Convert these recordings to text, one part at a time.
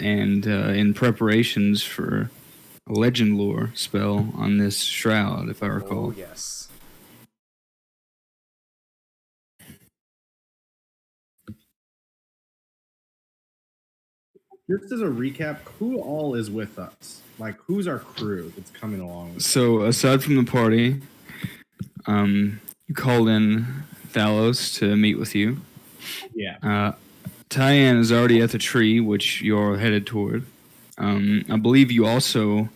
and in preparations for a legend lore spell on this shroud, if I recall. Oh, yes. Just as a recap, who all is with us? Like, who's our crew that's coming along with us? So, aside from the party, you called in Thalos to meet with you. Yeah. Tyann is already at the tree, which you're headed toward. I believe you also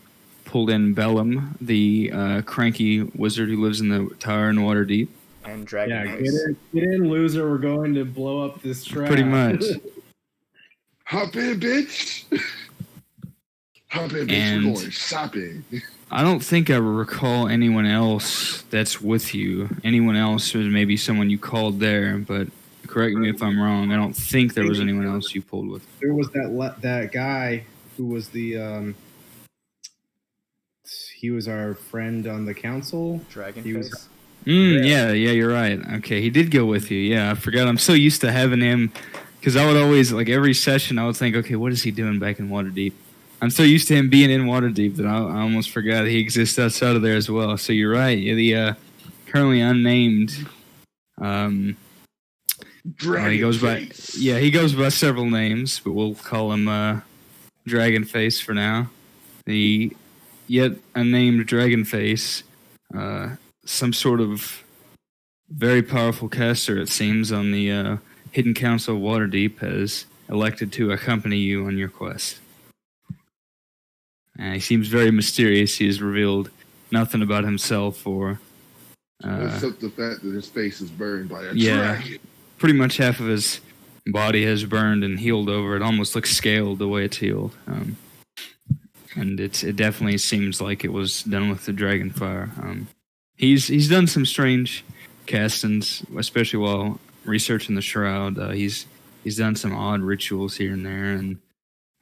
pulled in Bellum, the cranky wizard who lives in the tower in Waterdeep. And Dragon Yeah, Face. get in, loser. We're going to blow up this trap. Pretty much. Hop in, bitch. Hop in, bitch. And We're going shopping. I don't think I recall anyone else that's with you. Anyone else was maybe someone you called there, but correct me if I'm wrong. I don't think there was anyone else you pulled with. There was that guy who was the he was our friend on the council. Dragon He was- Face. Yeah, you're right. Okay, he did go with you. Yeah, I forgot. I'm so used to having him because I would always, like, every session, I would think, okay, what is he doing back in Waterdeep? I'm so used to him being in Waterdeep that I almost forgot he exists outside of there as well. So you're right. Yeah, the currently unnamed. He goes by. Yeah, he goes by several names, but we'll call him Dragon Face for now. The yet unnamed Dragon Face, some sort of very powerful caster, it seems, on the Hidden Council of Waterdeep, has elected to accompany you on your quest. He seems very mysterious. He has revealed nothing about himself or... except the fact that his face is burned by a dragon. Pretty much half of his body has burned and healed over. It almost looks scaled the way it's healed. And it definitely seems like it was done with the dragon fire. He's done some strange castings, especially while researching the shroud. He's done some odd rituals here and there, and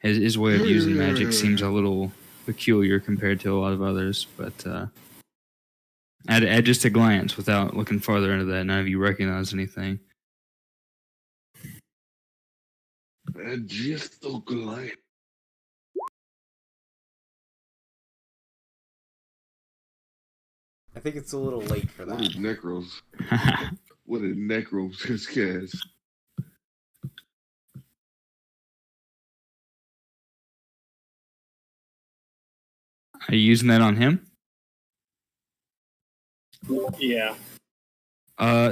his way of using magic seems a little peculiar compared to a lot of others. But at just a glance, without looking farther into that, none of you recognize anything. And just a glance. I think it's a little late for What that. did Necros? What did Necros just cast? Are you using that on him? Yeah.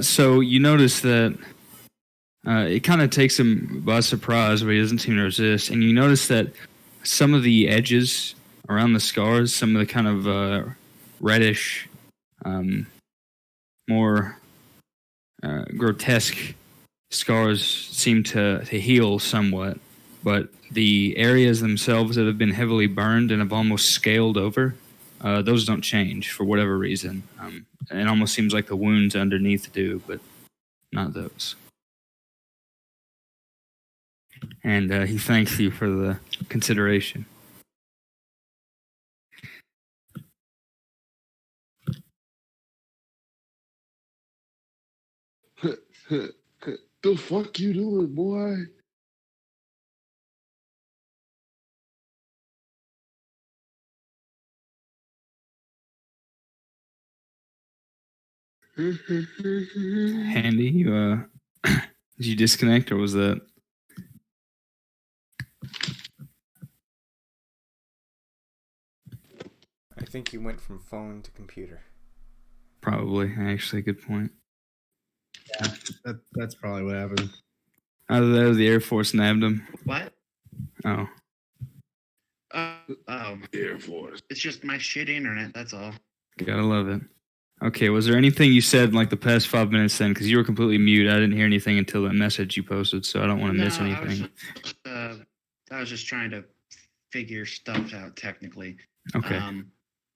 So you notice that it kind of takes him by surprise, but he doesn't seem to resist. And you notice that some of the edges around the scars, some of the kind of reddish, more grotesque scars seem to heal somewhat. But the areas themselves that have been heavily burned and have almost scaled over, those don't change for whatever reason. It almost seems like the wounds underneath do, but not those. And he thanks you for the consideration. The fuck you doing, boy? Handy, you did you disconnect or was that? I think you went from phone to computer. Probably, actually, good point. Yeah, that's probably what happened. Either that or the Air Force nabbed him. What? Oh, Air Force. It's just my shit internet, that's all. gotta love it. Okay, was there anything you said in like the past 5 minutes then? Because you were completely mute. I didn't hear anything until that message you posted, so I don't want to miss anything. I was just trying to figure stuff out technically. Okay.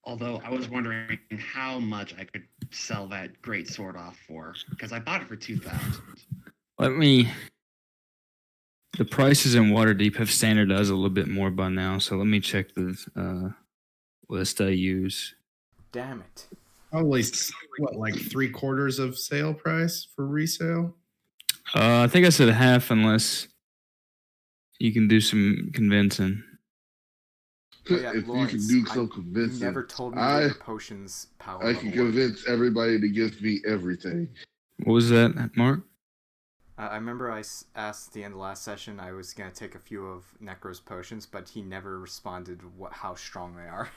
Although I was wondering how much I could sell that great sword off for, because I bought it for 2,000. The prices in Waterdeep have standardized a little bit more by now, so let me check the list I use. Damn it. Probably, what, like 3/4 of sale price for resale? I think I said half unless You can do some convincing. Oh yeah, If Lawrence, you can do some you convincing, never told me what I your potions power I level can were. convince everybody to give me everything. What was that, Mark? I remember asked at the end of last session I was gonna take a few of Necro's potions, but he never responded how strong they are.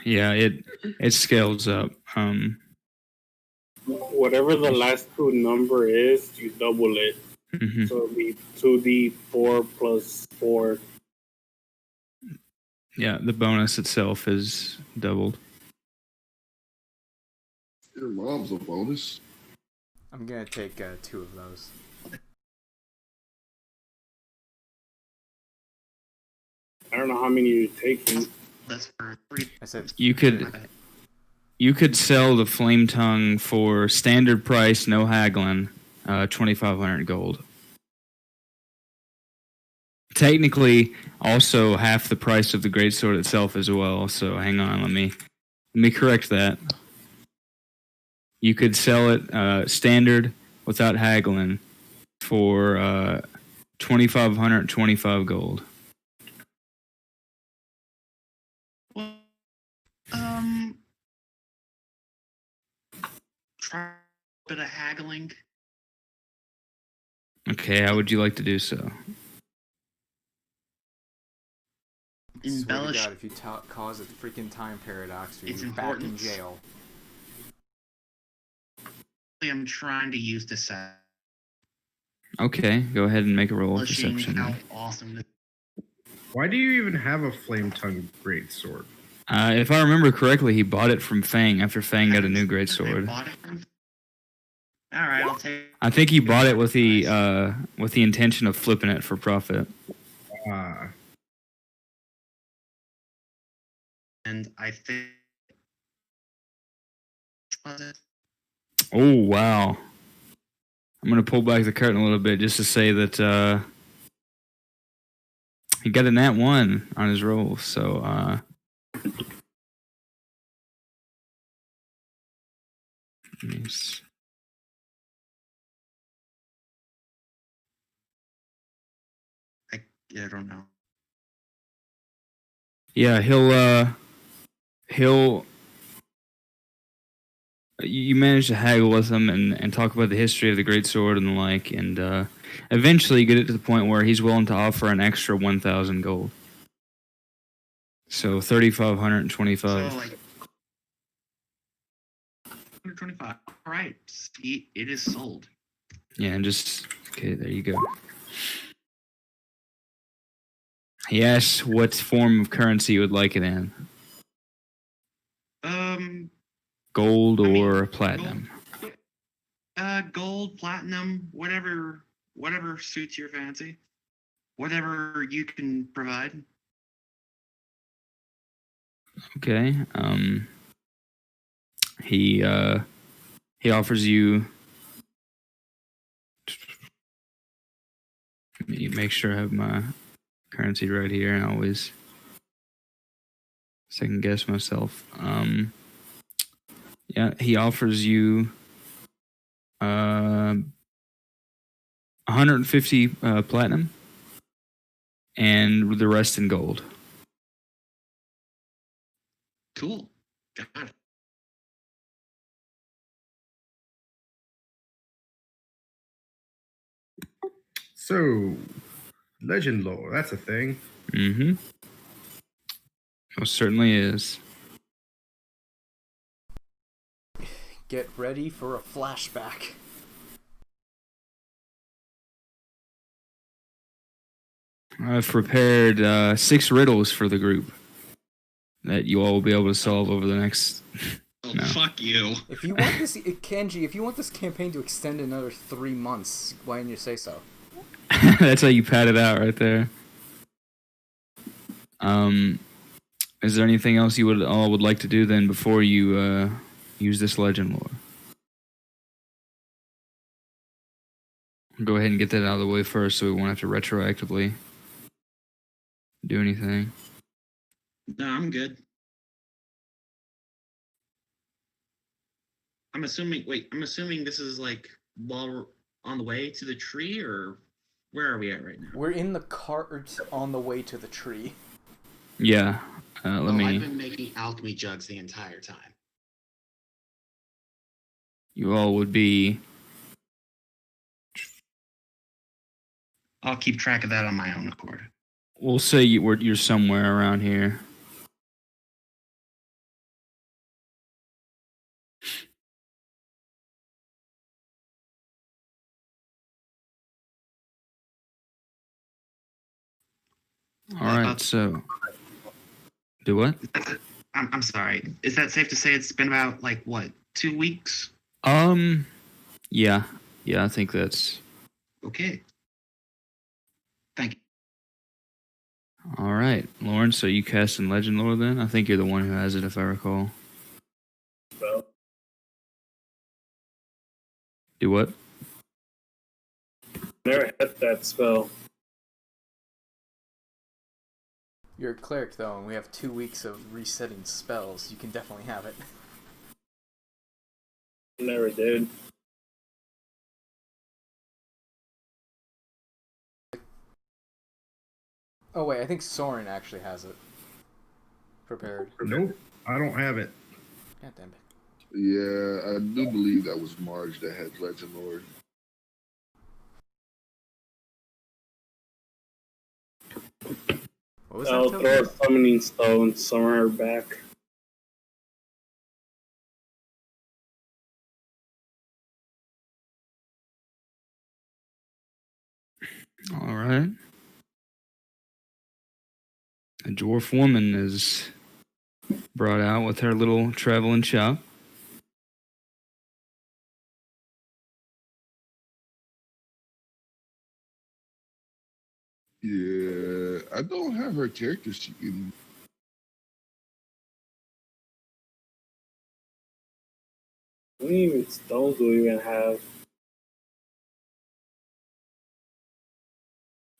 Yeah, it scales up. Whatever the last two number is, you double it. Mhm. So it'll be 2d4 plus 4. Yeah, the bonus itself is doubled. Your mom's a bonus. I'm gonna take 2 of those. I don't know how many you're taking. That's for 3. I said You could sell the flame tongue for standard price, no haggling, 2,500 gold. Technically, also half the price of the greatsword itself as well. So hang on, let me correct that. You could sell it standard without haggling for 2,525 gold. Well, try a bit of haggling. Okay, how would you like to do so? swear to Embellish. God, if you cause a freaking time paradox, It's you're back in important. jail. I'm trying to use the set. Okay, go ahead and make a roll of Embellishing deception. how awesome this Why do you even have a flame tongue greatsword? If I remember correctly, he bought it from Fang after Fang got a new greatsword. Alright, I'll take I think he bought it with the intention of flipping it for profit. and I think Oh wow! I'm gonna pull back the curtain a little bit just to say that he got a nat 1 on his roll. So nice. I don't know. Yeah, he'll. You manage to haggle with him and talk about the history of the greatsword and the like, and eventually get it to the point where he's willing to offer an extra 1,000 gold. So 3,525. So, like, 125. Alright, see, it is sold. Yeah, and just okay. There you go. He asks what form of currency you would like it in: gold or platinum. Gold, platinum, whatever suits your fancy. Whatever you can provide. Okay. He offers you. Let me make sure I have my currency right here. I always second guess myself. Yeah, he offers you 150 platinum and the rest in gold. Cool. Got it. So, legend lore, that's a thing. Mm-hmm. Most certainly is. Get ready for a flashback. I've prepared 6 riddles for the group that you all will be able to solve over the next. Oh, No. fuck you. If you want this, Kanji, if you want this campaign to extend another 3 months, why didn't you say so? That's how you pad it out right there. Is there anything else you would like to do then before you use this legend lore? Go ahead and get that out of the way first, so we won't have to retroactively do anything. No, I'm good. I'm assuming this is like while we're on the way to the tree, or Where are we at right now? We're in the cart on the way to the tree. Yeah. Let I've me. been making alchemy jugs the entire time. You all would be. I'll keep track of that on my own accord. We'll say you're somewhere around here. All right. So. Do what? I'm sorry. Is that safe to say it's been about, like, what, 2 weeks? Yeah. Yeah, I think that's... Okay. Thank you. All right. Lauren, so you casting Legend Lore then? I think you're the one who has it, if I recall. Spell. Do what? Never had that spell. You're a cleric, though, and we have 2 weeks of resetting spells. You can definitely have it. Never did. Oh, wait, I think Soren actually has it. Prepared. Nope, I don't have it. God damn it. Yeah, I do believe that was Marge that had Legend Lord. What was I'll that? throw a Token? summoning spell and summon her back. All right. A dwarf woman is brought out with her little traveling shop. Yeah, I don't have her character sheet. How many even stones do we even have?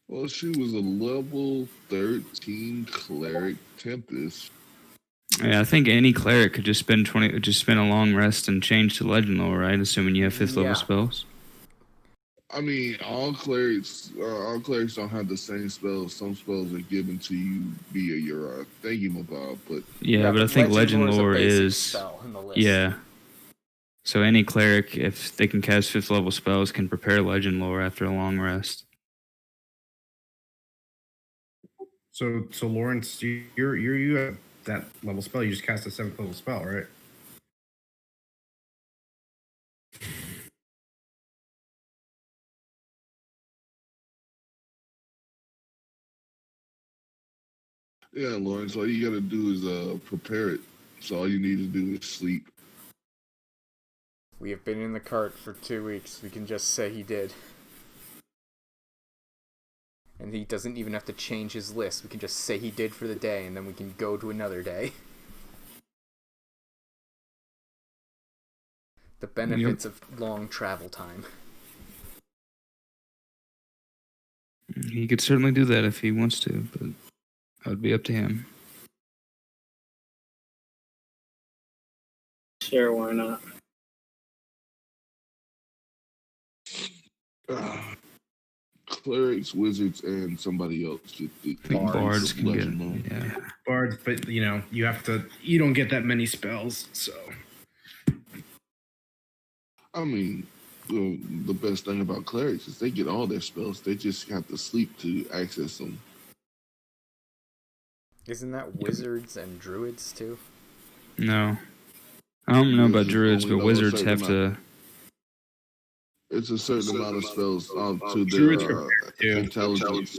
Well, she was a level 13 cleric Tempest. Yeah, I think any cleric could just spend a long rest and change to Legend Lore, right? Assuming you have 5th level Yeah. spells. I mean, all clerics don't have the same spells. Some spells are given to you via your thingamabob, but Yeah, but I think Legend Lore Lore a basic is spell in the list. yeah. So any cleric, if they can cast 5th level spells, can prepare Legend Lore after a long rest. So Lawrence, you have that level spell. You just cast a 7th level spell, right? yeah, Lawrence, all you gotta do is prepare it. So all you need to do is sleep. We have been in the cart for 2 weeks. We can just say he did. And he doesn't even have to change his list. We can just say he did for the day, and then we can go to another day. The benefits of long travel time. He could certainly do that if he wants to, but that would be up to him. Sure, why not? Clerics, wizards, and somebody else get the I think bards can get Legend Lore. yeah. Bards, but you don't get that many spells, so. I mean, the best thing about clerics is they get all their spells. They just have to sleep to access them. Isn't that wizards and druids, too? No. I don't know about Wizards druids, only but know a wizards certain have to... amount. It's a certain amount of spells to Druids their prepare too. intelligence.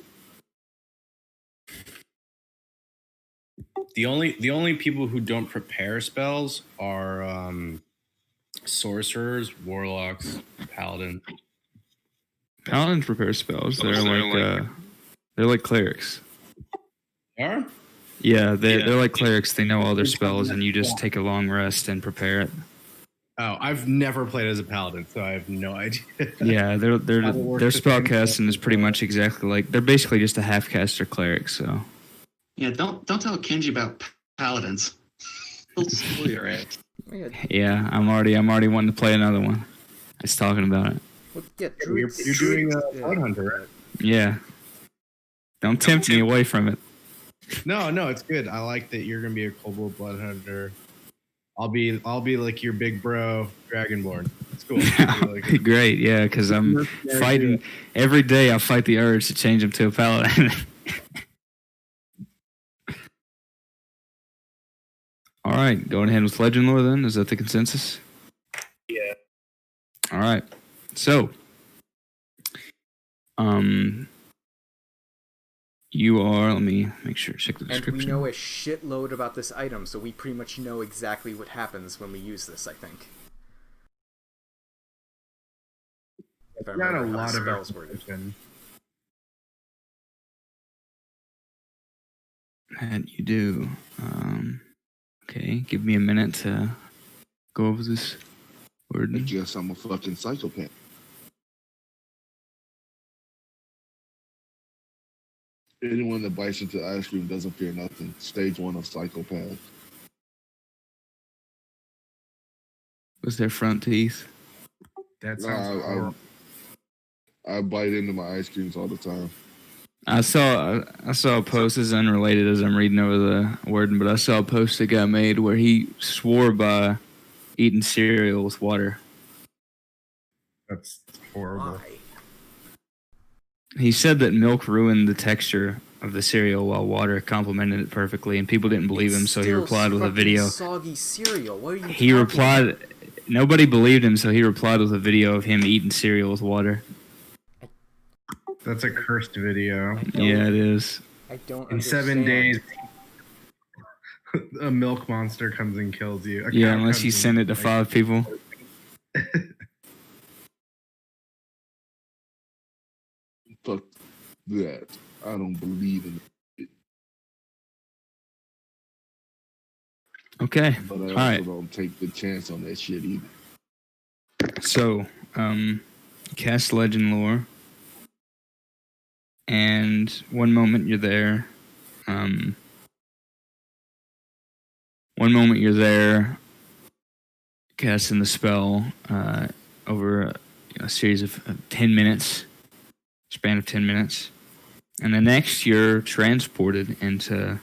The only people who don't prepare spells are sorcerers, warlocks, paladins. Paladins prepare spells. They're like clerics. Are? Yeah, they're like clerics. They know all their spells, and you just take a long rest and prepare it. Oh, I've never played as a paladin, so I have no idea. Yeah, their the spell same casting is pretty much exactly like they're basically just a half caster cleric. So Yeah, don't tell Kenji about paladins. He'll spoil your ass. yeah, I'm already wanting to play another one. Just talking about it. Well, yeah, You're druids. doing yeah. Blood Hunter, right? Yeah. Don't tempt me away from it. No, it's good. I like that you're gonna be a kobold blood hunter. I'll be like your big bro, Dragonborn. It's cool. Like, Great, yeah, because I'm fighting every day. I fight the urge to change him to a paladin. All right, going ahead with legend lore then. Is that the consensus? Yeah. All right. So, you are. Let me make sure. Check the And description. we know a shitload about this item, so we pretty much know exactly what happens when we use this, I think. If I got a remember how lot the of spells worded. information. That you do. Okay, give me a minute to go over this I word. guess I'm a fucking psychopath. Anyone that bites into ice cream doesn't fear nothing. Stage 1 of psychopath. Was their front teeth? That No, sounds horrible. I bite into my ice creams all the time. I saw a post as unrelated as I'm reading over the word, but I saw a post that got made where he swore by eating cereal with water. That's horrible. Why? He said that milk ruined the texture of the cereal while water complemented it perfectly, and people didn't believe him, so he It's replied still with a fucking video. Soggy cereal. What are you He talking replied. about? Nobody believed him, so he replied with a video of him eating cereal with water. That's a cursed video. Yeah, it is. I don't In understand. 7 days, a milk monster comes and kills you. Yeah, unless you send it to 5 people. Fuck that. I don't believe in it. Okay. But I also right. don't take the chance on that shit either. So, cast legend lore, and one moment you're there, casting the spell over a series of 10 minutes, span of 10 minutes, and the next you're transported into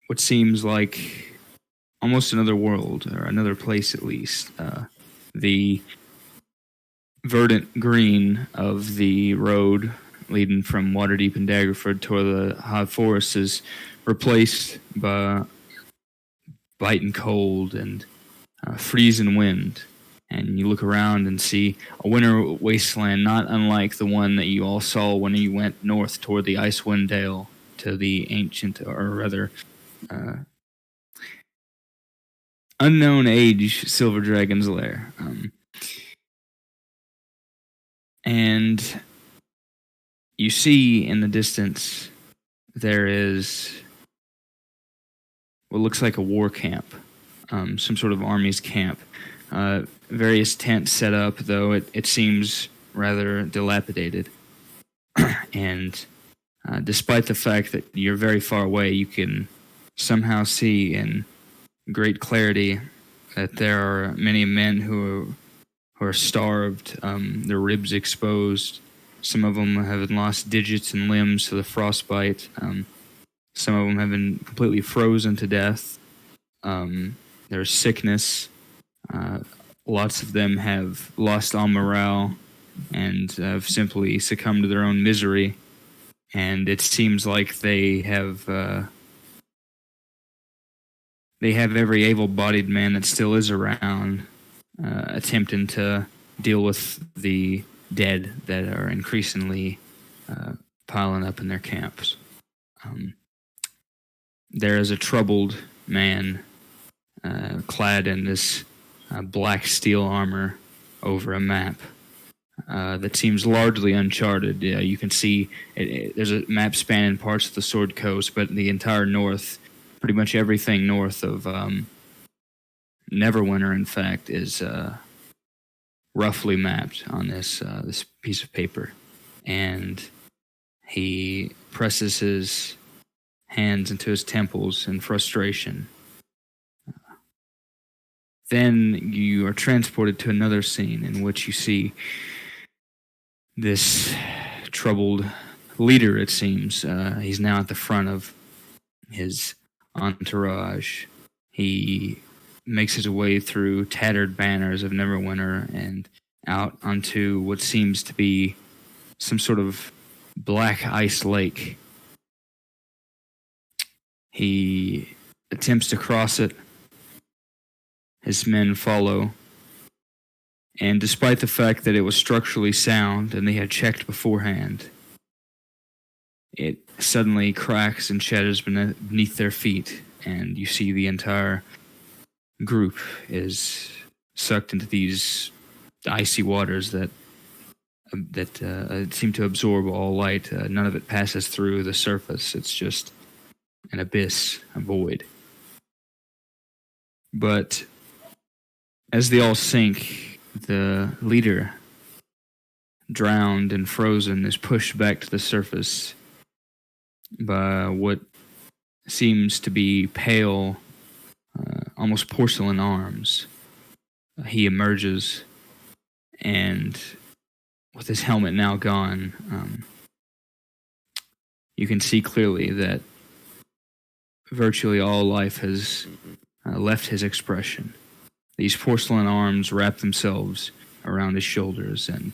what seems like almost another world, or another place at least. The verdant green of the road leading from Waterdeep and Daggerford toward the high forest is replaced by biting cold and freezing wind. And you look around and see a winter wasteland not unlike the one that you all saw when you went north toward the Icewind Dale to the ancient, or rather, unknown age Silver Dragon's lair. And you see in the distance there is what looks like a war camp, some sort of army's camp. Various tents set up, though it seems rather dilapidated. And despite the fact that you're very far away, you can somehow see in great clarity that there are many men who are starved, their ribs exposed. Some of them have lost digits and limbs to the frostbite. Some of them have been completely frozen to death. There's sickness. Lots of them have lost all morale and have simply succumbed to their own misery. And it seems like they have every able-bodied man that still is around attempting to deal with the dead that are increasingly piling up in their camps. There is a troubled man clad in this black steel armor over a map that seems largely uncharted. You can see there's a map spanning parts of the Sword Coast, but the entire north, pretty much everything north of Neverwinter, in fact, is roughly mapped on this piece of paper. And he presses his hands into his temples in frustration. Then you are transported to another scene in which you see this troubled leader, it seems. He's now at the front of his entourage. He makes his way through tattered banners of Neverwinter and out onto what seems to be some sort of black ice lake. He attempts to cross it. His men follow. And despite the fact that it was structurally sound and they had checked beforehand, it suddenly cracks and shatters beneath their feet, and you see the entire group is sucked into these icy waters that seem to absorb all light. None of it passes through the surface. It's just an abyss, a void. But as they all sink, the leader, drowned and frozen, is pushed back to the surface by what seems to be pale, almost porcelain arms. He emerges, and with his helmet now gone, you can see clearly that virtually all life has left his expression. These porcelain arms wrap themselves around his shoulders, and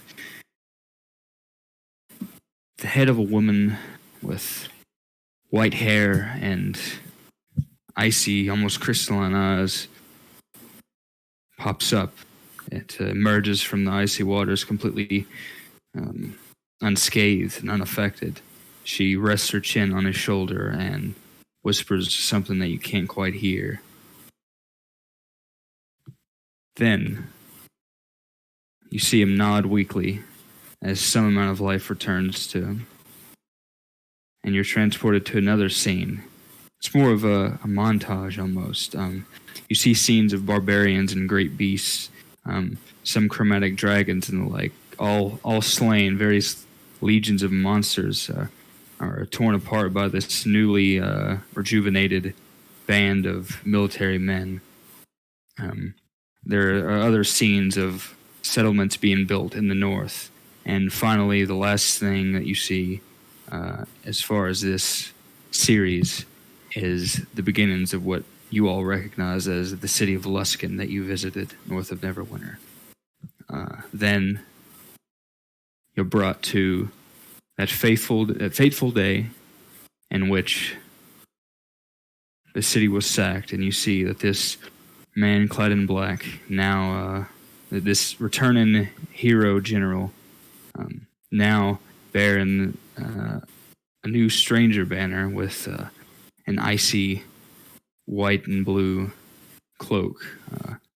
the head of a woman with white hair and icy, almost crystalline eyes pops up. It emerges from the icy waters completely unscathed and unaffected. She rests her chin on his shoulder and whispers something that you can't quite hear. Then you see him nod weakly as some amount of life returns to him. And you're transported to another scene. It's more of a montage almost. You see scenes of barbarians and great beasts, some chromatic dragons and the like, all slain. Various legions of monsters are torn apart by this newly rejuvenated band of military men. There are other scenes of settlements being built in the north. And finally, the last thing that you see as far as this series is the beginnings of what you all recognize as the city of Luskan that you visited north of Neverwinter. Then you're brought to that fateful day in which the city was sacked, and you see that this man clad in black, now this returning hero general, now bearing a new stranger banner with an icy white and blue cloak.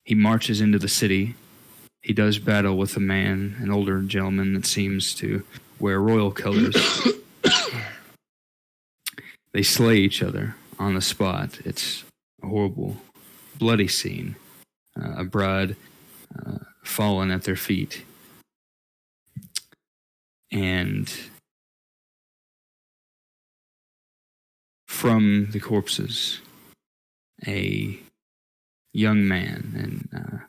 He marches into the city. He does battle with a man, an older gentleman that seems to wear royal colors. They slay each other on the spot. It's a horrible, bloody scene. A bride fallen at their feet. And from the corpses, a young man, and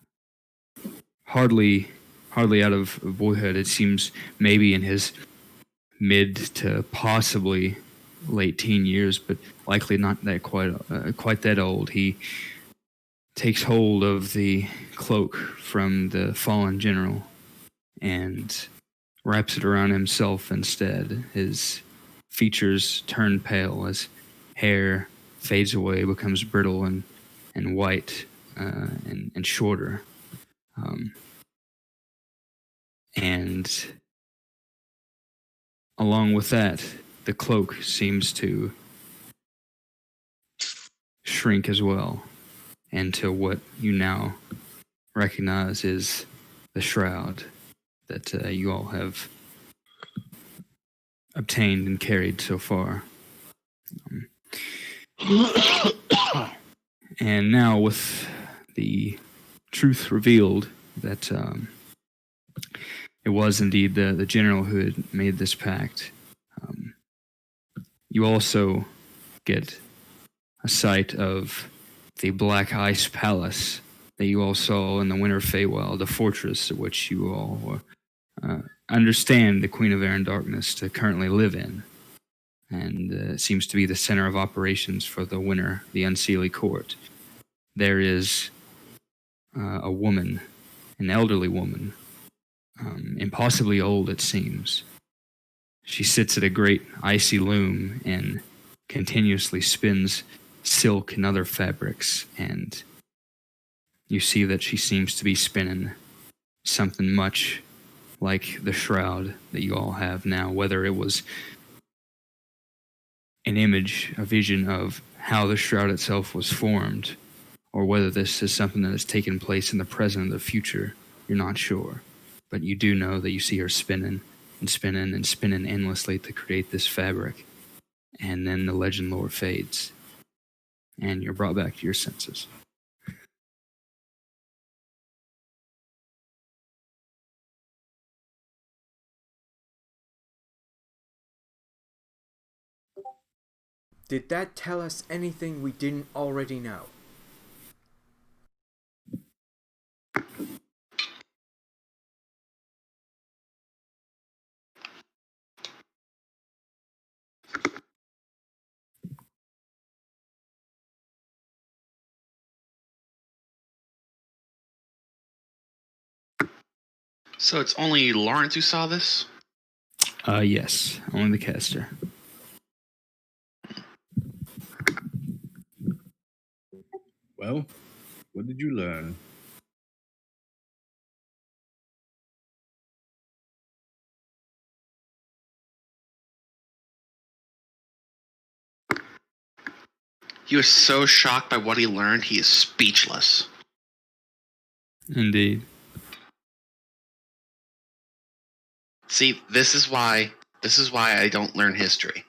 hardly out of boyhood. It seems maybe in his mid to possibly late teen years, but likely not that quite that old. He takes hold of the cloak from the fallen general and wraps it around himself instead. His features turn pale as hair fades away, becomes brittle and white and shorter. And along with that, the cloak seems to shrink as well into what you now recognize is the shroud that you all have obtained and carried so far. And now with the truth revealed that it was indeed the general who had made this pact, you also get a sight of the Black Ice Palace that you all saw in the Winter Feywild, the fortress at which you all understand the Queen of Air and Darkness to currently live in, and seems to be the center of operations for the winner, the Unseelie Court. There is a woman, an elderly woman, impossibly old it seems. She sits at a great icy loom and continuously spins silk and other fabrics, and you see that she seems to be spinning something much like the shroud that you all have now, whether it was an image, a vision of how the shroud itself was formed, or whether this is something that has taken place in the present or the future, you're not sure. But you do know that you see her spinning and spinning and spinning endlessly to create this fabric. And then the legend lore fades, and you're brought back to your senses. Did that tell us anything we didn't already know? So it's only Lawrence who saw this? Yes, only the caster. Well, what did you learn? He was so shocked by what he learned, he is speechless. Indeed. See, this is why I don't learn history.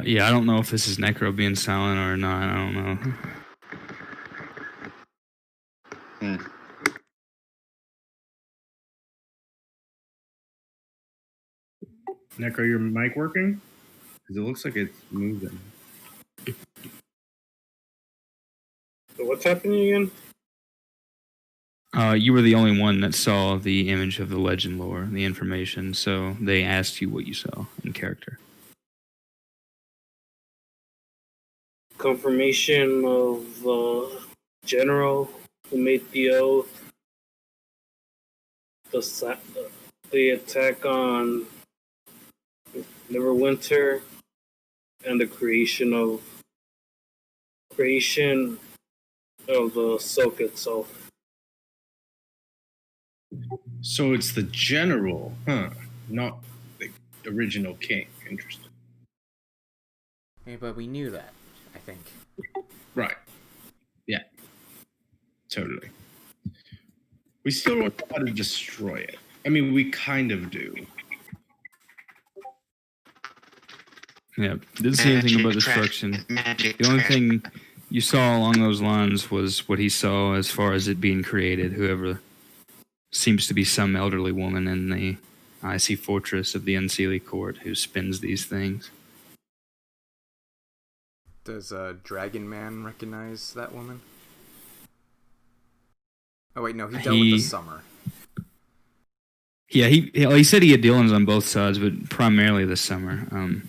Yeah, I don't know if this is Necro being silent or not. I don't know. Necro, your mic working? Because it looks like it's moving. So what's happening again? You were the only one that saw the image of the legend lore, the information, so they asked you what you saw in character. Confirmation of general who made the oath. The attack on Neverwinter, and the creation of the silk itself. So it's the general, huh? Not the original king. Interesting. Yeah, but we knew that, I think. Right. Yeah. Totally. We still don't know how to destroy it. I mean, we kind of do. Yeah, didn't see anything about destruction. The only thing you saw along those lines was what he saw as far as it being created. Whoever seems to be some elderly woman in the icy fortress of the Unseelie Court who spins these things. Does Dragon Man recognize that woman? Oh wait, no, he dealt with the summer. Yeah, he said he had dealings on both sides, but primarily the summer.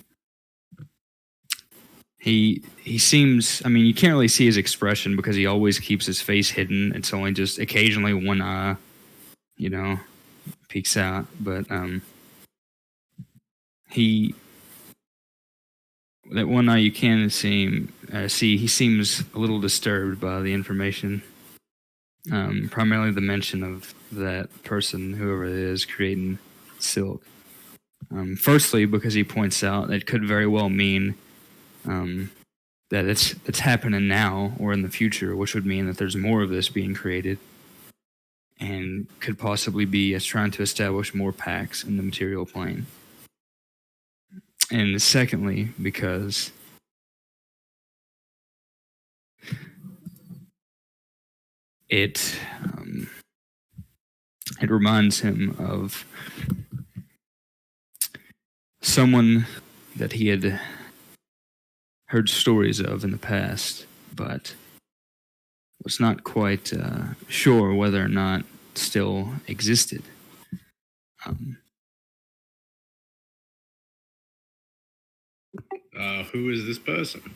He seems, I mean, you can't really see his expression because he always keeps his face hidden. It's only just occasionally one eye, peeks out. But that one eye you can see, he seems a little disturbed by the information. Primarily the mention of that person, whoever it is, creating silk. Firstly, because he points out it could very well mean that it's happening now or in the future, which would mean that there's more of this being created, and could possibly be as trying to establish more packs in the material plane. And secondly, because it it reminds him of someone that he had heard stories of in the past, but was not quite sure whether or not still existed. Who is this person?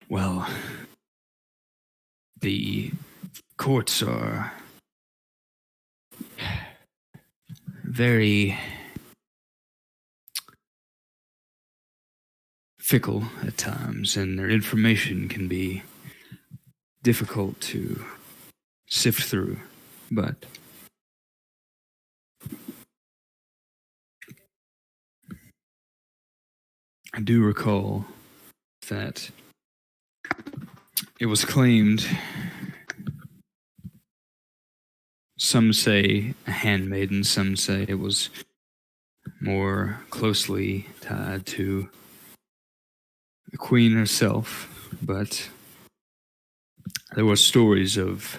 Well, the courts are very fickle at times, and their information can be difficult to sift through. But I do recall that it was claimed, some say a handmaiden, some say it was more closely tied to the queen herself, but there were stories of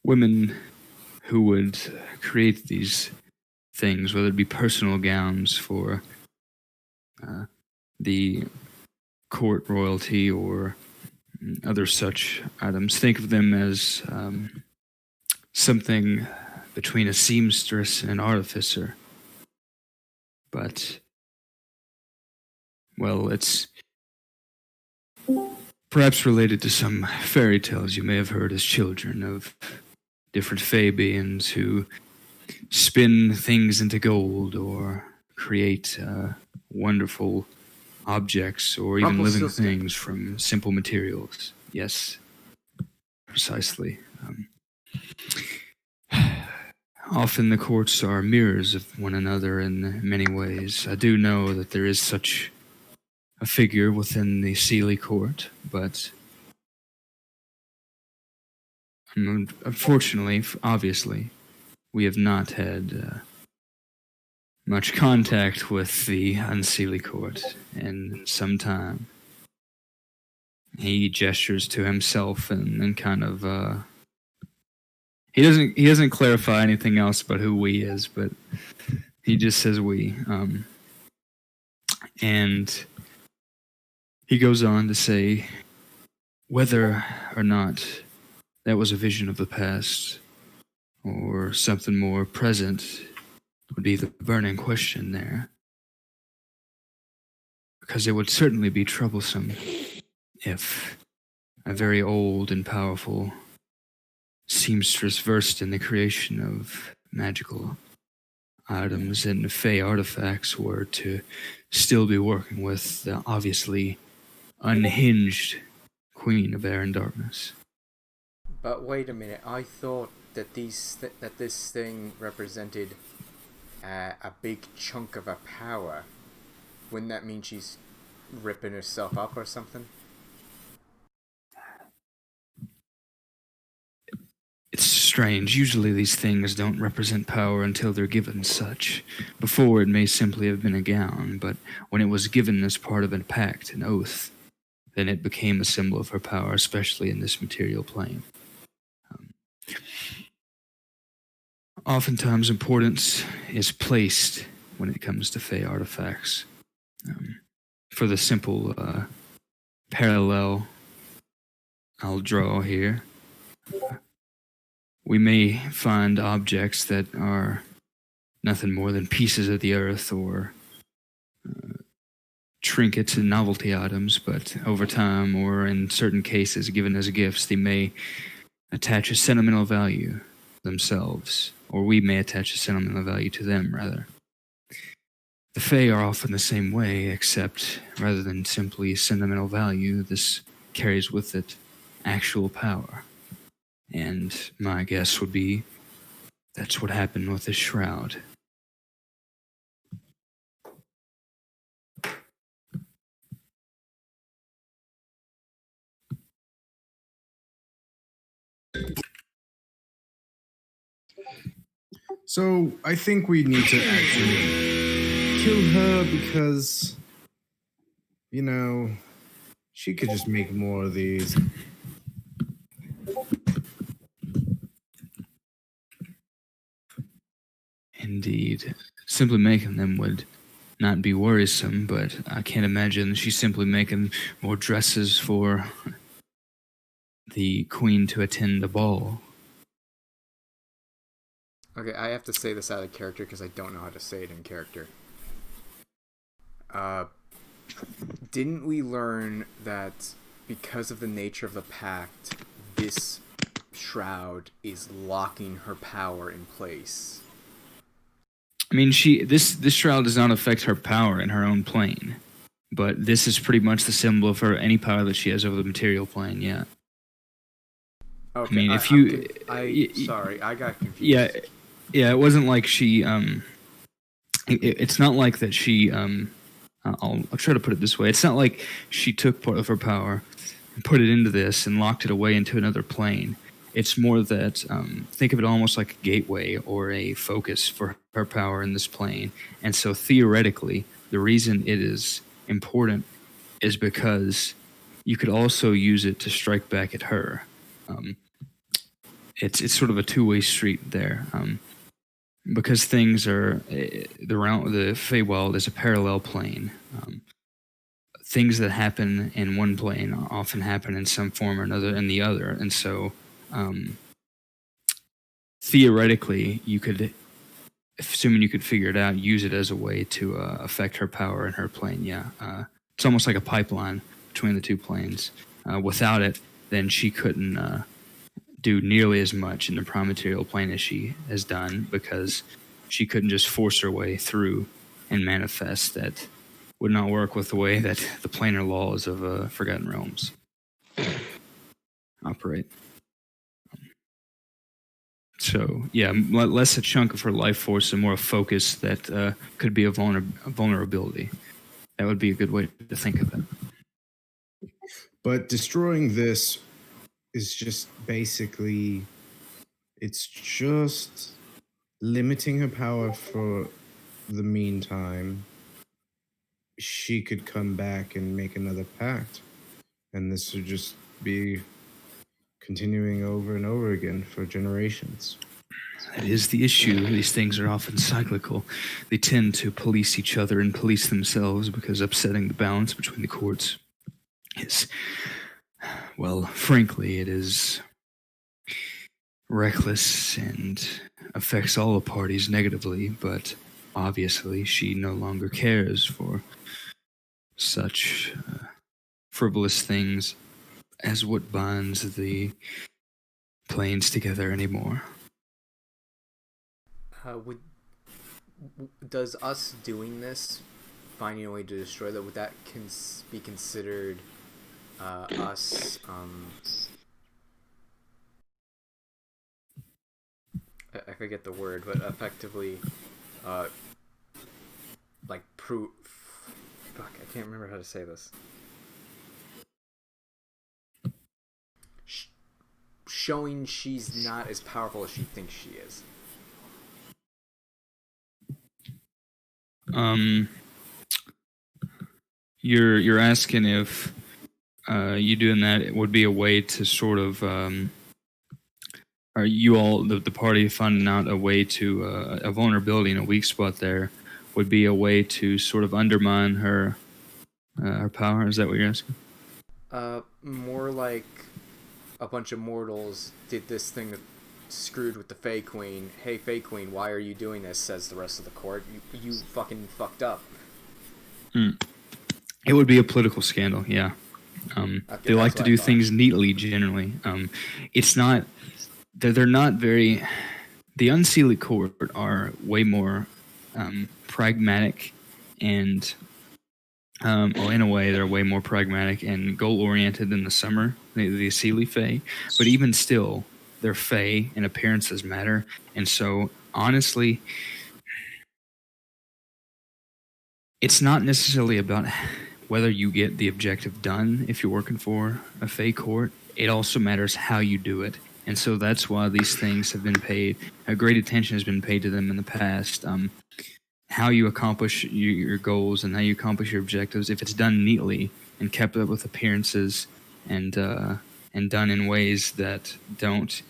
women who would create these things, whether it be personal gowns for the court royalty or other such items. Think of them as something between a seamstress and an artificer. But, well, it's perhaps related to some fairy tales you may have heard as children of different fae beings who spin things into gold or create wonderful objects or even living Rumpelstiltskin. things from simple materials. Yes, precisely. Often the courts are mirrors of one another in many ways. I do know that there is such a figure within the Sealy court, but unfortunately, obviously, we have not had much contact with the Unseelie court in some time. He gestures to himself and kind of he doesn't clarify anything else but who we is, but he just says we. And he goes on to say whether or not that was a vision of the past or something more present would be the burning question there. Because it would certainly be troublesome if a very old and powerful seamstress versed in the creation of magical items and fey artifacts were to still be working with the obviously unhinged Queen of Air and Darkness. But wait a minute, I thought that that this thing represented a big chunk of her power. Wouldn't that mean she's ripping herself up or something? It's strange. Usually these things don't represent power until they're given such. Before, it may simply have been a gown, but when it was given as part of a pact, an oath, then it became a symbol of her power, especially in this material plane. Oftentimes, importance is placed when it comes to Fey artifacts. For the simple parallel I'll draw here, we may find objects that are nothing more than pieces of the earth or trinkets and novelty items, but over time, or in certain cases given as gifts, they may attach a sentimental value themselves, or we may attach a sentimental value to them, rather. The Fae are often the same way, except rather than simply sentimental value, this carries with it actual power. And my guess would be that's what happened with this shroud. So I think we need to actually kill her because You know, she could just make more of these. Indeed. Simply making them would not be worrisome, but I can't imagine she's simply making more dresses for the queen to attend the ball. Okay, I have to say this out of character because I don't know how to say it in character. Didn't we learn that because of the nature of the pact, this shroud is locking her power in place? I mean, this shroud does not affect her power in her own plane, but this is pretty much the symbol of her any power that she has over the material plane. Yeah. Okay, I mean, if you, sorry, I got confused. yeah, it wasn't like she. It's not like that she. I'll try to put it this way. It's not like she took part of her power and put it into this and locked it away into another plane. It's more that think of it almost like a gateway or a focus for her power in this plane. And so theoretically, the reason it is important is because you could also use it to strike back at her. It's sort of a two-way street there. Because things are the Feywild is a parallel plane. Things that happen in one plane often happen in some form or another in the other, and so theoretically, you could, assuming you could figure it out, use it as a way to affect her power in her plane. Yeah, it's almost like a pipeline between the two planes. Without it, then she couldn't do nearly as much in the prime material plane as she has done, because she couldn't just force her way through and manifest. That would not work with the way that the planar laws of Forgotten Realms operate. So, yeah, less a chunk of her life force and more a focus that could be a vulnerability. That would be a good way to think of it. But destroying this is just basically, it's just limiting her power for the meantime. She could come back and make another pact, and this would just be continuing over and over again for generations. That is the issue. These things are often cyclical. They tend to police each other and police themselves, because upsetting the balance between the courts is, well, frankly, it is reckless and affects all the parties negatively, but obviously she no longer cares for such frivolous things as what binds the planes together anymore. Does us doing this, finding a way to destroy that, would that be considered us? I forget the word, but effectively, like proof. Fuck, I can't remember how to say this. Showing she's not as powerful as she thinks she is. You're asking if you doing that would be a way to sort of, are you all the party finding out a way to a vulnerability and a weak spot there would be a way to sort of undermine her power? Is that what you're asking? More like a bunch of mortals did this thing that screwed with the Fey Queen. Hey, Fey Queen, why are you doing this? Says the rest of the court. You fucking fucked up. It would be a political scandal, yeah. They like to do things neatly, generally. It's not... They're not very... The Unseelie Court are way more pragmatic and... well, in a way, they're way more pragmatic and goal-oriented than the Summer, the Seelie Fae. But even still, they're Fae, and appearances matter. And so, honestly, it's not necessarily about whether you get the objective done if you're working for a Fae court. It also matters how you do it. And so that's why these things have been paid. A great attention has been paid to them in the past. how you accomplish your goals and how you accomplish your objectives, if it's done neatly and kept up with appearances and done in ways that don't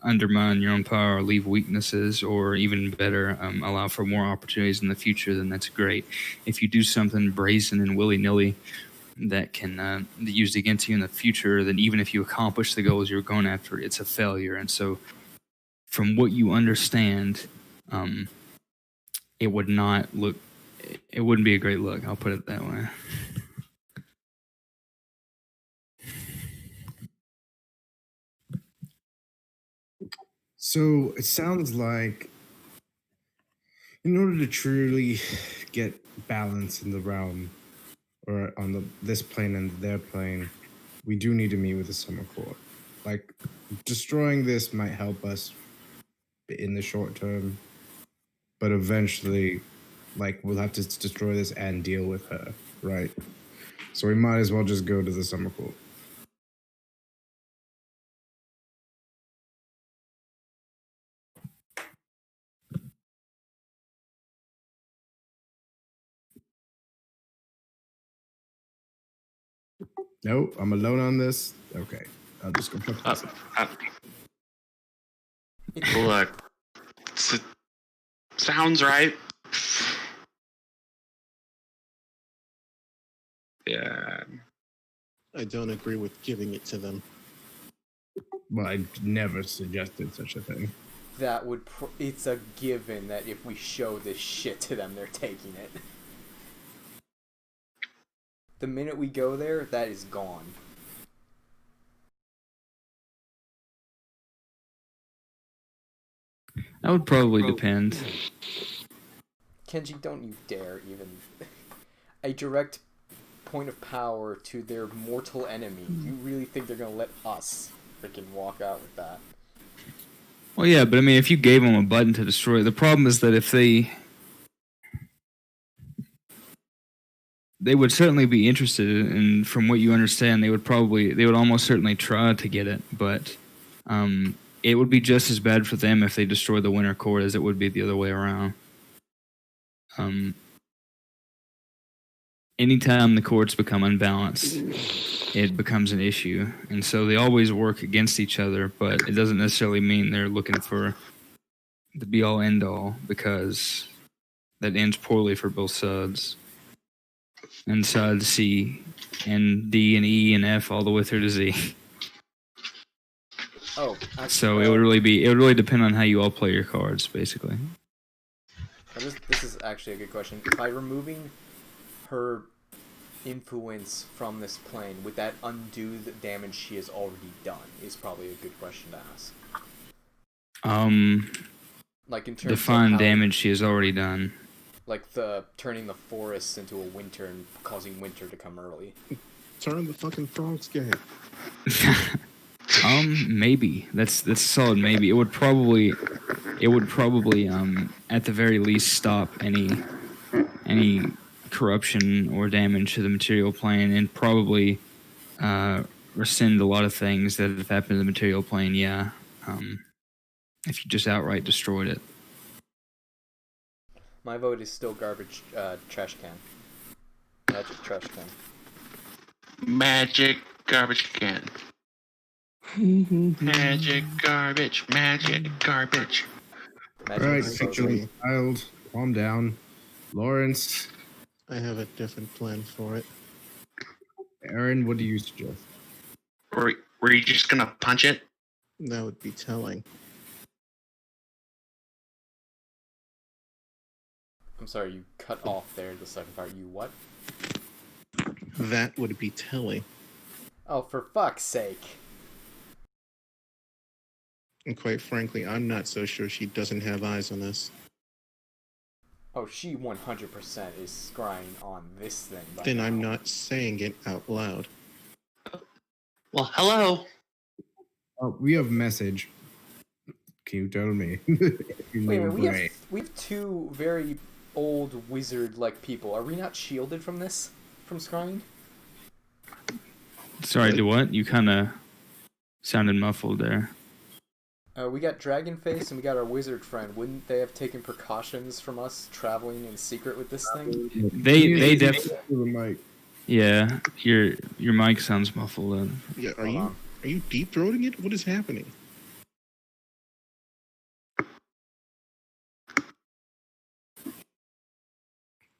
undermine your own power or leave weaknesses, or even better, allow for more opportunities in the future, then that's great. If you do something brazen and willy-nilly that can be used against you in the future, then even if you accomplish the goals you're going after, it's a failure. And so from what you understand, it would not look, it wouldn't be a great look. I'll put it that way. So it sounds like in order to truly get balance in the realm, or on this plane and their plane, we do need to meet with the Summer Court. Like, destroying this might help us in the short term, but eventually, like, we'll have to destroy this and deal with her, right? So we might as well just go to the Summer Court. Nope, I'm alone on this. Okay, I'll just go play myself. Look, sounds right. Yeah. I don't agree with giving it to them. Well, I never suggested such a thing. That would it's a given that if we show this shit to them, they're taking it. The minute we go there, that is gone. That would probably depend. Kenji, don't you dare even... A direct point of power to their mortal enemy. You really think they're gonna let us freaking walk out with that? Well, yeah, but I mean, if you gave them a button to destroy, the problem is that if they would certainly be interested, and from what you understand, they would almost certainly try to get it, but it would be just as bad for them if they destroy the Winter Court as it would be the other way around. Anytime the courts become unbalanced, it becomes an issue, and so they always work against each other, but it doesn't necessarily mean they're looking for the be-all, end-all, because that ends poorly for both sides. And sides C and D and E and F all the way through to Z. Oh, so it would really depend on how you all play your cards, basically. This is actually a good question. By removing her influence from this plane, would that undo the damage she has already done? Is probably a good question to ask. Like in terms define of damage she has already done. Like the turning the forests into a winter and causing winter to come early. Turn the fucking frogs gay. Maybe that's a solid maybe. It would probably at the very least stop any corruption or damage to the material plane, and probably rescind a lot of things that have happened to the material plane. Yeah, if you just outright destroyed it. My vote is still garbage trash can. Magic trash can. Magic garbage can. Magic garbage. Magic garbage. All right, child, calm down. Lawrence. I have a different plan for it. Aaron, what do you suggest? Were you just gonna punch it? That would be telling. I'm sorry, you cut off there the second part. You what? That would be telling. Oh, for fuck's sake. And quite frankly, I'm not so sure she doesn't have eyes on this. Oh, she 100% is scrying on this thing. Then now. I'm not saying it out loud. Well, hello. Oh, we have a message. Can you tell me? Wait a minute, we have two very old wizard-like people. Are we not shielded from this? From scrying? Sorry, to what? You kind of sounded muffled there. We got Dragonface and we got our wizard friend. Wouldn't they have taken precautions from us traveling in secret with this thing? They definitely. Mike. Yeah, your mic sounds muffled. Yeah, Hold on. are you deep throating it? What is happening?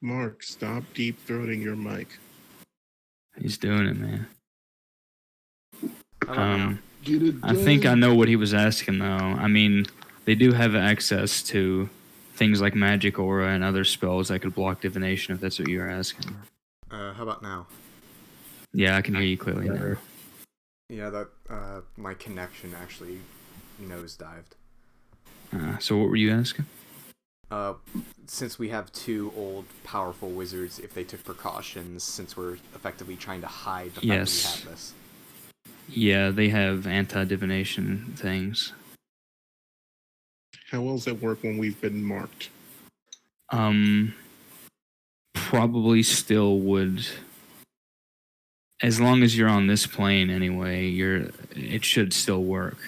Mark, stop deep throating your mic. He's doing it, man. How about now? Get it I think I done. know what he was asking, though. I mean, they do have access to things like magic aura and other spells that could block divination, if that's what you're asking. How about now? Yeah, I can hear you clearly now. Yeah, that my connection actually nosedived. So what were you asking? Since we have two old, powerful wizards, if they took precautions, since we're effectively trying to hide the fact that we have this. Yeah, they have anti-divination things. How well does that work when we've been marked? Probably still would. As long as you're on this plane anyway, it should still work.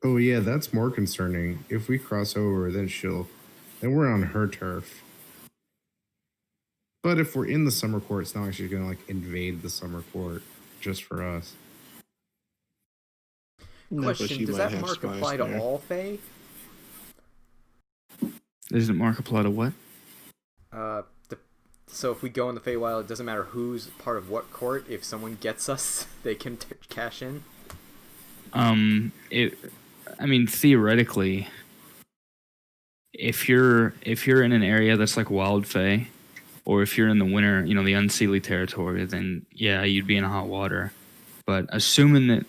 Oh yeah, that's more concerning. If we cross over, then we're on her turf. But if we're in the summer court, it's not like she's gonna like invade the summer court just for us. No, but she Question: Does might that have mark spies apply there. to all Fae? Doesn't mark apply to what? So if we go in the Feywild, it doesn't matter who's part of what court. If someone gets us, they can cash in. I mean, theoretically, if you're in an area that's like Wild Fae, or if you're in the winter, the Unseelie territory, then yeah, you'd be in hot water. But assuming that,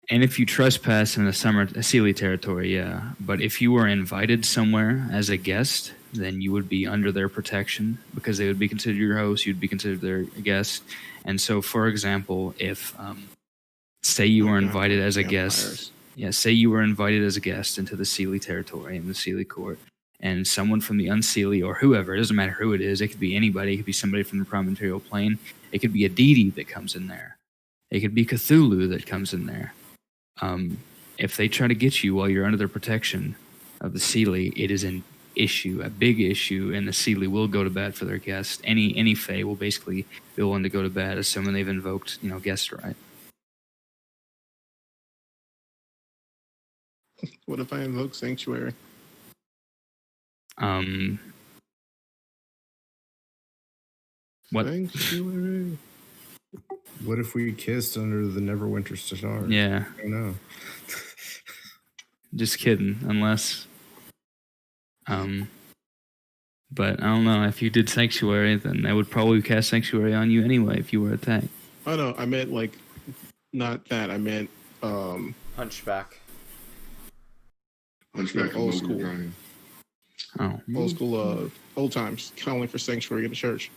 and if you trespass in a Seelie territory, yeah. But if you were invited somewhere as a guest, then you would be under their protection because they would be considered your host. You'd be considered their guest. And so, for example, if say you were invited as a guest, say you were invited as a guest into the Seelie territory in the Seelie court, and someone from the Unseelie or whoever, it doesn't matter who it is, it could be anybody, it could be somebody from the Prime Material Plane, it could be a deity that comes in there, it could be Cthulhu that comes in there. If they try to get you while you're under their protection of the Seelie, it is an issue, a big issue, and the Seelie will go to bat for their guest. Any Fae will basically be willing to go to bat, assuming they've invoked, guest right. What if I invoke Sanctuary? What? Sanctuary. What if we kissed under the Neverwinter star? Yeah. I don't know. Just kidding, unless. But I don't know. If you did Sanctuary, then they would probably cast Sanctuary on you anyway if you were attacked. Oh no, I meant not that. I meant Hunchback. Hunchback old of school. Notre Dame. Oh. Old school, old times, calling for Sanctuary in the church.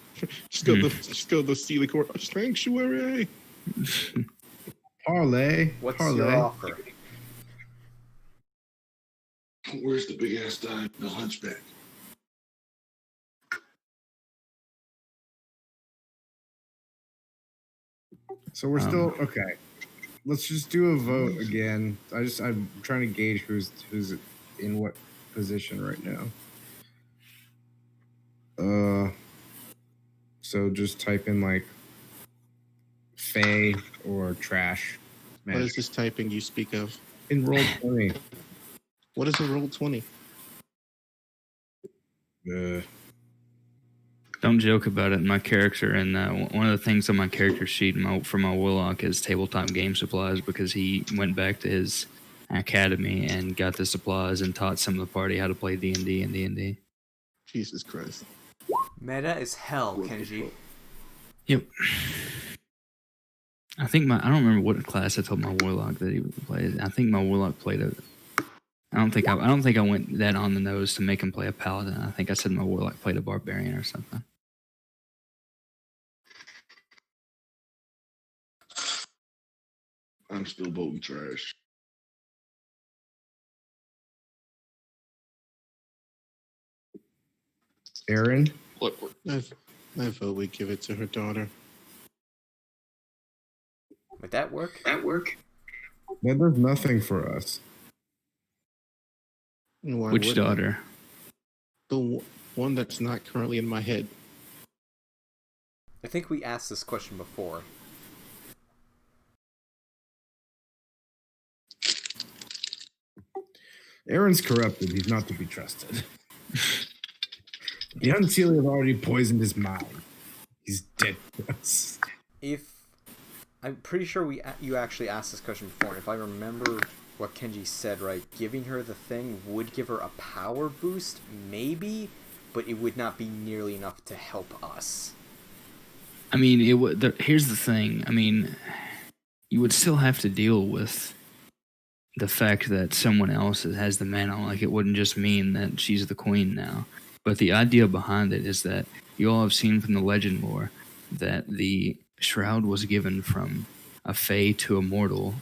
Just go to the Seelie court. Sanctuary. Parlay. What's Parlay. your offer? Where's the big ass guy? The Hunchback. So we're still okay. Let's just do a vote again. I'm trying to gauge who's in what position right now. So just type in like Fae or trash. What is this typing you speak of? In roll 20. What is a roll 20? Don't joke about it. My character, and one of the things on my character sheet for my Warlock is tabletop game supplies, because he went back to his academy and got the supplies and taught some of the party how to play D&D and D&D. Jesus Christ. Meta is hell, Kenji. Yep. I don't remember what class I told my Warlock that he would play. I think my Warlock played a. I don't think I went that on the nose to make him play a Paladin. I think I said my Warlock played a Barbarian or something. I'm still voting trash. Aaron? I vote we give it to her daughter. Would that work? That does nothing for us. And why Which wouldn't it? daughter? The one that's not currently in my head. I think we asked this question before. Aaron's corrupted. He's not to be trusted. The Unseelie have already poisoned his mind. He's dead to us. I'm pretty sure you actually asked this question before, and if I remember what Kenji said right, giving her the thing would give her a power boost, maybe, but it would not be nearly enough to help us. I mean, it would. Here's the thing. I mean, you would still have to deal with the fact that someone else has the mantle. Like, it wouldn't just mean that she's the queen now. But the idea behind it is that you all have seen from the legend lore that the shroud was given from a fae to a mortal,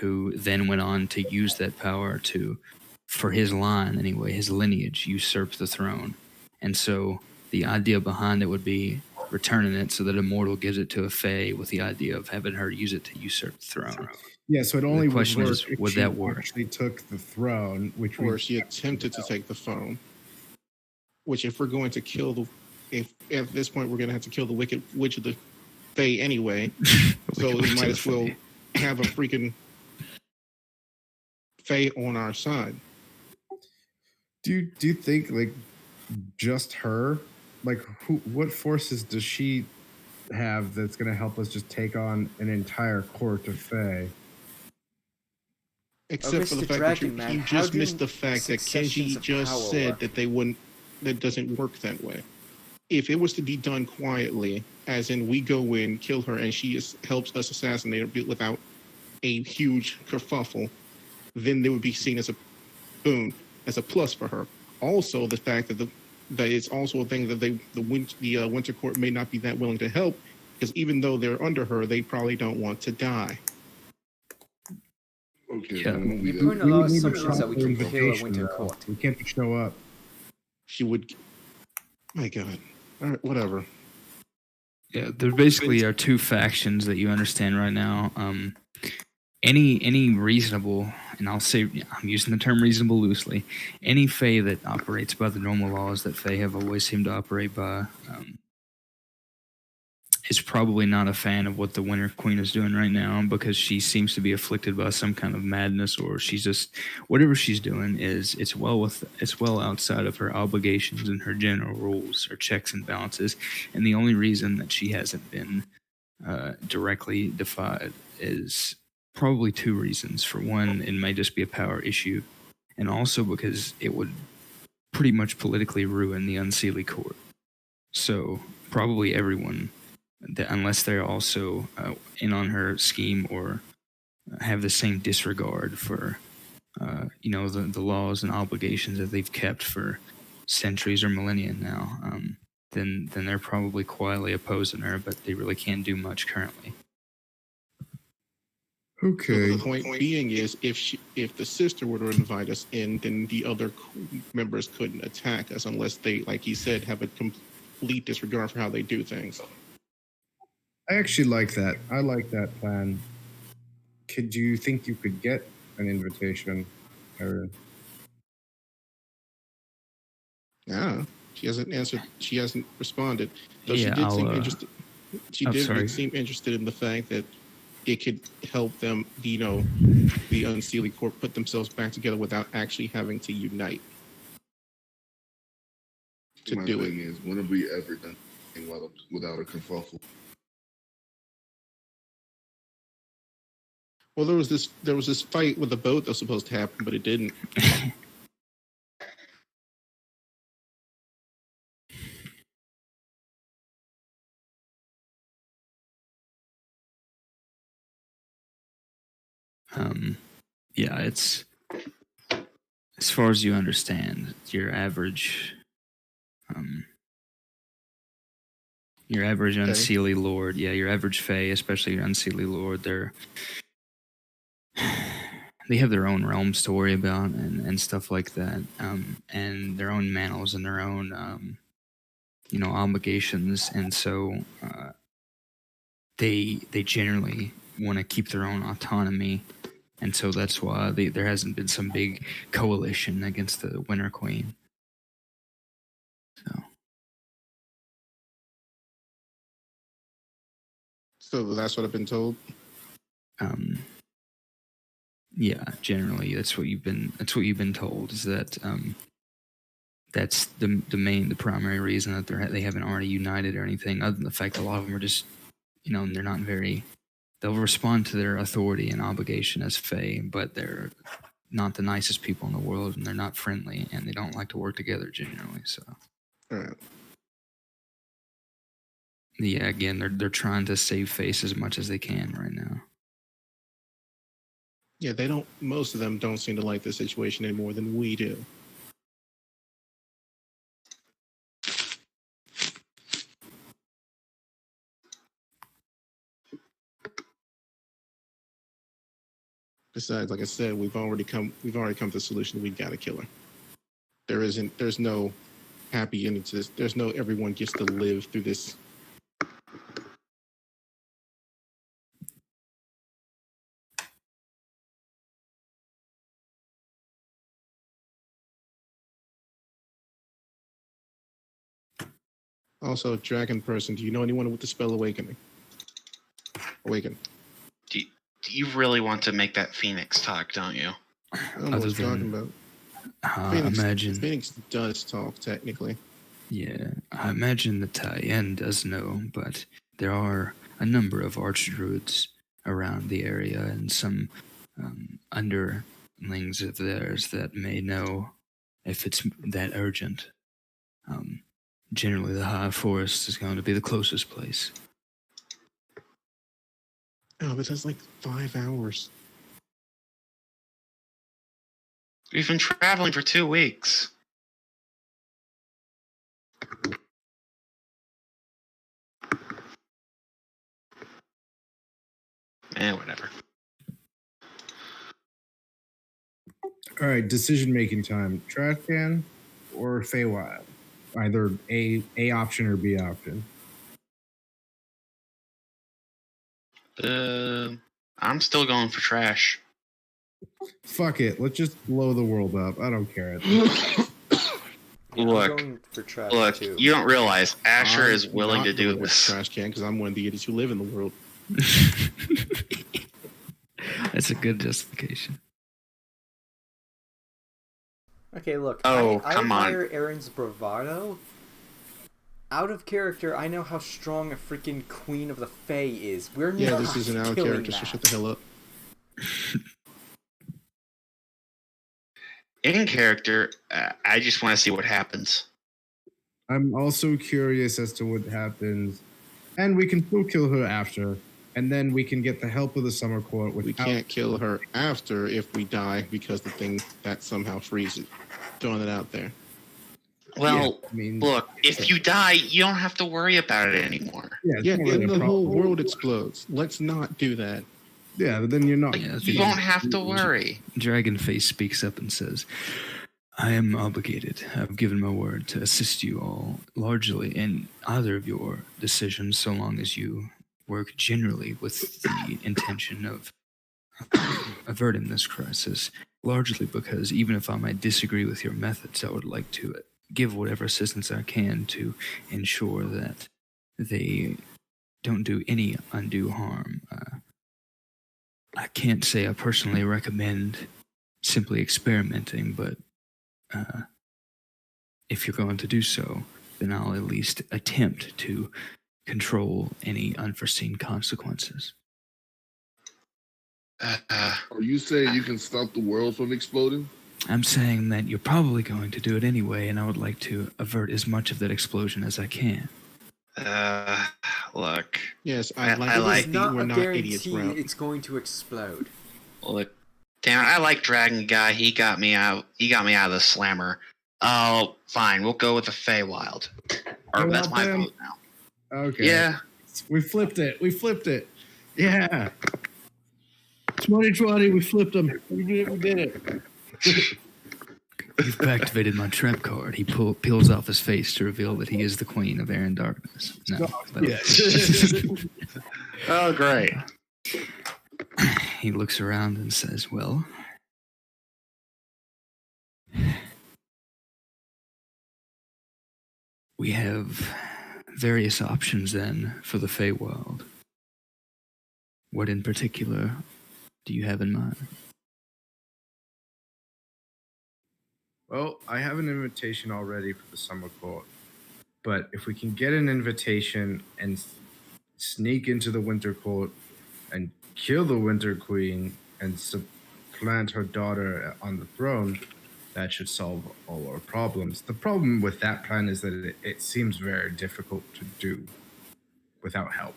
who then went on to use that power to, for his line anyway, his lineage, usurp the throne. And so the idea behind it would be returning it so that a mortal gives it to a fae with the idea of having her use it to usurp the throne. Yeah, so it only The question would work is, if would she that work? actually took the throne, which Or she attempted to take the phone. Which, if we're going to kill the, if at this point we're going to have to kill the wicked witch of the Fae anyway, so we might as well have a freaking Fae on our side. Do you think like just her? Like what forces does she have that's going to help us just take on an entire court of Fae? Except for the Mr. fact Dragon that Man, you how just do missed the fact that successions Kenji of just power said work? that they wouldn't. That doesn't work that way. If it was to be done quietly, as in we go in, kill her, and she helps us assassinate her without a huge kerfuffle, then they would be seen as a boon, as a plus for her. Also, the fact that that it's also a thing that the Winter Court may not be that willing to help, because even though they're under her, they probably don't want to die. Okay, Yeah. then we You're putting a We lot of need a assumptions that we proper can kill a invitation, Winter though. Court. We can't just show up. She would. My God. All right, whatever. Yeah, there basically are two factions that you understand right now. Any reasonable, and I'll say I'm using the term reasonable loosely, any Fae that operates by the normal laws that Fae have always seemed to operate by, is probably not a fan of what the Winter Queen is doing right now, because she seems to be afflicted by some kind of madness, or she's just, whatever she's doing it's well outside of her obligations and her general rules or checks and balances. And the only reason that she hasn't been directly defied is probably two reasons. For one, it may just be a power issue, and also because it would pretty much politically ruin the Unseelie court. So probably everyone, unless they're also in on her scheme or have the same disregard for the laws and obligations that they've kept for centuries or millennia now, then they're probably quietly opposing her, but they really can't do much currently. Okay. The point being is, if the sister were to invite us in, then the other members couldn't attack us unless they, like he said, have a complete disregard for how they do things. I actually like that. I like that plan. Could you think you could get an invitation, Aaron? Yeah, she hasn't answered. She hasn't responded. Though Yeah, she did seem I'll, interested. She I'm did sorry. seem interested in the fact that it could help them, the Unseelie Corp put themselves back together without actually having to unite to My do thing it. is, when have we ever done anything without a kerfuffle? Well, there was this fight with the boat that was supposed to happen, but it didn't. Yeah, it's, as far as you understand, your average Unseelie Lord, your average Fae, especially your Unseelie Lord, they have their own realms to worry about and stuff like that, and their own mantles and their own obligations, and so they generally want to keep their own autonomy, and so that's why there hasn't been some big coalition against the Winter Queen. So that's what I've been told. Yeah, generally that's what you've been told, is that that's the primary reason that they haven't already united or anything, other than the fact that a lot of them are just, they're not very. They'll respond to their authority and obligation as Fae, but they're not the nicest people in the world, and they're not friendly, and they don't like to work together generally. So, All right. yeah, again, they're trying to save face as much as they can right now. Yeah, they don't. Most of them don't seem to like the situation any more than we do. Besides, like I said, we've already come to the solution. We got to kill her. There's no happy ending to this. There's no everyone gets to live through this. Also, dragon person, do you know anyone with the spell Awaken? Do you really want to make that Phoenix talk, don't you? I don't know what you're talking about. Phoenix does talk, technically. Yeah, I imagine that Tyen does know, but there are a number of archdruids around the area, and some underlings of theirs that may know if it's that urgent. Generally, the High Forest is going to be the closest place. Oh, but that's like 5 hours. We've been traveling for 2 weeks. Whatever. All right, decision-making time. Trash can or Feywild? Either A option or B option. I'm still going for trash. Fuck it. Let's just blow the world up. I don't care. Look, too. You don't realize Asher is willing to do this. Trash can, because I'm one of the idiots who live in the world. That's a good justification. Okay, look. Oh, I come on. admire Aaron's bravado. Out of character, I know how strong a freaking Queen of the Fae is. We're not this isn't out of killing character, so that. shut the hell up. In character, I just want to see what happens. I'm also curious as to what happens. And we can still kill her after. And then we can get the help of the Summer Court. We can't kill her after if we die, because the thing that somehow frees it. Throwing it out there. Well, yeah, I mean, look, if you die, you don't have to worry about it anymore. Yeah, and the whole world explodes. Let's not do that. Yeah, but then you're not. You won't have to worry. Dragonface speaks up and says, I am obligated. I've given my word to assist you all largely in either of your decisions, so long as you work generally with the intention of averting this crisis, largely because even if I might disagree with your methods, I would like to give whatever assistance I can to ensure that they don't do any undue harm. I can't say I personally recommend simply experimenting, but if you're going to do so, then I'll at least attempt to control any unforeseen consequences. Are you saying you can stop the world from exploding? I'm saying that you're probably going to do it anyway, and I would like to avert as much of that explosion as I can. Look. Yes, It's not we're a not idiots, guarantee bro. it's going to explode. Look, damn it, I like Dragon Guy. He got me out. He got me out of the slammer. Oh, fine. We'll go with the Feywild. Or that's my vote now. Okay. Yeah. We flipped it. Yeah. 2020, we flipped them. We did it. You've activated my trap card. He peels off his face to reveal that he is the Queen of Air and Darkness. No, Yes. Oh, great. he looks around and says, "Well, we have various options then for the Feywild. What in particular do you have in mind?" Well, I have an invitation already for the summer court, but if we can get an invitation and sneak into the winter court and kill the winter queen and supplant her daughter on the throne, that should solve all our problems. The problem with that plan is that it seems very difficult to do without help.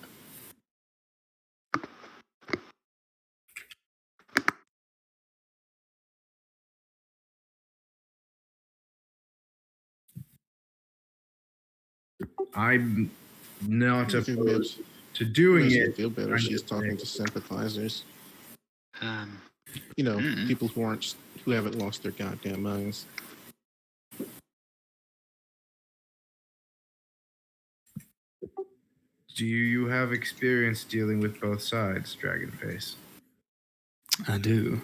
I'm not If it opposed makes, to doing makes it. you feel better, I'm she's just talking saying. to sympathizers. Um, You know, people who haven't lost their goddamn minds. Do you have experience dealing with both sides, Dragonface? I do.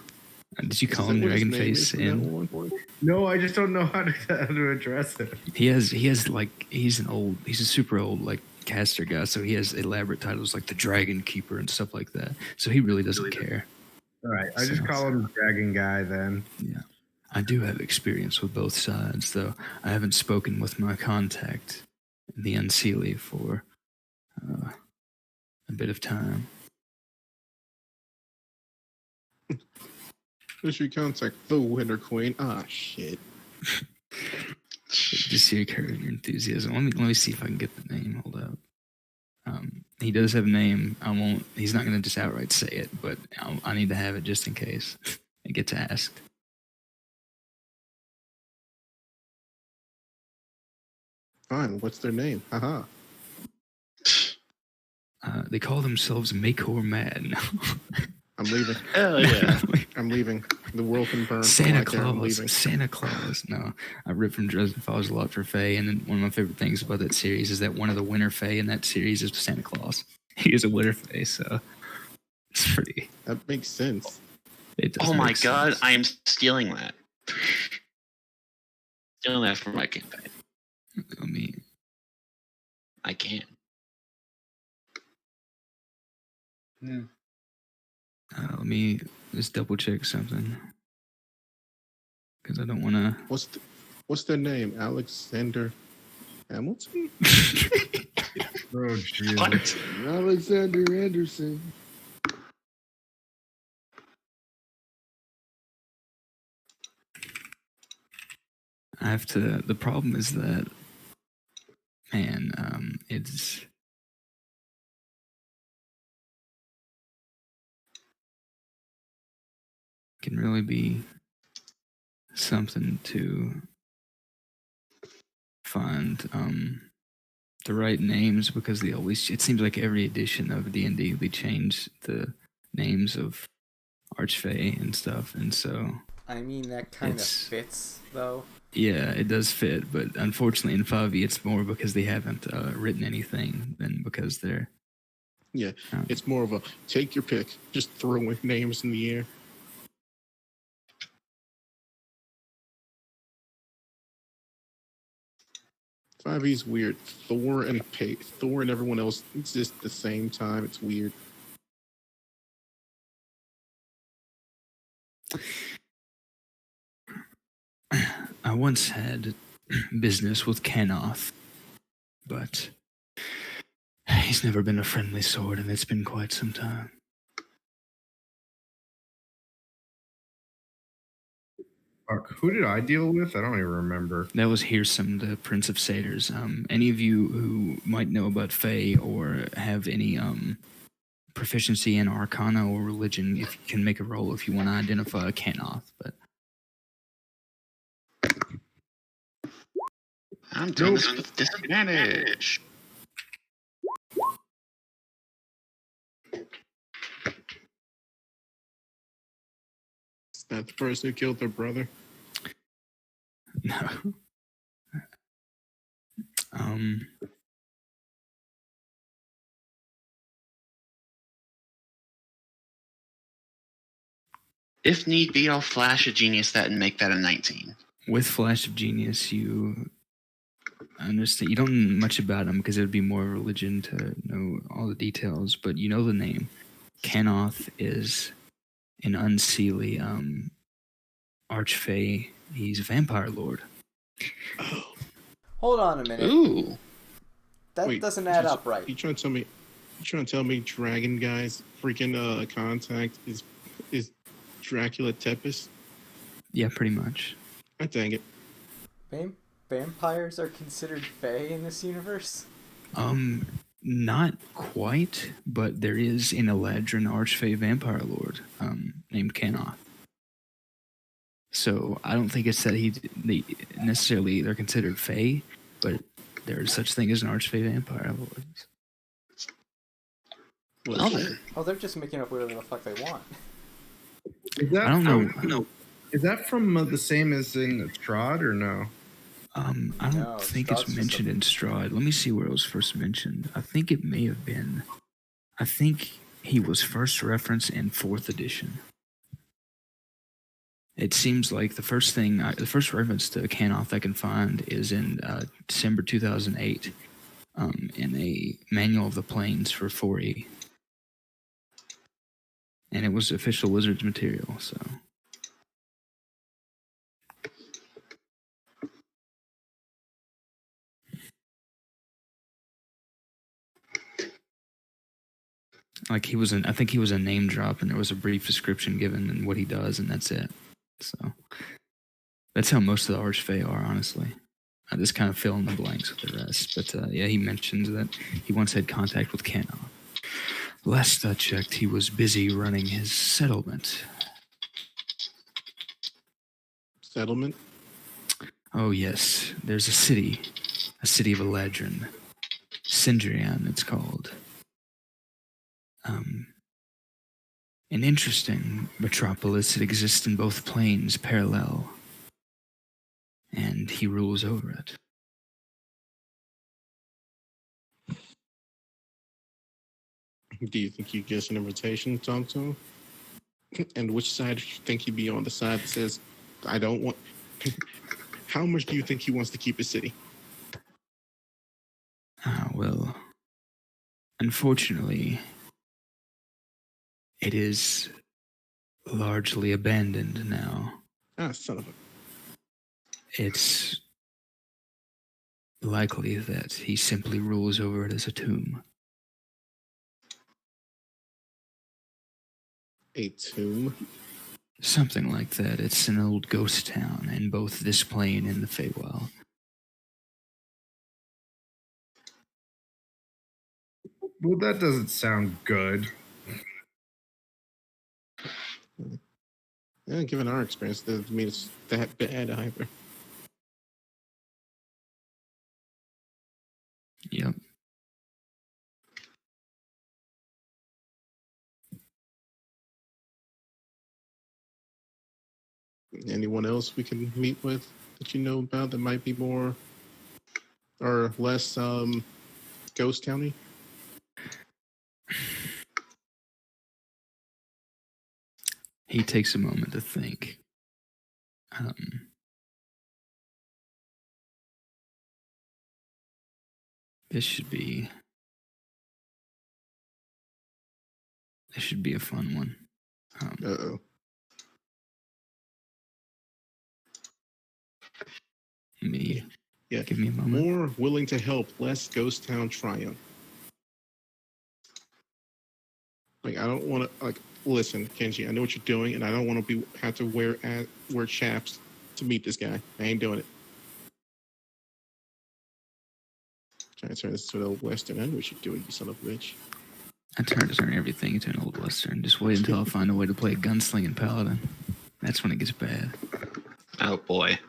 Did you Is call that him what his name Dragonface? is from that In one? No, I just don't know how to address it. he has like he's a super old like caster guy, so he has elaborate titles like the Dragon Keeper and stuff like that. So he really doesn't care. All right, I just call him Dragon Guy then. Yeah. I do have experience with both sides, though I haven't spoken with my contact in the Unseelie for a bit of time. Who's your contact? The Winter Queen. Ah, shit. Just see your enthusiasm. Let me see if I can get the name. Hold up. He does have a name. I won't. He's not going to just outright say it, but I need to have it just in case it gets asked. Fine, what's their name? Haha. They call themselves Makor Mad. I'm leaving. hell yeah. I'm leaving. The world can burn. Santa Right there, I'm Claus. leaving. Santa Claus. No, I ripped from Dresden Files a lot for Faye, and then one of my favorite things about that series is that one of the winter Faye in that series is Santa Claus. He is a winter Faye, so it's pretty. That makes sense. It does Oh my make god, sense. I am stealing that. Stealing that for my campaign. I mean, I can. let me just double check something because I don't want to. What's their name? Alexander Hamilton? Oh, jeez. What? Alexander Anderson. I have to. The problem is that, man, it's. Can really be something to find the right names because they always. It seems like every edition of D&D they change the names of Archfey and stuff, and so I mean, that kind of It's- fits, though. yeah, it does fit. But unfortunately, in 5e, it's more because they haven't written anything than because they're. Yeah, it's more of a take your pick. Just throwing names in the air. Five E's weird. Thor and everyone else exist at the same time. It's weird. I once had business with Kenoth, but he's never been a friendly sword, and it's been quite some time. Fuck, who did I deal with? I don't even remember. That was Hearsome, the Prince of Satyrs. Any of you who might know about Fae or have any proficiency in Arcana or religion, if you can make a roll if you want to identify a Kenoth, but I'm doing this with disadvantage. Is that the person who killed their brother? no. Um, If need be, I'll flash a genius that and make that a 19. With Flash of Genius, you understand. You don't know much about him because it would be more religion to know all the details, but you know the name. Kanoth is an unseelie archfey. He's a vampire lord. Hold on a minute. Ooh. That Wait, doesn't add up right. You trying to tell me? You trying to tell me Dragon Guy's freaking contact is Dracula Tepes? Yeah, pretty much. I dang it. Vampires are considered fae in this universe? Not quite, but there is an Eladrin archfey vampire lord named Kanoth. So I don't think it's that they're considered fae, but there is such thing as an archfey vampire lord. Well then. Oh, they're just making up whatever the fuck they want. Is that, I don't know. Is that from the same as in Strahd or no? I don't No, think Strahd's it's just mentioned in Strahd. Let me see where it was first mentioned. I think it may have been. I think he was first referenced in 4th edition. It seems like the first reference to Kanoth I can find is in December 2008 in a Manual of the Planes for 4E. And it was official Wizards material, so... I think he was a name drop, and there was a brief description given and what he does, and that's it. So that's how most of the Archfey are, honestly. I just kind of fill in the blanks with the rest. But yeah, he mentions that he once had contact with Kanoth. Last I checked, he was busy running his settlement. Settlement? Oh yes, there's a city of Eladrin. Sindrian, it's called. An interesting metropolis. It exists in both planes, parallel. And he rules over it. Do you think you get an invitation to talk to him? And which side do you think he'd be on? The side that says, I don't want... How much do you think he wants to keep his city? Well, unfortunately, it is largely abandoned now. Ah, son of a... It's likely that he simply rules over it as a tomb. A tomb? Something like that. It's an old ghost town in both this plane and the Feywild. Well, that doesn't sound good. Yeah, given our experience, that doesn't mean it's that bad either. Yep. Anyone else we can meet with that you know about that might be more or less ghost towny? He takes a moment to think. This should be a fun one. Uh-oh. Yeah. Give me a moment. More willing to help, less ghost town triumph. Like, I don't want to, like, listen, Kenji, I know what you're doing, and I don't want to have to wear chaps to meet this guy. I ain't doing it. Trying to turn this to an old western. I know what you're doing, you son of a bitch. I try to turn everything into an old western. Just wait until I find a way to play a gunslinging paladin. That's when it gets bad. Oh boy.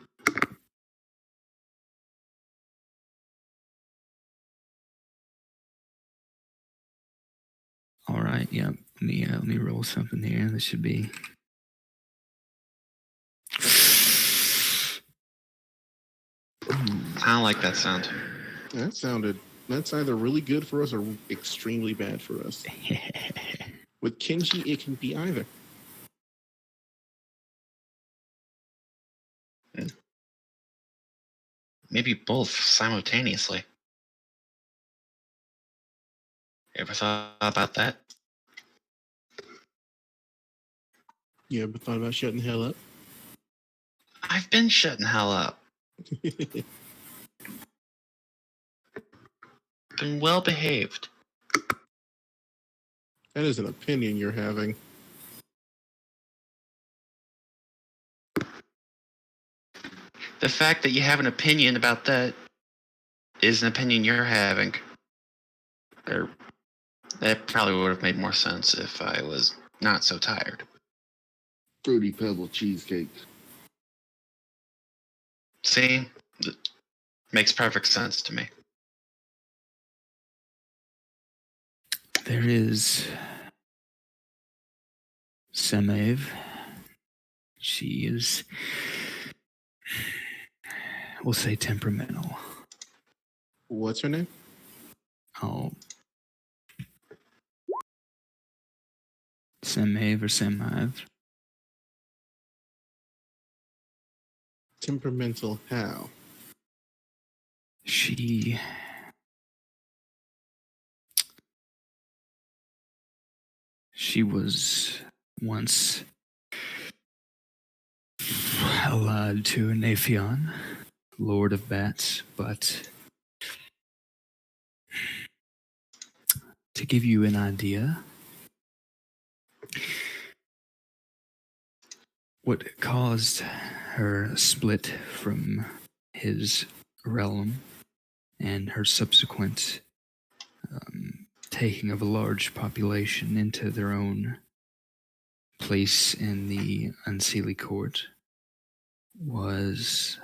All right, yep. Let me roll something here. This should be. I don't like that sound. That's either really good for us or extremely bad for us. With Kenji, it can be either. maybe both simultaneously. Ever thought about that? You ever thought about shutting the hell up? I've been shutting hell up. Been well behaved. That is an opinion you're having. The fact that you have an opinion about that is an opinion you're having. Or that probably would have made more sense if I was not so tired. Fruity Pebble cheesecake. See? It makes perfect sense to me. There is Semev. She is, we'll say, temperamental. What's her name? Oh, Semev or Semiv. Temperamental how? She was once allied to Naphion, Lord of Bats, but to give you an idea, what caused her split from his realm and her subsequent taking of a large population into their own place in the Unseelie Court was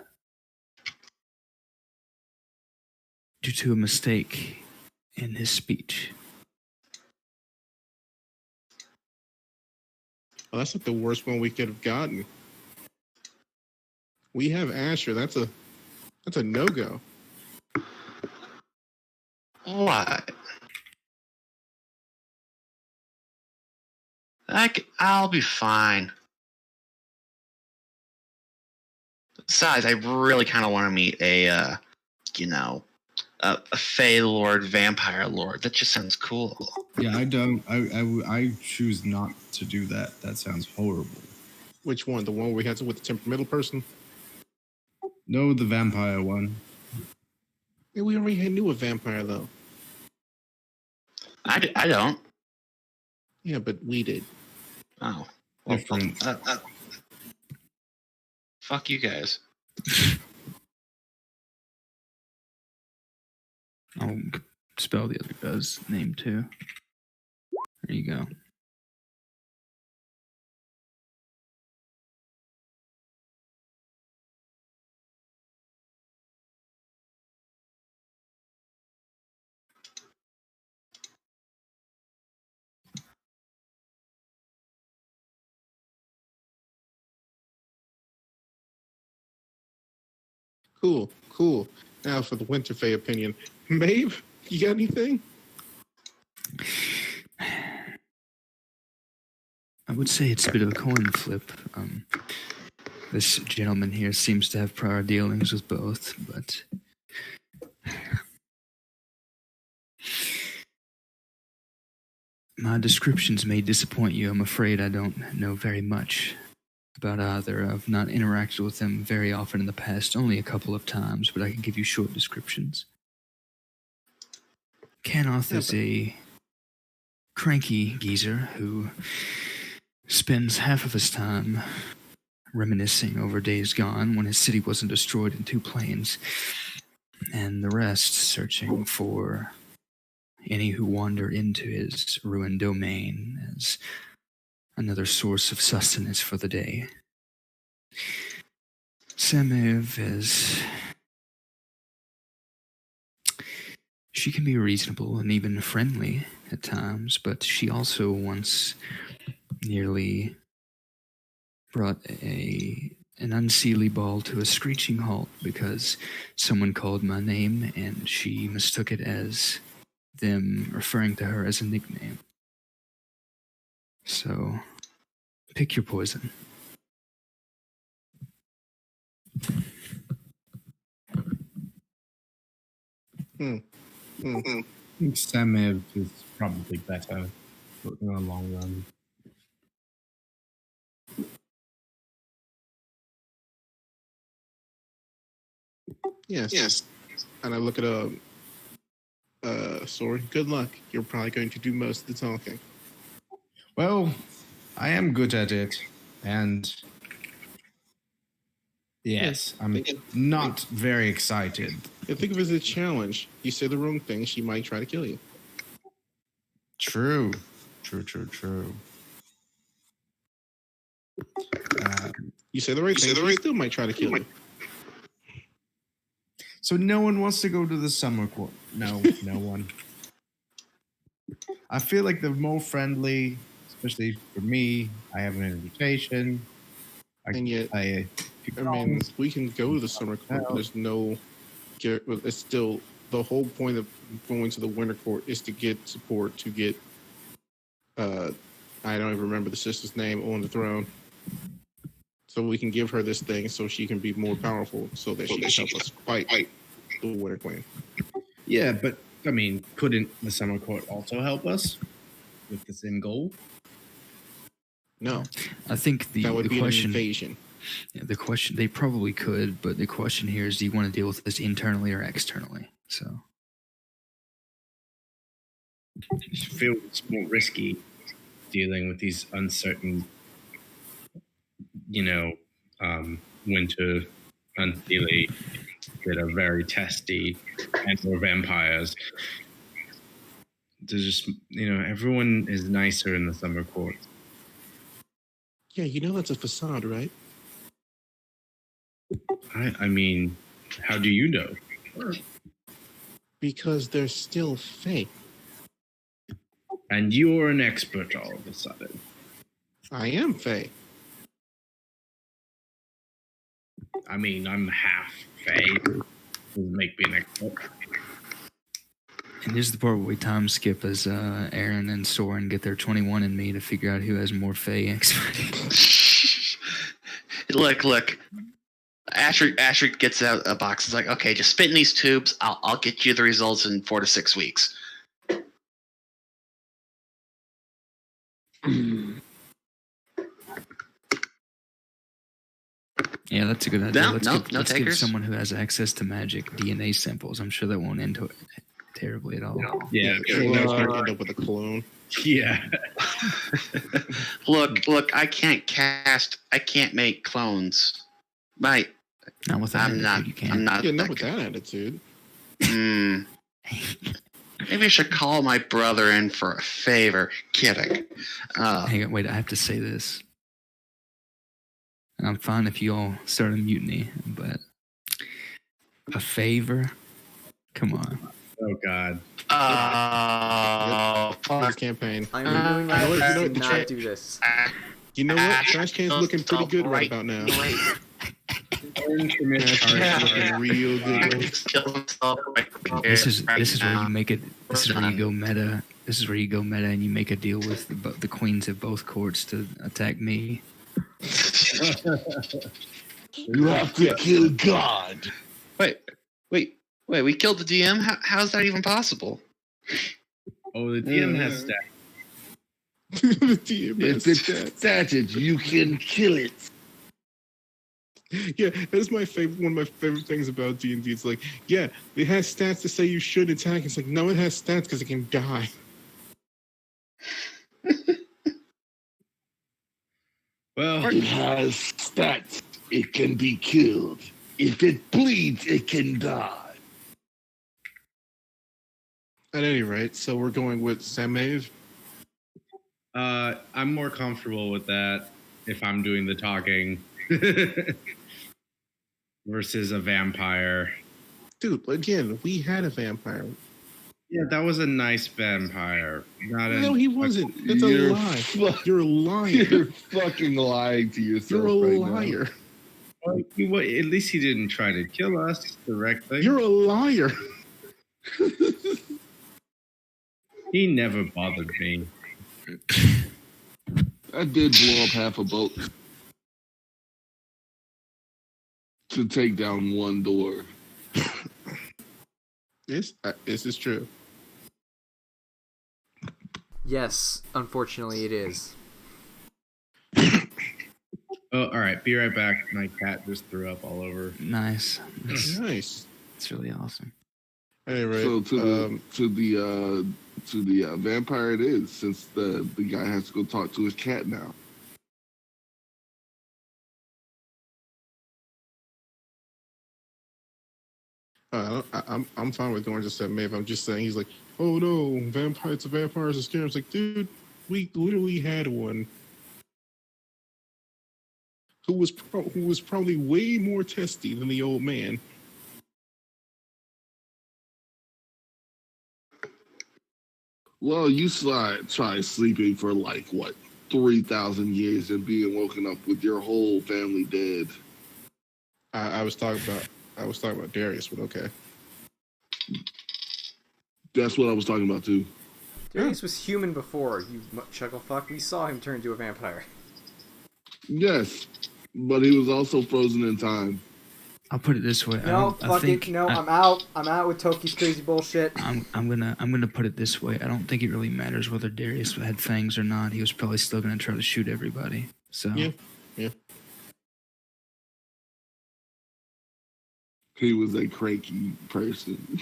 due to a mistake in his speech. Well, that's not the worst one we could have gotten. We have Asher. That's a no-go. What? I'll be fine. Besides, I really kind of want to meet a Fey Lord, Vampire Lord. That just sounds cool. Yeah, I don't. I choose not to do that. That sounds horrible. Which one? The one we had with the temperamental person? No, the vampire one. Yeah, we already knew a vampire, though. I don't. Yeah, but we did. Oh. Well, Different. Fuck you guys. I'll spell the other guy's name too. There you go. Cool. Now for the Winterfey opinion. Maeve, you got anything? I would say it's a bit of a coin flip. This gentleman here seems to have prior dealings with both, but my descriptions may disappoint you. I'm afraid I don't know very much about either. I've not interacted with them very often in the past, only a couple of times, but I can give you short descriptions. Kanoth is a cranky geezer who spends half of his time reminiscing over days gone when his city wasn't destroyed in 2 planes, and the rest searching for any who wander into his ruined domain as another source of sustenance for the day. Semev is... She can be reasonable and even friendly at times, but she also once nearly brought an Unseelie ball to a screeching halt because someone called my name and she mistook it as them referring to her as a nickname. So, pick your poison. I think Samev is probably better in the long run. Yes. And I look at Sorry, good luck. You're probably going to do most of the talking. Well, I am good at it, and yes, I'm not very excited. Think of it as a challenge. You say the wrong thing, she might try to kill you. True. You say the right thing, she still might try to kill you. So no one wants to go to the summer court. No, no one. I feel like they're more friendly, especially for me. I have an invitation. And yet, I mean, we can go to the summer court, but there's no. It's still the whole point of going to the winter court is to get support to get. I don't even remember the sister's name on the throne. So we can give her this thing so she can be more powerful, so that she can help us fight the Winter Queen. Yeah, but I mean, couldn't the summer court also help us with the same goal? No, I think that would the be question. an invasion. Yeah, the question, they probably could, but the question here is, do you want to deal with this internally or externally? So I just feel it's more risky dealing with these uncertain, winter unseelie that are very testy and more vampires. There's just, everyone is nicer in the summer court. Yeah, that's a facade, right? I mean, how do you know? Because they're still fake. And you're an expert all of a sudden. I am fake. I mean, I'm half Fae. Doesn't make me an expert. And here's the part where we time skip as Aaron and Soren get their 21 and me to figure out who has more Fae expertise. Look. Asher gets out a box. It's like, okay, just spit in these tubes. I'll get you the results in 4 to 6 weeks. Yeah, that's a good idea. Let's give takers. Someone who has access to magic DNA samples. I'm sure that won't end terribly at all. Yeah, That's going to end up with a clone. Yeah. Look, I can't make clones. Right. Not with that attitude, you can't. I'm not. Yeah, not with that attitude. Maybe I should call my brother in for a favor. Kidding. Hang on, wait, I have to say this. And I'm fine if you all start a mutiny, but a favor? Come on. Oh, God. This campaign. I'm doing my You know best what, to not do this. You know what? Trash can's looking pretty good right about now. Looking real good. This is where you make it. This is where you go meta. This is where you go meta, and you make a deal with the queens of both courts to attack me. You have to kill God. Wait. We killed the DM. How's that even possible? Oh, the DM has stats. The DM has If it's stated, you can kill it. Yeah, that's my favorite. One of my favorite things about D&D. It's like, yeah, it has stats to say you should attack. It's like, no, it has stats because it can die. Well, It has stats. It can be killed. If it bleeds, it can die. At any rate, so we're going with Samev. I'm more comfortable with that if I'm doing the talking versus a vampire. Dude, again, we had a vampire. Yeah, that was a nice vampire. No, he wasn't. It's a You're lie. You're a liar. You're fucking lying to yourself. You're a right liar. Well, at least he didn't try to kill us directly. You're a liar. He never bothered me. I did blow up half a boat to take down one door. This is true. Yes, unfortunately, it is. Oh, all right. Be right back. My cat just threw up all over. Nice. Nice. It's really awesome. Anyway, So to the vampire it is, since the guy has to go talk to his cat now. I'm fine with going to said Maeve. I'm just saying he's like, oh no, vampires are scary. I was like, dude, we literally had one who was probably way more testy than the old man. Well, you try sleeping for like what 3,000 years and being woken up with your whole family dead. I was talking about Darius, but okay. That's what I was talking about too. Darius was human before, you chuckle fuck. We saw him turn into a vampire. Yes, but he was also frozen in time. I'll put it this way. No, I fuck think it. No, I'm out. I'm out with Toki's crazy bullshit. I'm gonna put it this way. I don't think it really matters whether Darius had fangs or not. He was probably still gonna try to shoot everybody. So Yeah. He was a cranky person.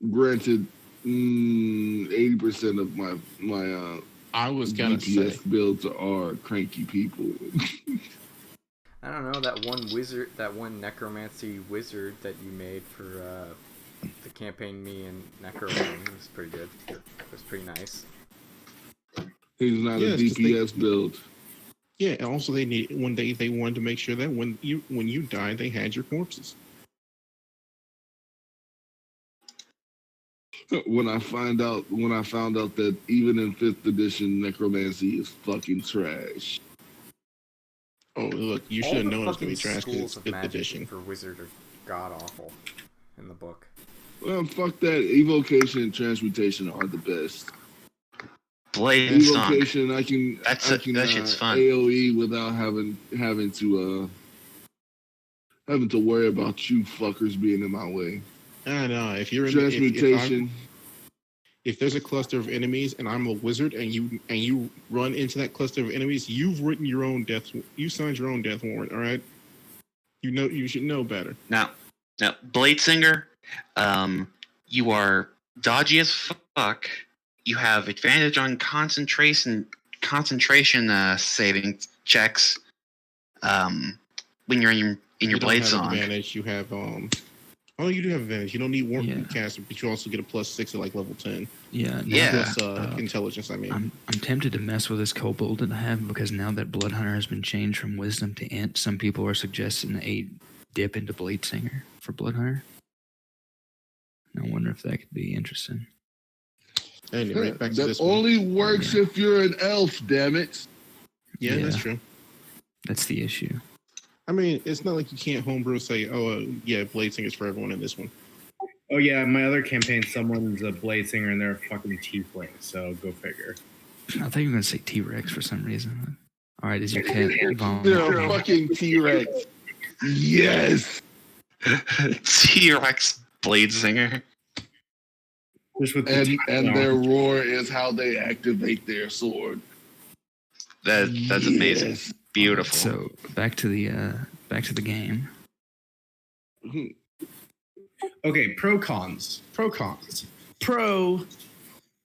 Granted, 80% of my I was gonna DPS say builds are cranky people. I don't know, that one necromancy wizard that you made for the campaign me and Necro was pretty good. It was pretty nice. He's not a DPS build. Yeah, and also they wanted to make sure that when you died, they had your corpses. When I found out that even in 5th edition, necromancy is fucking trash. Oh, look, you should have known it was going to be trash because it's Schools of 5th magic edition. for wizard are god awful in the book. Well, fuck that. Evocation and transmutation are the best. Blade and Song. Evocation, I can That shit's fun. AOE without having to worry about you fuckers being in my way. I know. If you're in Transmutation. if there's a cluster of enemies and I'm a wizard and you run into that cluster of enemies, you've written your own death. You signed your own death warrant. All right. You should know better. Now, Bladesinger, you are dodgy as fuck. You have advantage on concentration saving checks. When you're in your Blade Song. Advantage. You have Oh, you do have advantage. You don't need Warp Caster, but you also get a +6 at like level 10. Yeah. Plus intelligence. I mean, I'm tempted to mess with this kobold that I have because now that Blood Hunter has been changed from Wisdom to Int, some people are suggesting a dip into Blade Singer for Blood Hunter. I wonder if that could be interesting. anyway, back to That this only one. works if you're an elf, damn it. Yeah, that's true. That's the issue. I mean, it's not like you can't homebrew say, Blade Singer's for everyone in this one. Oh yeah, my other campaign, someone's a blade singer and they're a fucking tiefling. So go figure. I thought you were gonna say T-Rex for some reason. All right, is your cat They're a fucking T-Rex. Yes. T-Rex Bladesinger. Just with the And their roar is how they activate their sword. That's amazing. Yes. Beautiful. So back to the game. Okay, pro cons. Pro,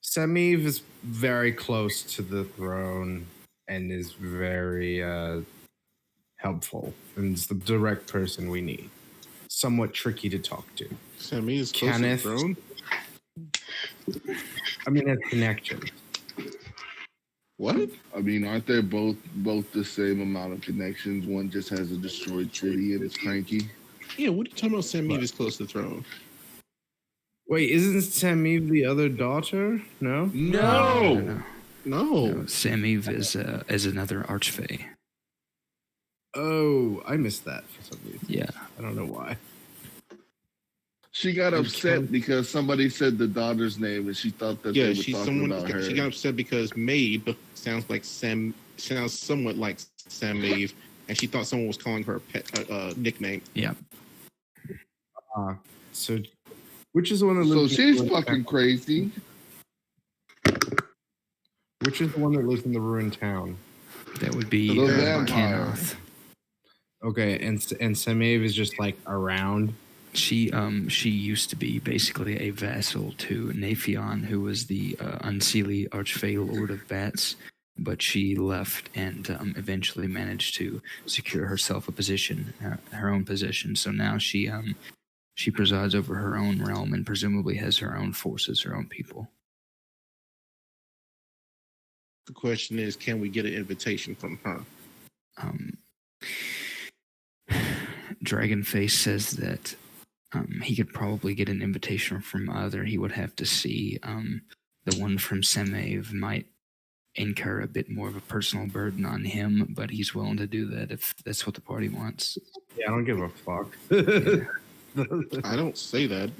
Samiv is very close to the throne and is very helpful and is the direct person we need. Somewhat tricky to talk to. Sammy is close to the throne? I mean, that's connection. What? I mean, aren't they both the same amount of connections? One just has a destroyed city and it's cranky. Yeah, what are you talking about? Sammy is close to the throne. Wait, isn't Samiv the other daughter? No? No. Samiv is another archfey. Oh, I missed that for some reason. Yeah. I don't know why. She got upset because somebody said the daughter's name and she thought that they were talking about her. She got upset because Maeve sounds somewhat like Sam Maeve, and she thought someone was calling her a pet nickname. Yeah. So, which is the one that So lives? she's fucking crazy. Which is the one that lives in the ruined town? That would be The vampire. Kanoth. Okay, and Semev is just like around. She used to be basically a vassal to Naphion, who was the unseelie archfey lord of bats, but she left and eventually managed to secure herself a position, her own position. So now she presides over her own realm and presumably has her own forces, her own people. The question is, can we get an invitation from her? Dragonface says that he could probably get an invitation from either. He would have to see. The one from Semev might incur a bit more of a personal burden on him, but he's willing to do that if that's what the party wants. Yeah, I don't give a fuck. Yeah. I don't say that.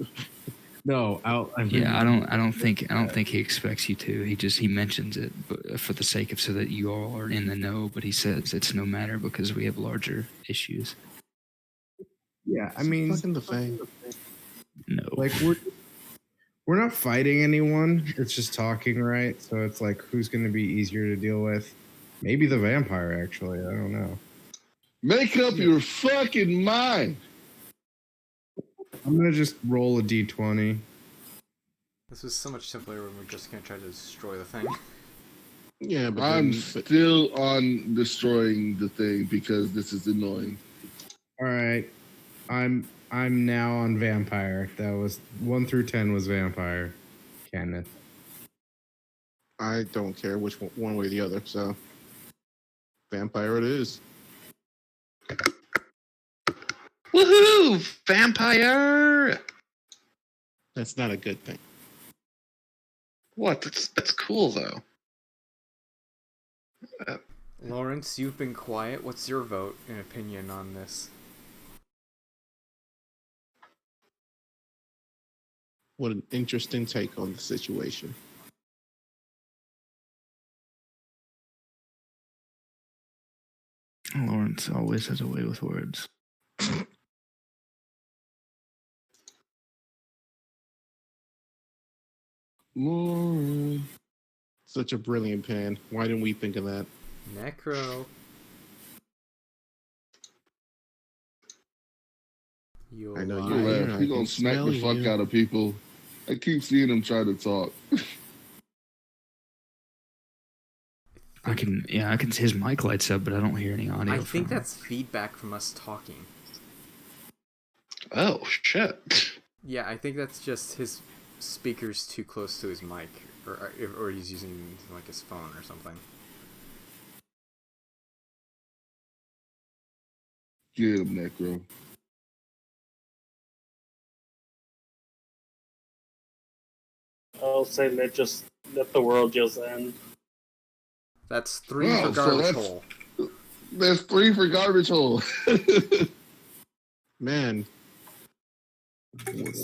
No, I don't think he expects you to. He mentions it, but for the sake of so that you all are in the know. But he says it's no matter because we have larger issues. Yeah, I mean, Fucking the Fae. No, like we're not fighting anyone. It's just talking, right? So it's like, who's going to be easier to deal with? Maybe the vampire, actually. I don't know. Make up your fucking mind. I'm going to just roll a d20. This was so much simpler when we're just gonna try to destroy the thing. Yeah, but I'm then, still on destroying the thing because this is annoying. All right. I'm now on vampire. That was 1 through 10 was vampire. Kenneth. I don't care which one way or the other. So, vampire it is. Woohoo! Vampire! That's not a good thing. What? That's cool though. Lawrence, you've been quiet. What's your vote and opinion on this? What an interesting take on the situation. Lawrence always has a way with words. Lord. Such a brilliant plan. Why didn't we think of that? Necro. I know He you alive. are. left. I He can gonna smack smell the fuck you. out of people. I keep seeing him try to talk. I can. His mic lights up, but I don't hear any audio. I from think him. that's feedback from us talking. Oh shit! Yeah, I think that's just his speakers too close to his mic, or he's using like his phone or something. Get him, Necro. I'll say let the world just end. That's 3 Wow, for so garbage that's- hole. There's 3 for garbage hole. Man,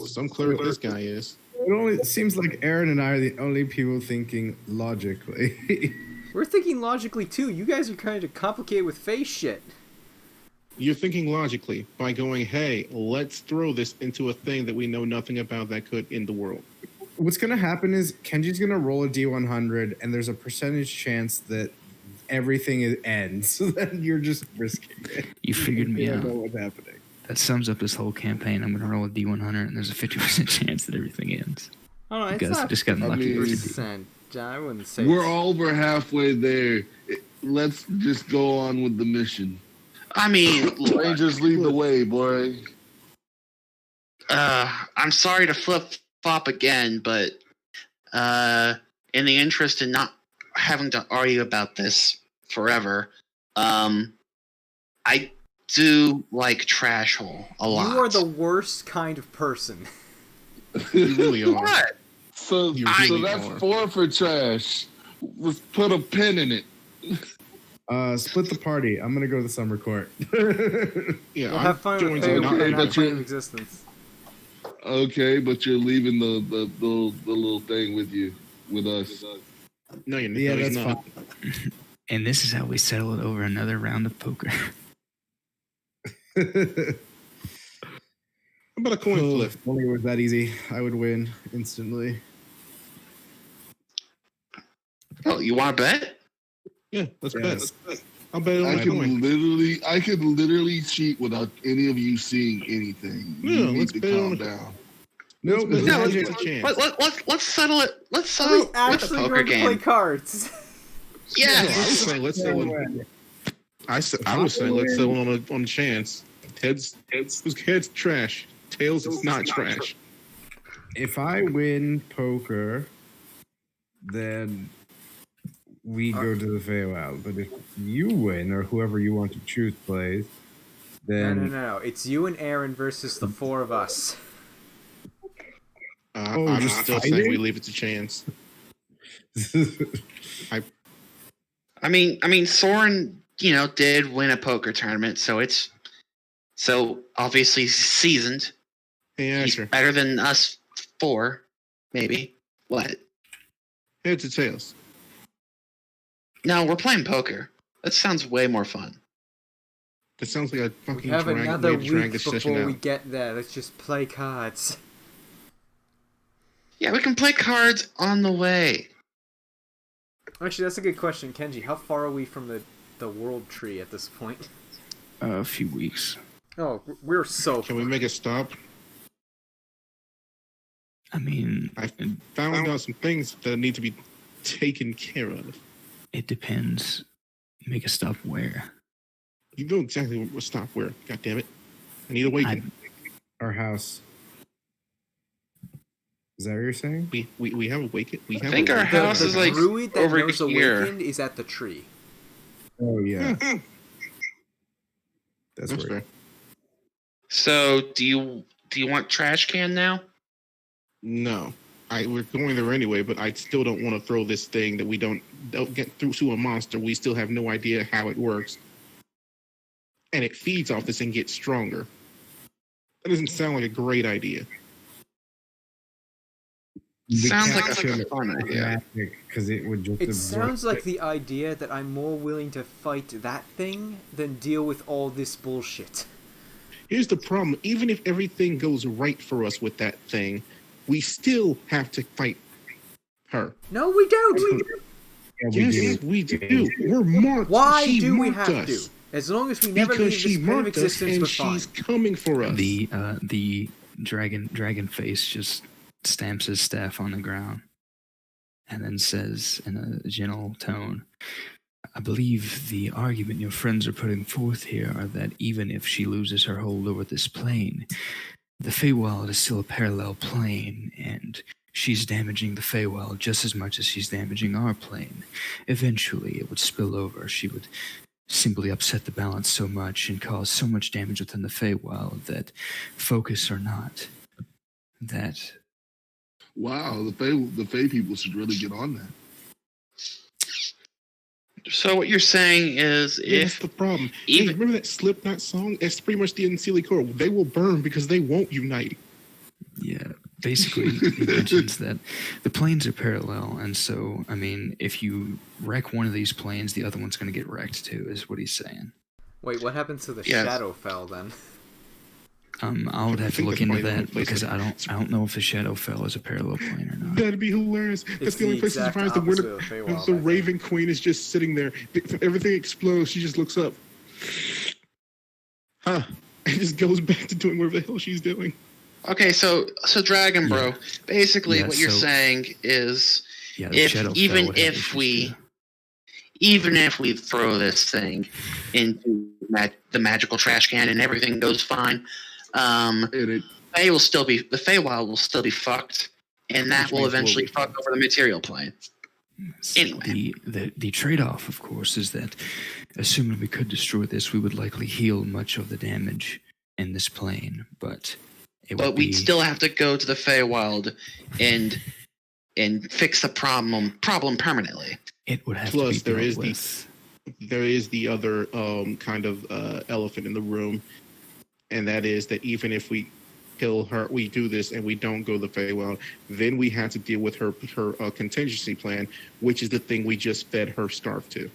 some cleric this guy is. It seems like Aaron and I are the only people thinking logically. We're thinking logically too. You guys are kind of complicated with face shit. You're thinking logically by going, hey, let's throw this into a thing that we know nothing about that could end the world. What's going to happen is Kenji's going to roll a d100, and there's a percentage chance that everything ends. So then you're just risking it. You figured me don't out. know what's happening. That sums up this whole campaign. I'm going to roll a D100, and there's a 50% chance that everything ends. Oh no, You it's guys not just gotten I lucky. mean- percent. I wouldn't say. We're over halfway there. Let's just go on with the mission. I mean, Rangers lead the way, boy. I'm sorry to flip flop again, but in the interest in not having to argue about this forever, I do like Trash Hole a lot. You are the worst kind of person. You really are. What? So, You so really that's are. 4 for trash. Let's put a pin in it. Split the party. I'm going to go to the summer court. Yeah, Well, I'm have fun joining with you. Fae Not- Okay, and have but fun you- of existence. Okay, but you're leaving the little thing with us. No, you're Yeah, no, he's that's not. fine. And this is how we settle it over another round of poker. How about a coin flip? If only it was that easy, I would win instantly. Oh, you want to bet? Yeah, let's Yes. bet. I'll bet it on I my could coin. literally cheat without any of you seeing anything. No, You need let's to bet calm on- down. Nope, Let's No, bet magic. it's a chance. Let's settle it. Let's Are settle we it with the actually poker going to play game. cards? No, I was Yes. saying let's settle on. I was saying let's settle on a chance. Heads trash. Tails is not trash. If I win poker, then we go to the Feywild. But if you win, or whoever you want to choose plays, then No. It's you and Aaron versus the four of us. I'm just still fighting? saying we leave it to chance. I mean, Soren, did win a poker tournament, so obviously seasoned. Yeah, He's sure. better than us four, maybe. What? Heads or tails? No, we're playing poker. That sounds way more fun. That sounds like a We fucking have another way to drag week this session before we out. get there. Let's just play cards. Yeah, we can play cards on the way. Actually, that's a good question, Kenji. How far are we from the world tree at this point? A few weeks. Oh, we're so Can we make a stop? I mean, I found out some things that need to be taken care of. it depends. Make a stop where? You know exactly where stop where. God damn it. I need a waken. our house. Is that what you're saying? We have a waken. We have I think a our waken. house the is like druid that over knows here. awakened is at the tree. Oh yeah, that's That's right. fair. So do you want trash can now? No. We're going there anyway, but I still don't want to throw this thing that we don't get through to a monster. We still have no idea how it works. And it feeds off this and gets stronger. That doesn't sound like a great idea. Sounds like a fun idea. Because it would just. It absorb sounds like the idea that I'm more willing to fight that thing than deal with all this bullshit. Here's the problem. Even if everything goes right for us with that thing, we still have to fight her. No, we don't. Yeah, Yes, we do. We're marked. Why She do we marked have us. to? As long as we never Because leave she this plane of marked us existence, and we're fine. she's coming for us. The dragon face just stamps his staff on the ground and then says in a gentle tone, I believe the argument your friends are putting forth here are that even if she loses her hold over this plane, the Feywild is still a parallel plane, and she's damaging the Feywild just as much as she's damaging our plane. Eventually, it would spill over. She would simply upset the balance so much and cause so much damage within the Feywild that, focus or not, that Wow, the Fey people should really get on that. So what you're saying is That's if the problem. Hey, even remember that Slipknot song? It's pretty much the Unseelie core. They will burn because they won't unite. yeah, basically he mentions that the planes are parallel, and so, I mean, if you wreck one of these planes, the other one's going to get wrecked too, is what he's saying. Wait, what happened to the Yes. Shadowfell then? I would have to think look that's into probably the only that place because I- I don't know if the Shadowfell is a parallel plane or not. That'd be hilarious. That's the only place I'm exact surprised the opposite winter. of the Feywild, I The think. Raven Queen is just sitting there. Everything explodes. She just looks up. Huh. And just goes back to doing whatever the hell she's doing. okay, so Dragon Bro, Yeah. basically Yeah, what you're so- saying is Yeah, the if Shadowfell even would have if issues we too. even if we throw this thing into the magical trash can and everything goes fine, And it the Feywild will still be fucked, and that Which will means we'll eventually be fuck over the material plane. Anyway. The trade-off, of course, is that assuming we could destroy this, we would likely heal much of the damage in this plane, but it would But we'd be, still have to go to the Feywild and fix the problem permanently. it would have Plus, to be there dealt is with. There is the other kind of elephant in the room, and that is that even if we kill her, we do this and we don't go the Feywild, then we have to deal with her contingency plan, which is the thing we just fed her scarf to.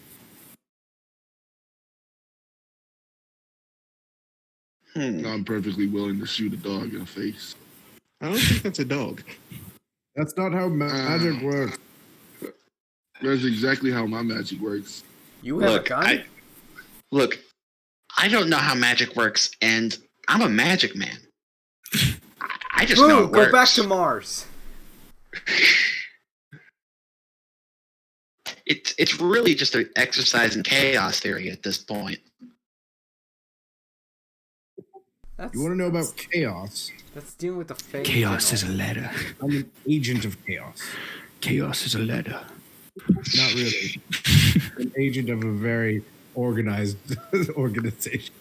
I'm perfectly willing to shoot a dog in the face. I don't think that's a dog. That's not how magic works. That's exactly how my magic works. You have a gun? Look, I don't know how magic works, and I'm a magic man. I just know it Go works. back to Mars. It's really just an exercise in chaos theory at this point. You want to know about chaos? That's dealing with the fate. Chaos is a ladder. I'm an agent of chaos. Chaos is a ladder. Not really. An agent of a very organized organization.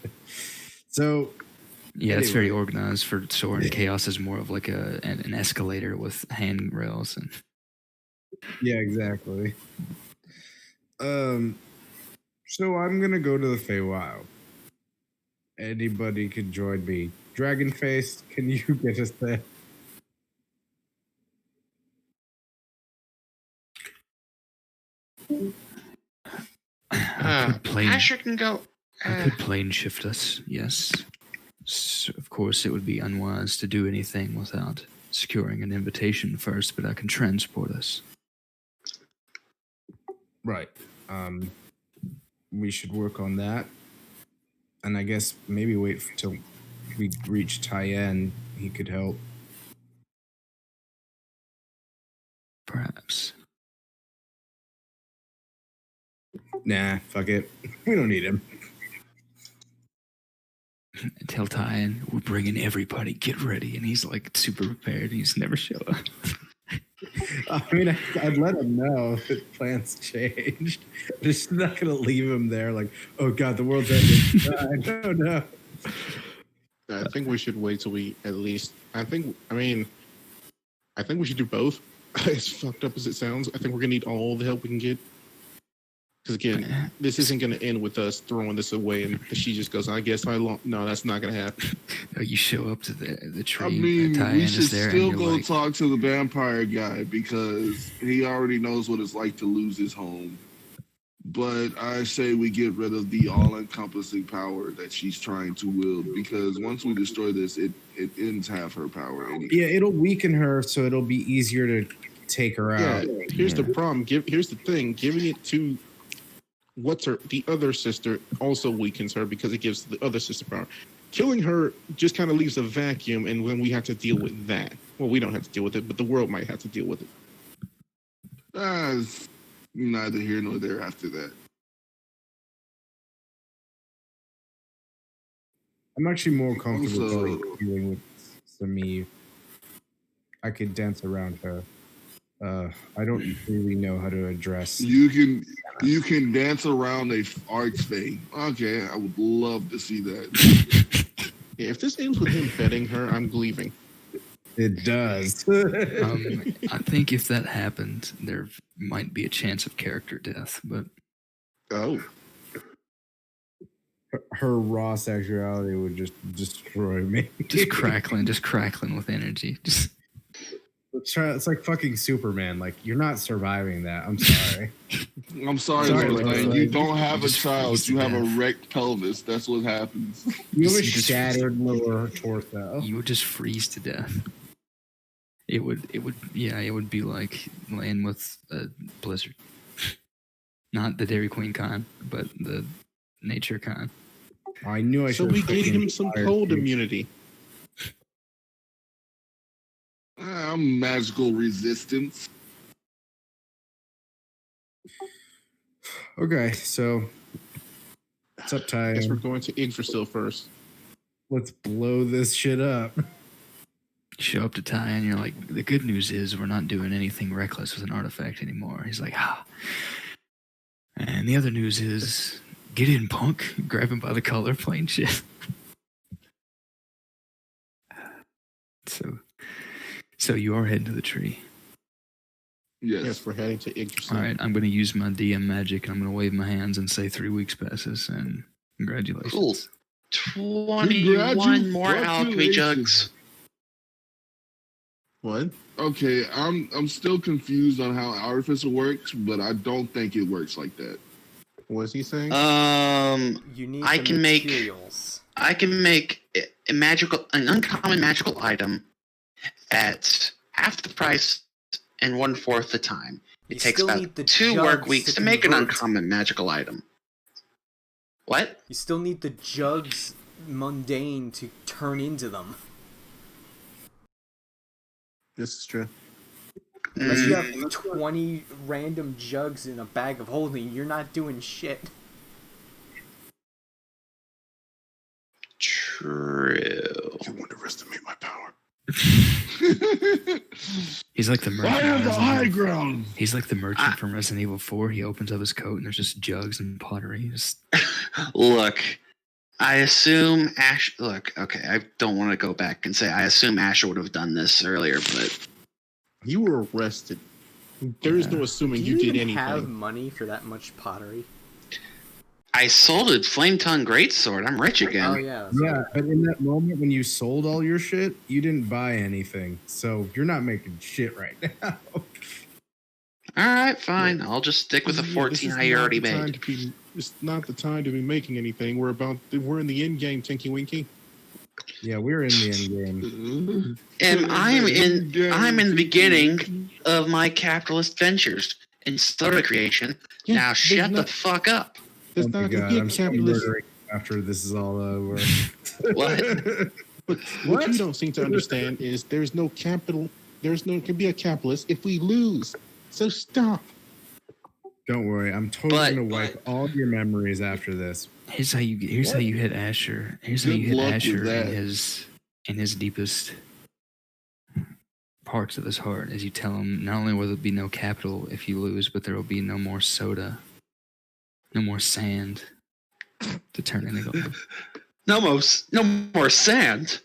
So, Yeah, it's very organized for Soren. Chaos is more of like an escalator with handrails and. Yeah, exactly. So I'm gonna go to the Feywild. Anybody can join me. Dragonface, can you get us there? Asher can go. I could plane shift us, yes. So, of course, it would be unwise to do anything without securing an invitation first, but I can transport us. Right. We should work on that. And I guess maybe wait till we reach Tyen. He could help. Perhaps. Nah, fuck it. We don't need him. Tell Tyen, we're bringing everybody, get ready. And he's like super prepared. He's never show up. I mean, I'd let him know if plans changed. Just not gonna leave him there like, oh god, the world's ending. I don't know. I think we should wait till we at least. I think we should do both. As fucked up as it sounds, I think we're gonna need all the help we can get. Because again, this isn't gonna end with us throwing this away and she just goes, "I guess I long." No, that's not gonna happen. No, you show up to the tree. I mean, Tyen we is should there, still and go you're like, talk to the vampire guy because he already knows what it's like to lose his home. But I say we get rid of the all-encompassing power that she's trying to wield because once we destroy this, it ends half her power. Anyway. Yeah, it'll weaken her, so it'll be easier to take her Yeah, out. here's the problem. Here's the thing. Giving it to the other sister also weakens her because it gives the other sister power. Killing her just kind of leaves a vacuum, and when we have to deal with that, well, we don't have to deal with it, but the world might have to deal with it. It's neither here nor there after that. I'm actually more comfortable Also- dealing with Sameve. I could dance around her. I don't really know how to address. You can dance around a archfey. Okay, I would love to see that. Yeah, if this ends with him betting her, I'm leaving. It does. I think if that happened, there might be a chance of character death, but Oh, Her raw sexuality would just destroy me. just crackling with energy. Just It's like fucking Superman. Like, you're not surviving that. I'm sorry. I'm sorry, Sorry, Lola, Lola. you don't have a Just child. freeze to You have a death. wrecked pelvis. That's what happens. You have a just- shattered lower torso. you would just freeze to death. It would be like laying with a blizzard. Not the Dairy Queen kind, but the nature kind. I knew I so should. we gave him some cold immunity. Magical resistance. Okay, so what's up, I guess we're Ty? going to Yggdrasil first. Let's blow this shit up. Show up to Ty and you're like, the good news is we're not doing anything reckless with an artifact anymore. He's like, ah. And the other news is, get in, punk. Grab him by the collar, plain shit. So you are heading to the tree. Yes. Yes, we're heading to Yggdrasil. All right, I'm going to use my DM magic and I'm going to wave my hands and say 3 weeks passes and congratulations. Cool. 21 more alchemy jugs. What? Okay, I'm still confused on how artificer works, but I don't think it works like that. What is he saying? You need I the can make- materials. I can make an uncommon magical item at half the price and 1/4 the time. It You takes still about need the 2 jugs work weeks to make an convert. uncommon magical item. What? You still need the jugs mundane to turn into them. This is true. Unless you have 20 random jugs in a bag of holding, you're not doing shit. True. You underestimate my power. He's like the I merchant. have the from high Resident- ground. He's like the merchant from Resident Evil 4. He opens up his coat and there's just jugs and pottery. Just Look, I assume Ash. Look, okay, I don't want to go back and say I assume Asher would have done this earlier, but You were arrested. There's no Do assuming you you did even have anything. money for that much pottery? I sold a flame tongue greatsword. I'm rich again. Oh yeah. That's Yeah, right. but in that moment when you sold all your shit, you didn't buy anything. So you're not making shit right now. All right, fine. I'll just stick with the This 14 is I not already the time made. to be- It's not the time to be making anything. We're in the end game, Tinky Winky. Yeah, we're in the end game. And I'm in the beginning of my capitalist ventures in soda creation. Yeah, Now there's shut the not- fuck up. There's Oh my not going god, to be a I'm still capitalist. murdering after this is all over. What? But what you don't seem to understand is there's no capital. Can be a capitalist if we lose. So stop. Don't worry, I'm totally But- gonna wipe all your memories after this. here's how you hit Asher. Here's how Good you hit luck with Asher that. in his deepest parts of his heart. As you tell him, not only will there be no capital if you lose, but there will be no more soda, no more sand to turn into gold. No more sand.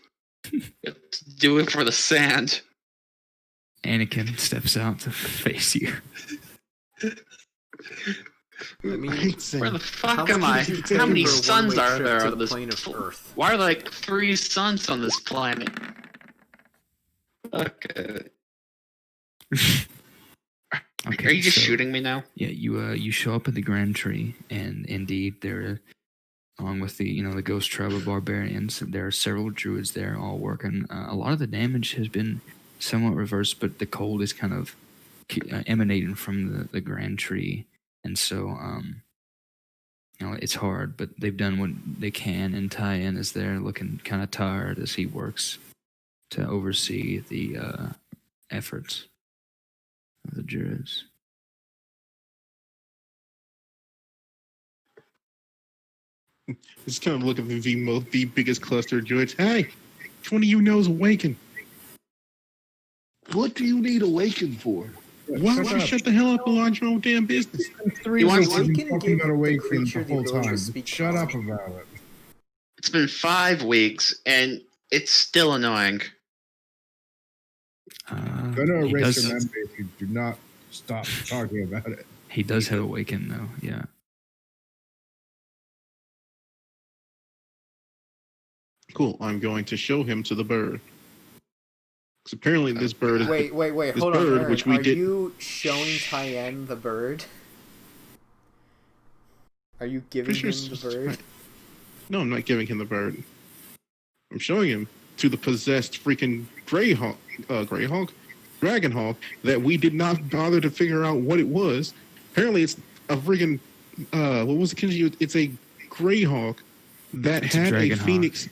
Do it for the sand. Anakin steps out to face you. I mean, hate sand. Where the how fuck much am I? would you pay How many for a suns one-way are trip there to on the this plane of Earth? Why are there like 3 suns on this planet? Okay. Okay, Are you just so- shooting me now? Yeah, you show up at the Grand Tree, and indeed there, along with the Ghost Tribe of Barbarians, there are several druids there, all working. A lot of the damage has been somewhat reversed, but the cold is kind of emanating from the Grand Tree, and so it's hard. But they've done what they can, and Tyen is there, looking kind of tired as he works to oversee the efforts of the druids. Just kind of look at the biggest cluster of druids. Hey, which one of you knows Awaken? What do you need Awaken for? Why don't you shut the hell up and mind your own damn business? 3 You want weeks you've been Awaken talking give about the Awaken creature the the whole ability to time. speak Shut up common. about it. It's been 5 weeks, and it's still annoying. I'm gonna He erase does- your memory if you do not stop talking about it. He does have Awaken, though, yeah. Cool. I'm going to show him to the bird. Because apparently this bird is. Wait, This hold on, bird, Aaron. which we Are did- you showing Tyen the bird? Are you giving him the bird? No, I'm not giving him the bird. I'm showing him to the possessed freaking Dragon Hawk that we did not bother to figure out what it was. Apparently, it's a freaking what was it? It's a Greyhawk that It's a had a Dragon Hawk. phoenix,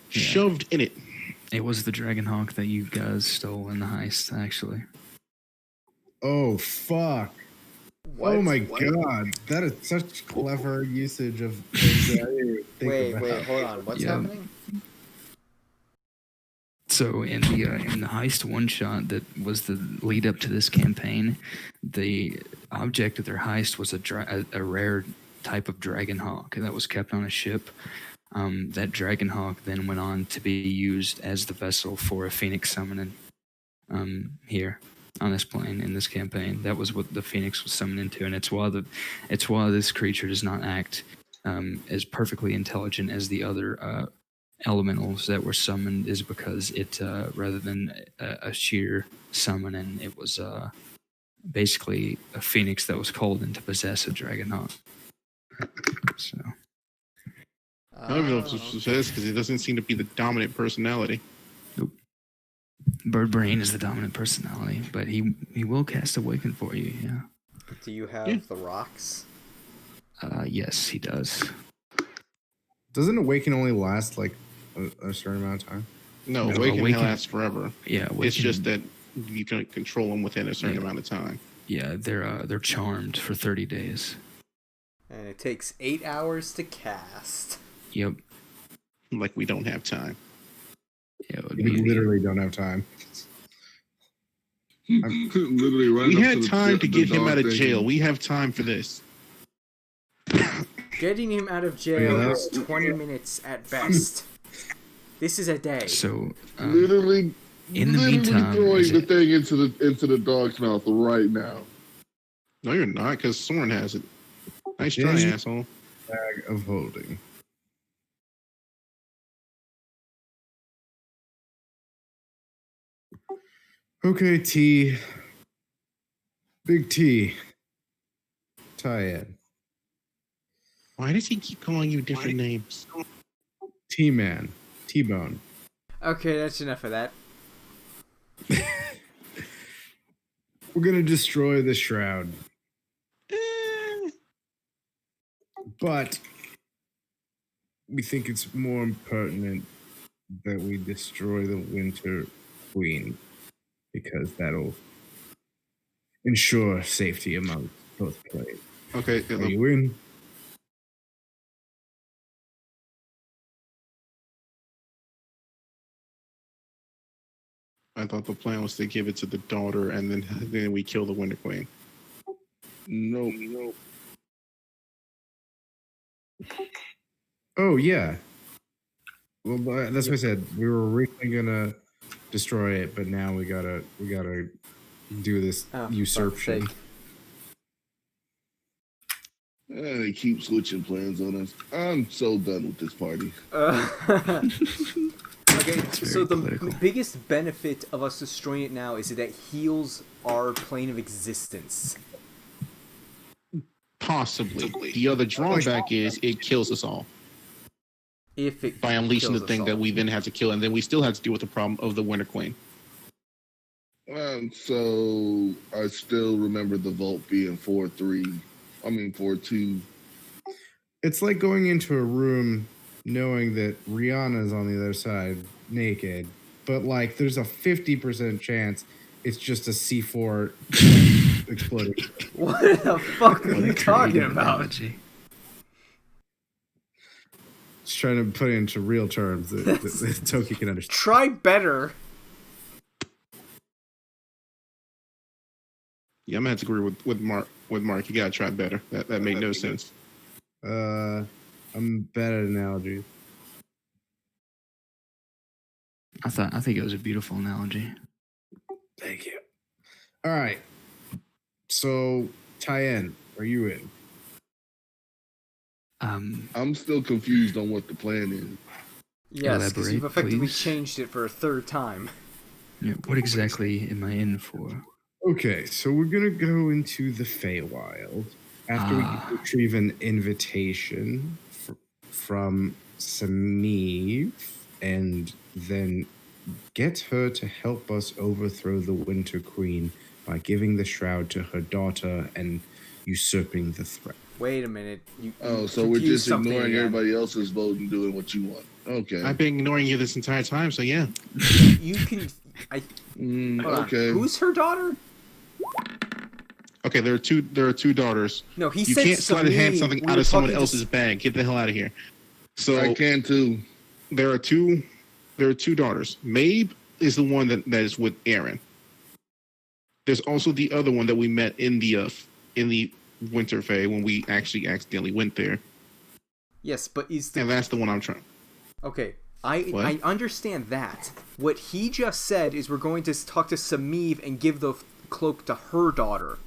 shoved in it. It was the Dragon Hawk that you guys stole in the heist, actually. Oh fuck! What? Oh my What? god, that is such clever usage of things that I didn't even think Wait, about. hold on. What's Yeah. happening? So in the heist one shot that was the lead up to this campaign, the object of their heist was a rare type of Dragon Hawk that was kept on a ship. That Dragon Hawk then went on to be used as the vessel for a Phoenix summoning here on this plane in this campaign. That was what the Phoenix was summoned into, and it's why this creature does not act as perfectly intelligent as the other elementals that were summoned, is because it rather than a sheer summoning, it was basically a Phoenix that was called in to possess a Dragon Hawk. So. I don't even know if it's this because it doesn't seem to be the dominant personality. Bird Brain is the dominant personality, but he will cast Awaken for you. Yeah. Do you have the rocks? Yes, he does. Doesn't Awaken only last like a certain amount of time? No, No, Awaken Awaken- lasts forever. Yeah, Awaken, It's just that you can control them within a certain amount of time. yeah, they're charmed for 30 days. And it takes 8 hours to cast. Yep. Like we don't have time. Yeah, it would We be literally don't have time. Literally right We up had to time to the get him dog out of thing. jail. We have time for this. Getting him out of jail Yeah, is 20 minutes at best. This is a day. so. Literally, In the literally meantime, throwing is the it- thing into the dog's mouth right now. No, you're not, because Soren has it. Nice try, Yeah. asshole. Bag of holding. Okay, T. Big T. Tie-in. Why does he keep calling you different names? T-Man. T-Bone. Okay, that's enough of that. We're gonna destroy the shroud. But we think it's more pertinent that we destroy the Winter Queen because that'll ensure safety among both players. Okay, Are you in? I thought the plan was to give it to the daughter and then we kill the Winter Queen. No. Oh yeah. Well, that's what I said. We were originally gonna destroy it, but now we gotta do this Oh, for usurpation. fuck's They keep switching plans on us. I'm so done with this party. Okay, so the political. biggest benefit of us destroying it now is that it heals our plane of existence. Possibly. The other drawback is it kills us all If it by unleashing the kills us thing all. that we then have to kill, and then we still have to deal with the problem of the Winter Queen. So I still remember the vault being 4-3. I mean 4-2. It's like going into a room knowing that Rihanna's on the other side, naked, but like there's a 50% chance it's just a C4 exploding. What the fuck are What you a talking creative about? analogy. Just trying to put it into real terms that Toki can understand. Try better. Yeah, I'm gonna have to agree with Mark. With Mark, you gotta try better. That made no sense. I'm bad at analogies. I think it was a beautiful analogy. Thank you. All right. So, Tyen, are you in? I'm still confused on what the plan is. Yes, because you've Elaborate, effectively please. changed it for a third time. Yeah, what exactly am I in for? Okay, so we're gonna go into the Feywild after we retrieve an invitation from Samiv, and then get her to help us overthrow the Winter Queen by giving the shroud to her daughter and usurping the throne. Wait a minute. Oh, you so we're confused just something ignoring again. everybody else's vote and doing what you want. Okay. I've been ignoring you this entire time, so yeah. You can. Hold on. Okay. Who's her daughter? Okay, there are two daughters. No, he You said can't sleight of hand Samim. something We out were of someone talking to else's bag. Get the hell out of here. So I can too. there are two daughters. Mabe is the one that is with Aaron. There's also the other one that we met in the Winterfell when we actually accidentally went there, Yes, but is the and that's the one I'm trying. okay? What? I understand that. What he just said is we're going to talk to Samiv and give the cloak to her daughter.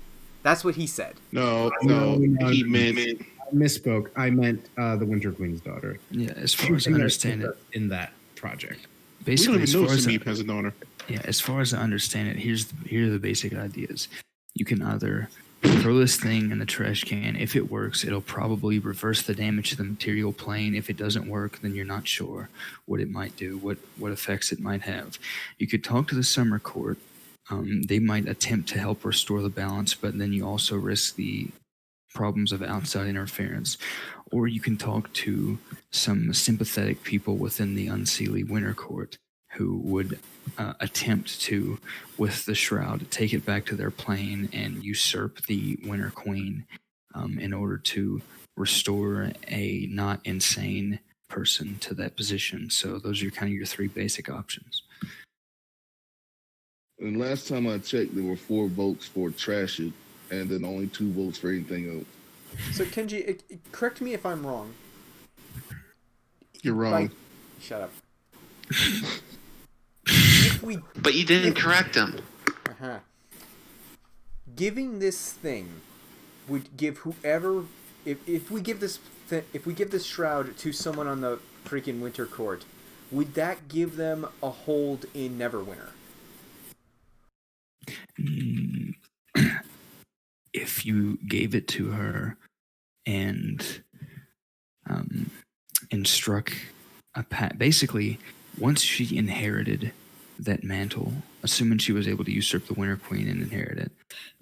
That's what he said. No, No, he no. meant I misspoke. I meant the Winter Queen's daughter. Yeah, as far as I understand it, in that project. we don't basically, even as know far as Samib has a daughter. yeah, as far as I understand it, here are the basic ideas. You can either throw this thing in the trash can. If it works, it'll probably reverse the damage to the material plane. If it doesn't work, then you're not sure what it might do, what effects it might have. You could talk to the Summer Court. They might attempt to help restore the balance, but then you also risk the problems of outside interference. Or you can talk to some sympathetic people within the Unseelie Winter Court who would attempt to, with the shroud, take it back to their plane and usurp the Winter Queen in order to restore a not insane person to that position. So those are kind of your three basic options. And last time I checked, there were 4 votes for trash it, and then only 2 votes for anything else. So Kenji, correct me if I'm wrong. You're wrong. Shut up. If we, But you didn't correct him. Giving this thing would give whoever, if we give this shroud to someone on the freaking Winter Court, would that give them a hold in Neverwinter? If you gave it to her and struck a pact, basically, once she inherited that mantle, assuming she was able to usurp the Winter Queen and inherit it,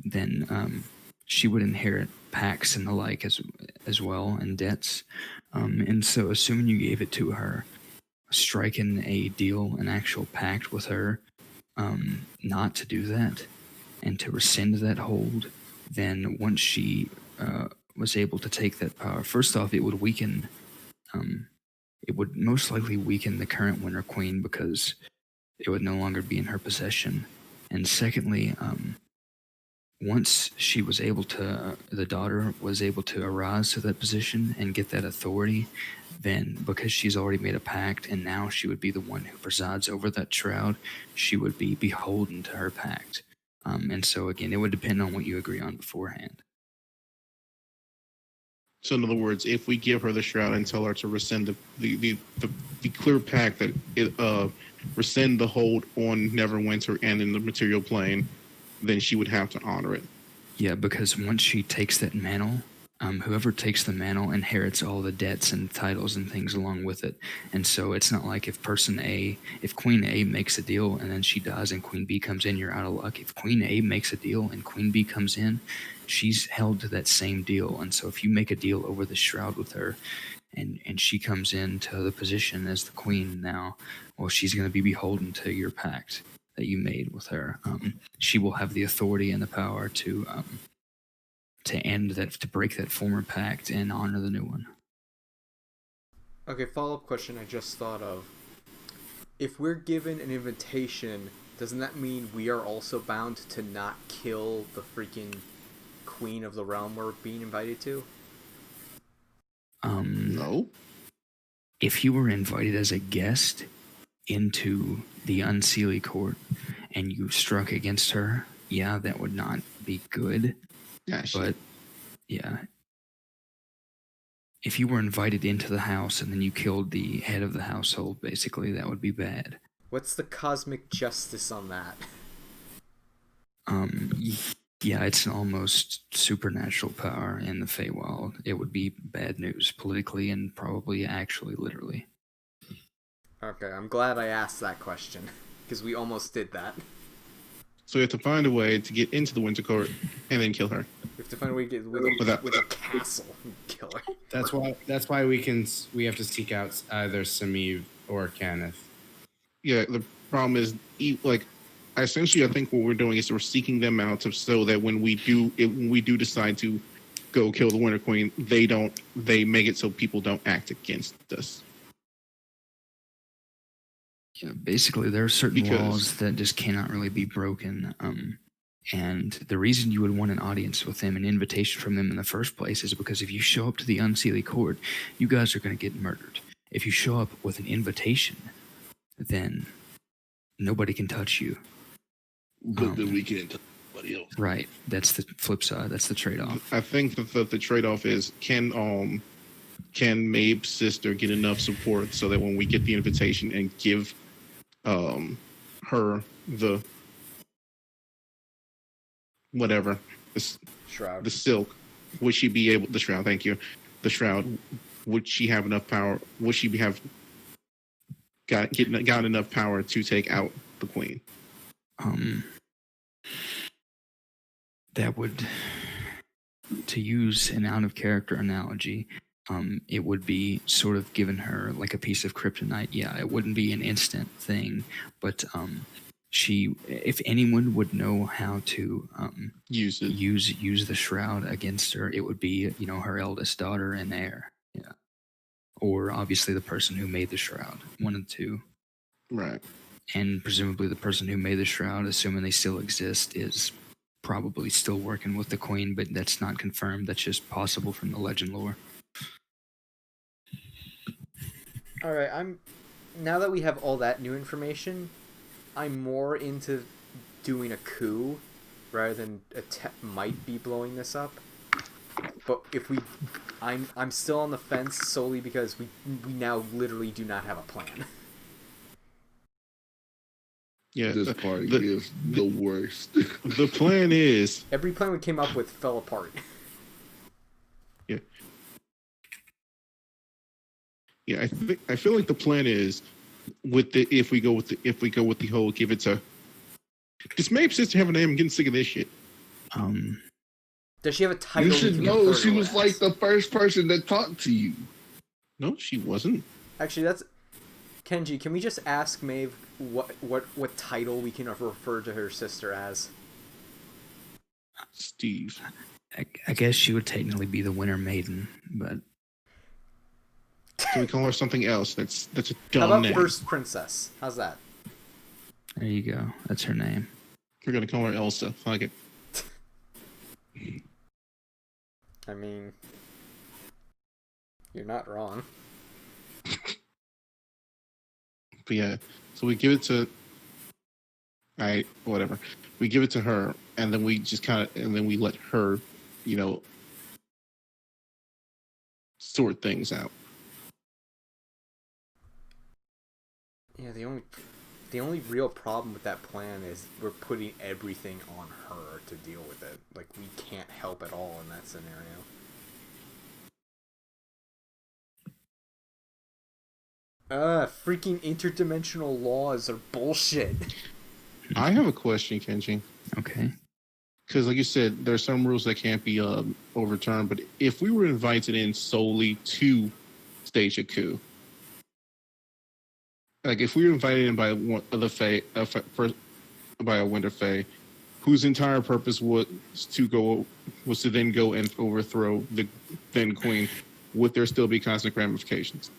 then she would inherit pacts and the like as well, and debts. And so, assuming you gave it to her, striking a deal, an actual pact with her, not to do that and to rescind that hold, then once she was able to take that power, first off, it would weaken. It would most likely weaken the current Winter Queen because it would no longer be in her possession. And secondly, once she was able to, the daughter was able to arise to that position and get that authority, then because she's already made a pact and now she would be the one who presides over that shroud, she would be beholden to her pact. And so again, it would depend on what you agree on beforehand. So in other words, if we give her the shroud and tell her to rescind the clear pact that it rescind the hold on Neverwinter and in the material plane, then she would have to honor it. Yeah, because once she takes that mantle, whoever takes the mantle inherits all the debts and titles and things along with it. And so it's not like if Queen A makes a deal and then she dies and Queen B comes in, you're out of luck. If Queen A makes a deal and Queen B comes in, she's held to that same deal. And so if you make a deal over the shroud with her and she comes into the position as the queen now, well, she's going to be beholden to your pact that you made with her. She will have the authority and the power to end that, to break that former pact and honor the new one. Okay, follow-up question I just thought of. If we're given an invitation, doesn't that mean we are also bound to not kill the freaking queen of the realm we're being invited to? No. If you were invited as a guest into the Unseelie Court and you struck against her, yeah, that would not be good. Yeah, But yeah, if you were invited into the house and then you killed the head of the household, basically, that would be bad. What's the cosmic justice on that? Yeah, it's an almost supernatural power in the Feywild. It would be bad news politically and probably actually literally. Okay, I'm glad I asked that question, because we almost did that. So we have to find a way to get into the Winter Court and then kill her. We have to find a way to get with a castle and kill her. That's why we have to seek out either Samiv or Kenneth. Yeah, the problem is, essentially, I think what we're doing is we're seeking them out so that when we do decide to go kill the Winter Queen, they make it so people don't act against us. Yeah, basically, there are certain laws that just cannot really be broken. And the reason you would want an audience with them, an invitation from them in the first place, is because if you show up to the Unseelie Court, you guys are going to get murdered. If you show up with an invitation, then nobody can touch you. But then we can't touch anybody else. Right. That's the flip side. That's the trade-off. I think that the trade-off is can Mabe's sister get enough support so that when we get the invitation and give her the whatever, Shroud. the silk, would she be able? The shroud. Thank you. The shroud. Would she have enough power? Would she have got enough power to take out the queen? That would, to use an out of character analogy, it would be sort of giving her like a piece of kryptonite. Yeah, it wouldn't be an instant thing, but she, if anyone would know how to Use it. use the shroud against her, it would be her eldest daughter and heir. Yeah, or obviously the person who made the shroud. One of the two. Right. And presumably the person who made the shroud, assuming they still exist, is probably still working with the queen, but that's not confirmed. That's just possible from the legend lore. All right, now that we have all that new information, I'm more into doing a coup rather than might be blowing this up. But if I'm still on the fence solely because we now literally do not have a plan. Yeah, This part is the worst. The plan is every plan we came up with fell apart. Yeah. Yeah, I feel like the plan is if we go with the whole give it to. Does Mabe's sister have a name? I'm getting sick of this shit. Does she have a title? You should know she was like the first person that talked to you. No, she wasn't. Actually, that's Kenji. Can we just ask Maeve what title we can refer to her sister as? Steve. I guess she would technically be the Winter Maiden, but Can we call her something else? That's a How dumb about name. First Princess? How's that? there you go. That's her name. We're gonna call her Elsa. Fuck it. I mean, you're not wrong. But yeah, so we give it to. Whatever. We give it to her, and then we just we let her, sort things out. Yeah, the only real problem with that plan is we're putting everything on her to deal with it. Like, we can't help at all in that scenario. Freaking interdimensional laws are bullshit. I have a question, Kenji. Okay. Because, like you said, there are some rules that can't be overturned. But if we were invited in solely to stage a coup, like if we were invited in by one of the Fae, by a Winter Fae, whose entire purpose was to then go and overthrow the then queen, would there still be cosmic ramifications?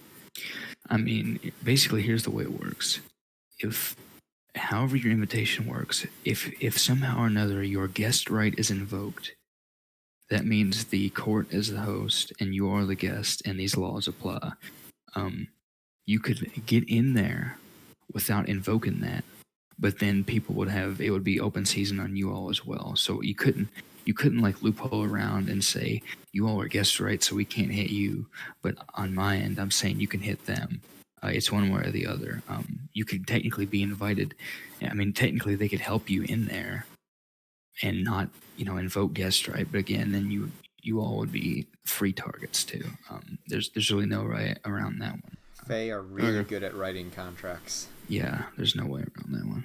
I mean, basically, here's the way it works. However your invitation works, if somehow or another your guest right is invoked, that means the court is the host and you are the guest, and these laws apply. You could get in there without invoking that, but then it would be open season on you all as well. So you couldn't like loophole around and say you all are guest right, so we can't hit you. But on my end, I'm saying you can hit them. It's one way or the other. You could technically be invited. I mean, technically they could help you in there and not, invoke guest right. But again, then you all would be free targets too. There's really no way around that one. Fae are really good at writing contracts. Yeah, there's no way around that one.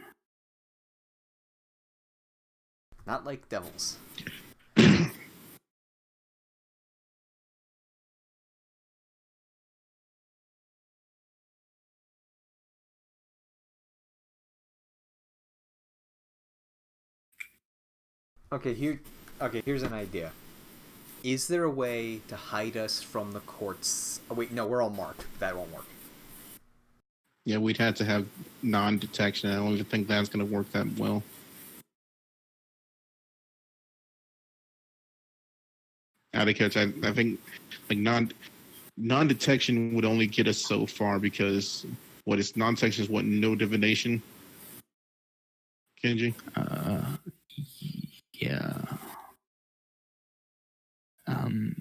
Not like devils. Here's an idea. Is there a way to hide us from the courts? Oh wait, no, we're all marked. That won't work. Yeah, we'd have to have non-detection. I don't even think that's going to work that well. Out of catch, I think like non-detection would only get us so far because non-detection is no divination. Kenji? Yeah.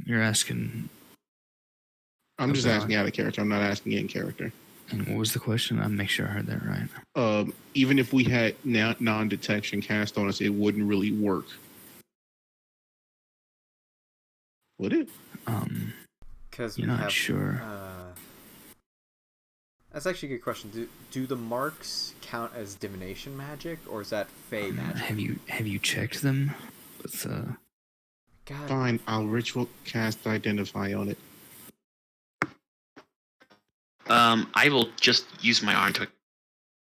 You're asking. I'm just asking out of character. I'm not asking in character. And what was the question? I'll make sure I heard that right. Even if we had non-detection cast on us, it wouldn't really work. Would it? Because You're not sure. That's actually a good question. Do the marks count as divination magic, or is that fey magic? Have you checked them? With God. Fine, I'll ritual cast identify on it. I will just use my arm to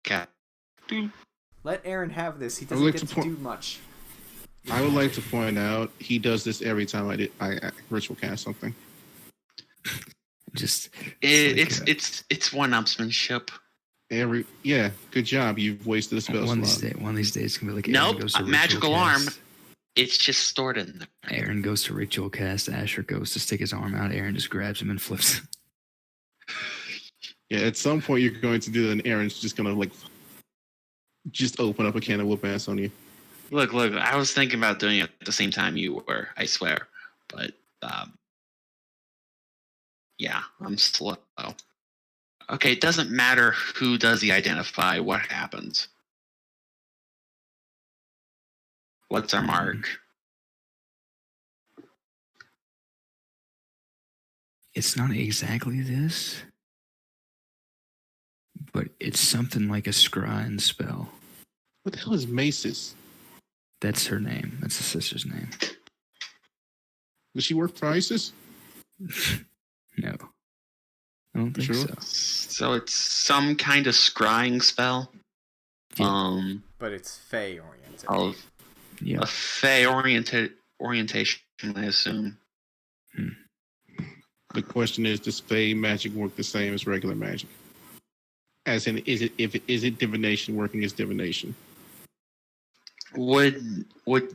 cat. Let Aaron have this. He doesn't like get to to do much. I would like to point out he does this every time I ritual cast something. just It's one-upsmanship. Good job. You've wasted a spell one slot. of these days it's gonna be like Aaron Nope, goes to magical ritual arm. cast. It's just stored in there. Aaron goes to ritual cast. Asher goes to stick his arm out. Aaron just grabs him and flips. Yeah, at some point you're going to do that, and Aaron's just gonna just open up a can of whoop ass on you. Look, I was thinking about doing it at the same time you were, I swear. But, yeah, I'm slow. Okay, it doesn't matter who does the identify, what happens. What's our mark? It's not exactly this, but it's something like a scrying spell. What the hell is Maces? That's her name. That's the sister's name. Does she work for ISIS? No. I don't think Sure. so. So it's some kind of scrying spell. Yeah. But it's fey oriented. Yeah. A fey orientation, I assume. The question is, does fey magic work the same as regular magic? As in, is it divination working as divination? Would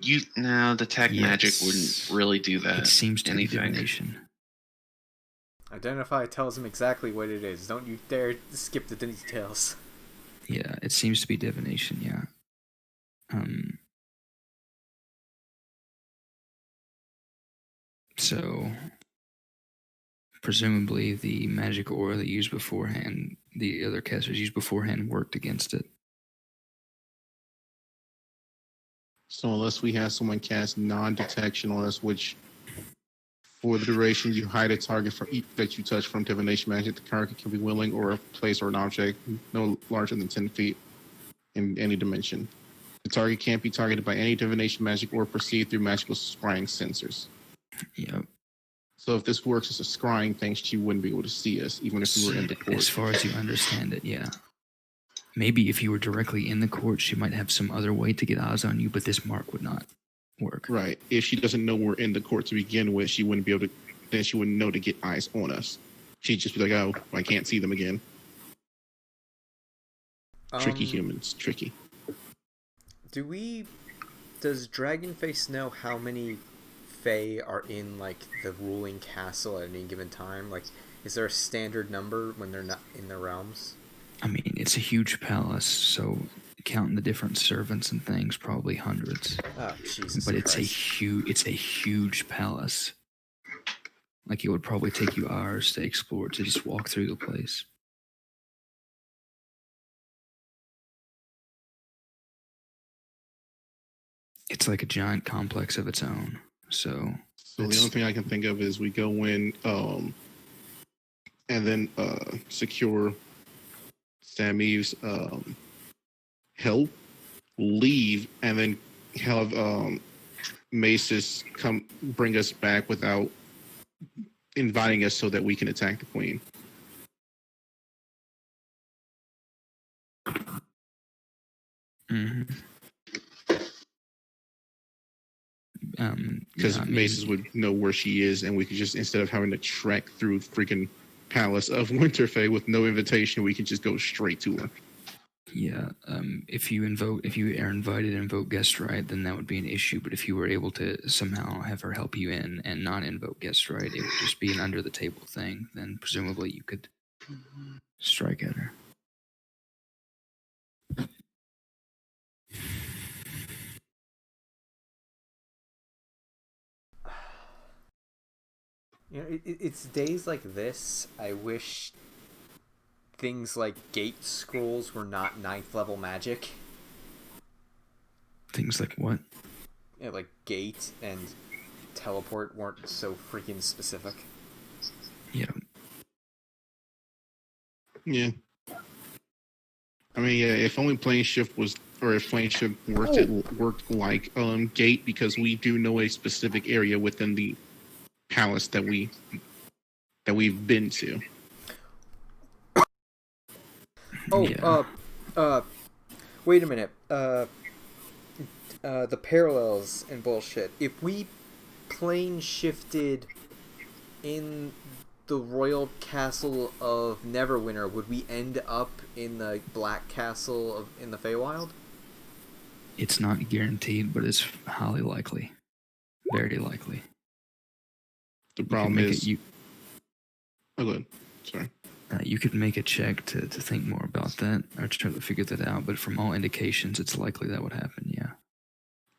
you? No, the tech magic Yes. wouldn't really do that. It seems to be anything. divination. Identify tells him exactly what it is. Don't you dare skip the details. Yeah, it seems to be divination, yeah. So presumably the magic aura that used beforehand, the other casters used beforehand, worked against it. So unless we have someone cast non-detection on us, which for the duration you hide a target that you touch from divination magic, the target can be willing or a place or an object no larger than 10 feet in any dimension. The target can't be targeted by any divination magic or perceived through magical scrying sensors. Yep. So if this works as a scrying thing, she wouldn't be able to see us, even if we were in the court. As far as you understand it, yeah. Maybe if you were directly in the court, she might have some other way to get eyes on you, but this mark would not work. Right. If she doesn't know we're in the court to begin with, she wouldn't be able to. Then she wouldn't know to get eyes on us. She'd just be like, "Oh, I can't see them again." Tricky humans. Tricky. Does Dragonface know how many Fae are in the ruling castle at any given time? Is there a standard number when they're not in the realms? I mean, it's a huge palace, so counting the different servants and things, probably hundreds. Oh, Jesus But Christ. it's a huge palace. It would probably take you hours to explore, to just walk through the place. It's like a giant complex of its own. So the only thing I can think of is we go in, and then secure Sammy's help, leave, and then have Maces come bring us back without inviting us so that we can attack the queen. Mm-hmm. Because Maces would know where she is, and we could just, instead of having to trek through freaking Palace of Winterfell with no invitation, we could just go straight to her. Yeah, if you are invited and invoke guest right, then that would be an issue. But if you were able to somehow have her help you in and not invoke guest right, it would just be an under the table thing. Then presumably you could strike at her. It's days like this. I wish things like gate scrolls were not 9th level magic. Things like what? Like gate and teleport weren't so freaking specific. Yeah. Yeah. I mean, yeah. If only plane shift was, or if plane shift worked like gate, because we do know a specific area within the palace that we've been to. Oh, Yeah. Wait a minute. The parallels and bullshit. If we plane shifted in the royal castle of Neverwinter, would we end up in the Black Castle in the Feywild? It's not guaranteed, but it's highly likely. Very likely. The problem is, you oh, good. Sorry. you could make a check to think more about that or to try to figure that out, but from all indications, it's likely that would happen. Yeah.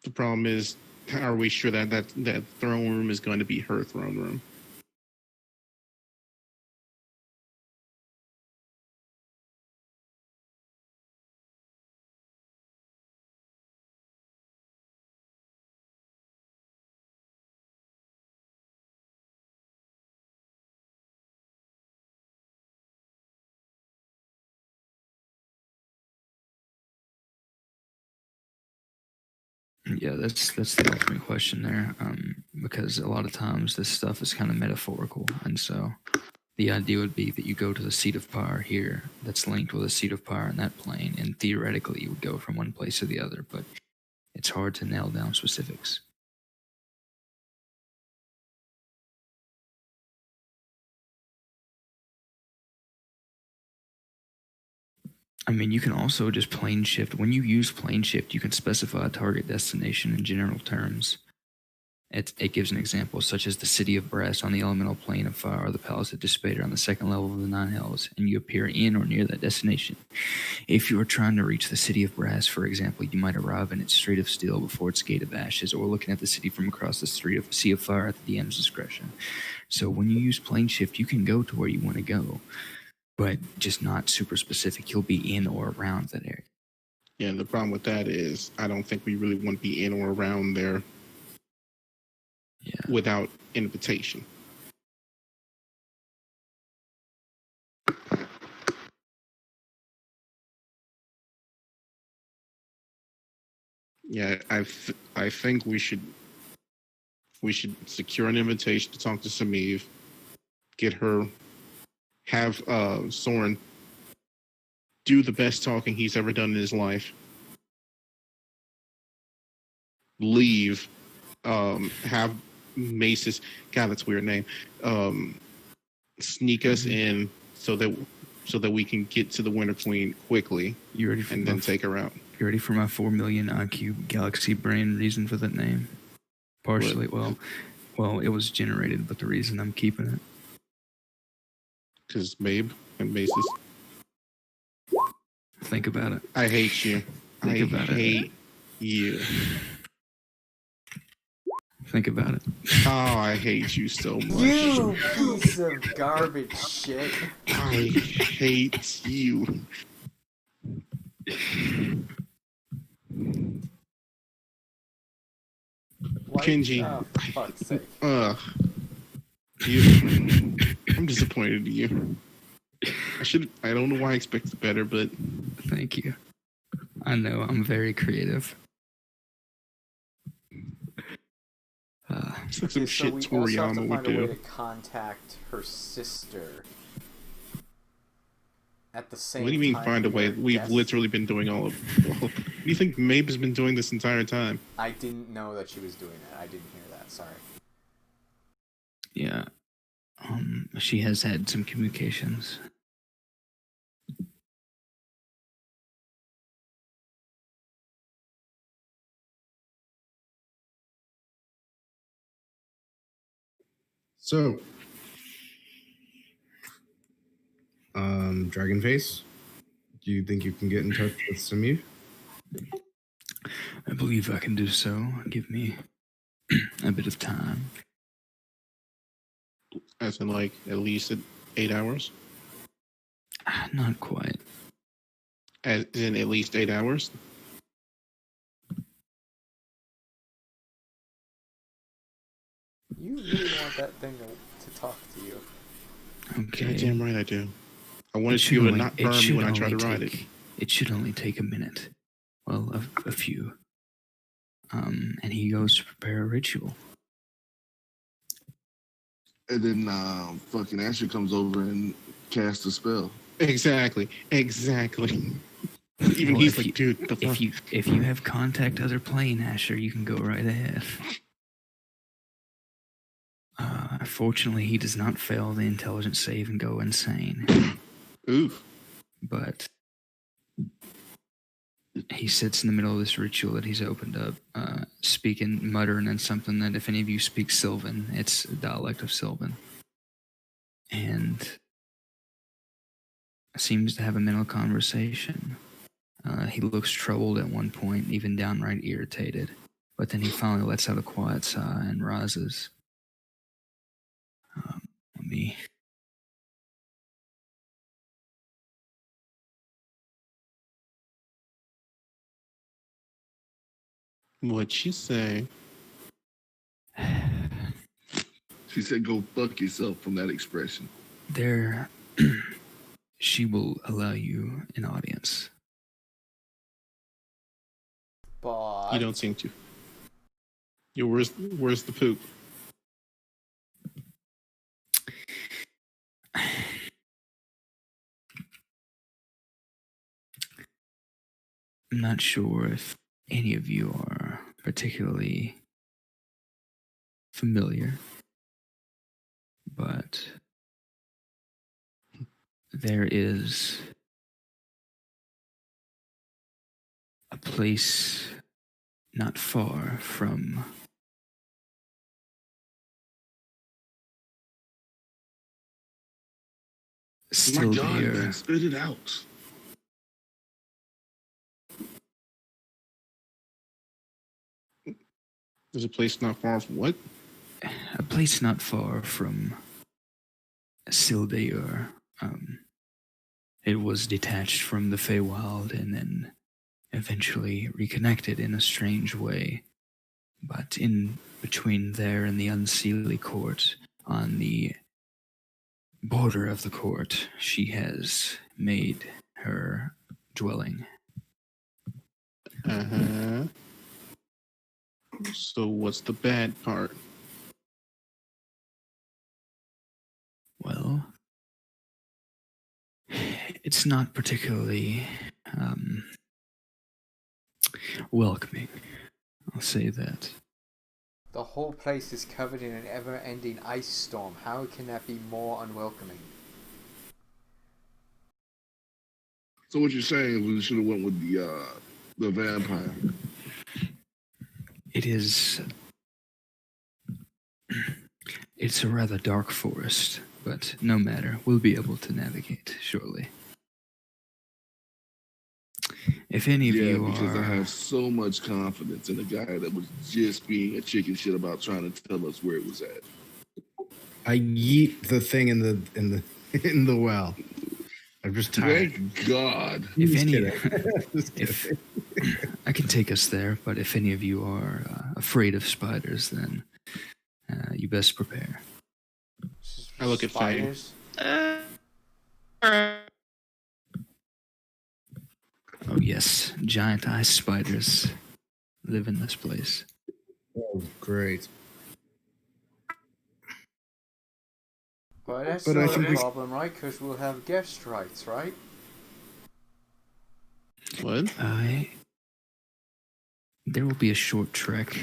The problem is, how are we sure that throne room is going to be her throne room? Yeah, that's the ultimate question there, because a lot of times this stuff is kind of metaphorical, and so the idea would be that you go to the seat of power here that's linked with a seat of power in that plane, and theoretically you would go from one place to the other, but it's hard to nail down specifics. I mean, you can also just plane shift. When you use plane shift, you can specify a target destination in general terms. It gives an example, such as the city of Brass on the elemental plane of fire, or the palace of Despater on the second level of the Nine Hells, and you appear in or near that destination. If you are trying to reach the city of Brass, for example, you might arrive in its Strait of Steel before its Gate of Ashes, or looking at the city from across the Sea of Fire at the DM's discretion. So when you use plane shift, you can go to where you want to go, but just not super specific. You'll be in or around that area. Yeah, the problem with that is I don't think we really want to be in or around there without invitation. Yeah, I think we should secure an invitation to talk to Samiv, get her, have Soren do the best talking he's ever done in his life, leave, have Mace's, God, that's a weird name, sneak us in so that we can get to the Winter Queen quickly. You ready for and then take her out. You ready for my 4 million IQ galaxy brain reason for that name? Partially, well, it was generated, but the reason I'm keeping it. Because Mabe and Mace's. Think about it. I hate you. Think about it. I hate you. Think about it. Oh, I hate you so much. You piece of garbage shit. I hate you. Kenji. Oh, for fuck's sake. I'm disappointed in you. I don't know why I expected better, but thank you. I know I'm very creative. Some shit so we also have to Toriyama find would a way do. to contact her sister. At the same time. What do you mean find a way? We've literally been doing all of. What do you think Mabe has been doing this entire time? I didn't know that she was doing that. I didn't hear that. Sorry. Yeah. She has had some communications. So, Dragonface, do you think you can get in touch with Samir? I believe I can do so. Give me a bit of time. As in, like, at least 8 hours? Not quite. As in at least 8 hours? You really want that thing to talk to you. Okay. Goddamn right I do. I want It it to should be able to only- not it burn me should when I try to only ride it. take- It should only take a minute. Well, a few. And he goes to prepare a ritual. And then fucking Asher comes over and casts a spell. Exactly. Even Well, he's if like, you- dude, the fuck? If you have contact other plane, Asher, you can go right ahead. Fortunately, he does not fail the intelligence save and go insane. Oof. But he sits in the middle of this ritual that he's opened up, speaking, muttering, and something that if any of you speak Sylvan, it's a dialect of Sylvan. And seems to have a mental conversation. He looks troubled at one point, even downright irritated. But then he finally lets out a quiet sigh and rises. Let me... What'd you say? She said, "Go fuck yourself." From that expression. There, she will allow you an audience. But You don't seem to. Yo, where's the poop? I'm not sure if any of you are particularly familiar, but there is a place not far from My God, Stilbeer. man, spit it out. There's a place not far from what? A place not far from Stilbeer. It was detached from the Feywild and then eventually reconnected in a strange way. But in between there and the Unseelie Court, on the border of the court, she has made her dwelling. Uh-huh. So what's the bad part? Well, it's not particularly welcoming. I'll say that. the whole place is covered in an ever-ending ice storm. How can that be more unwelcoming? So what you're saying is we should have went with the vampire. It is. It's a rather dark forest, but no matter. We'll be able to navigate shortly. If any of you because are... I have so much confidence in a guy that was just being a chicken shit about trying to tell us where it was at. I yeet the thing in the well. I'm just tired. Thank God. If Just any, kidding. Just if kidding. I can take us there, but if any of you are afraid of spiders, then you best prepare. I look at Faye. Spiders? Oh yes, giant ice spiders live in this place. Oh, great. Well, that's But I not think a we- problem, right? Because we'll have guest rights, right? What? There will be a short trek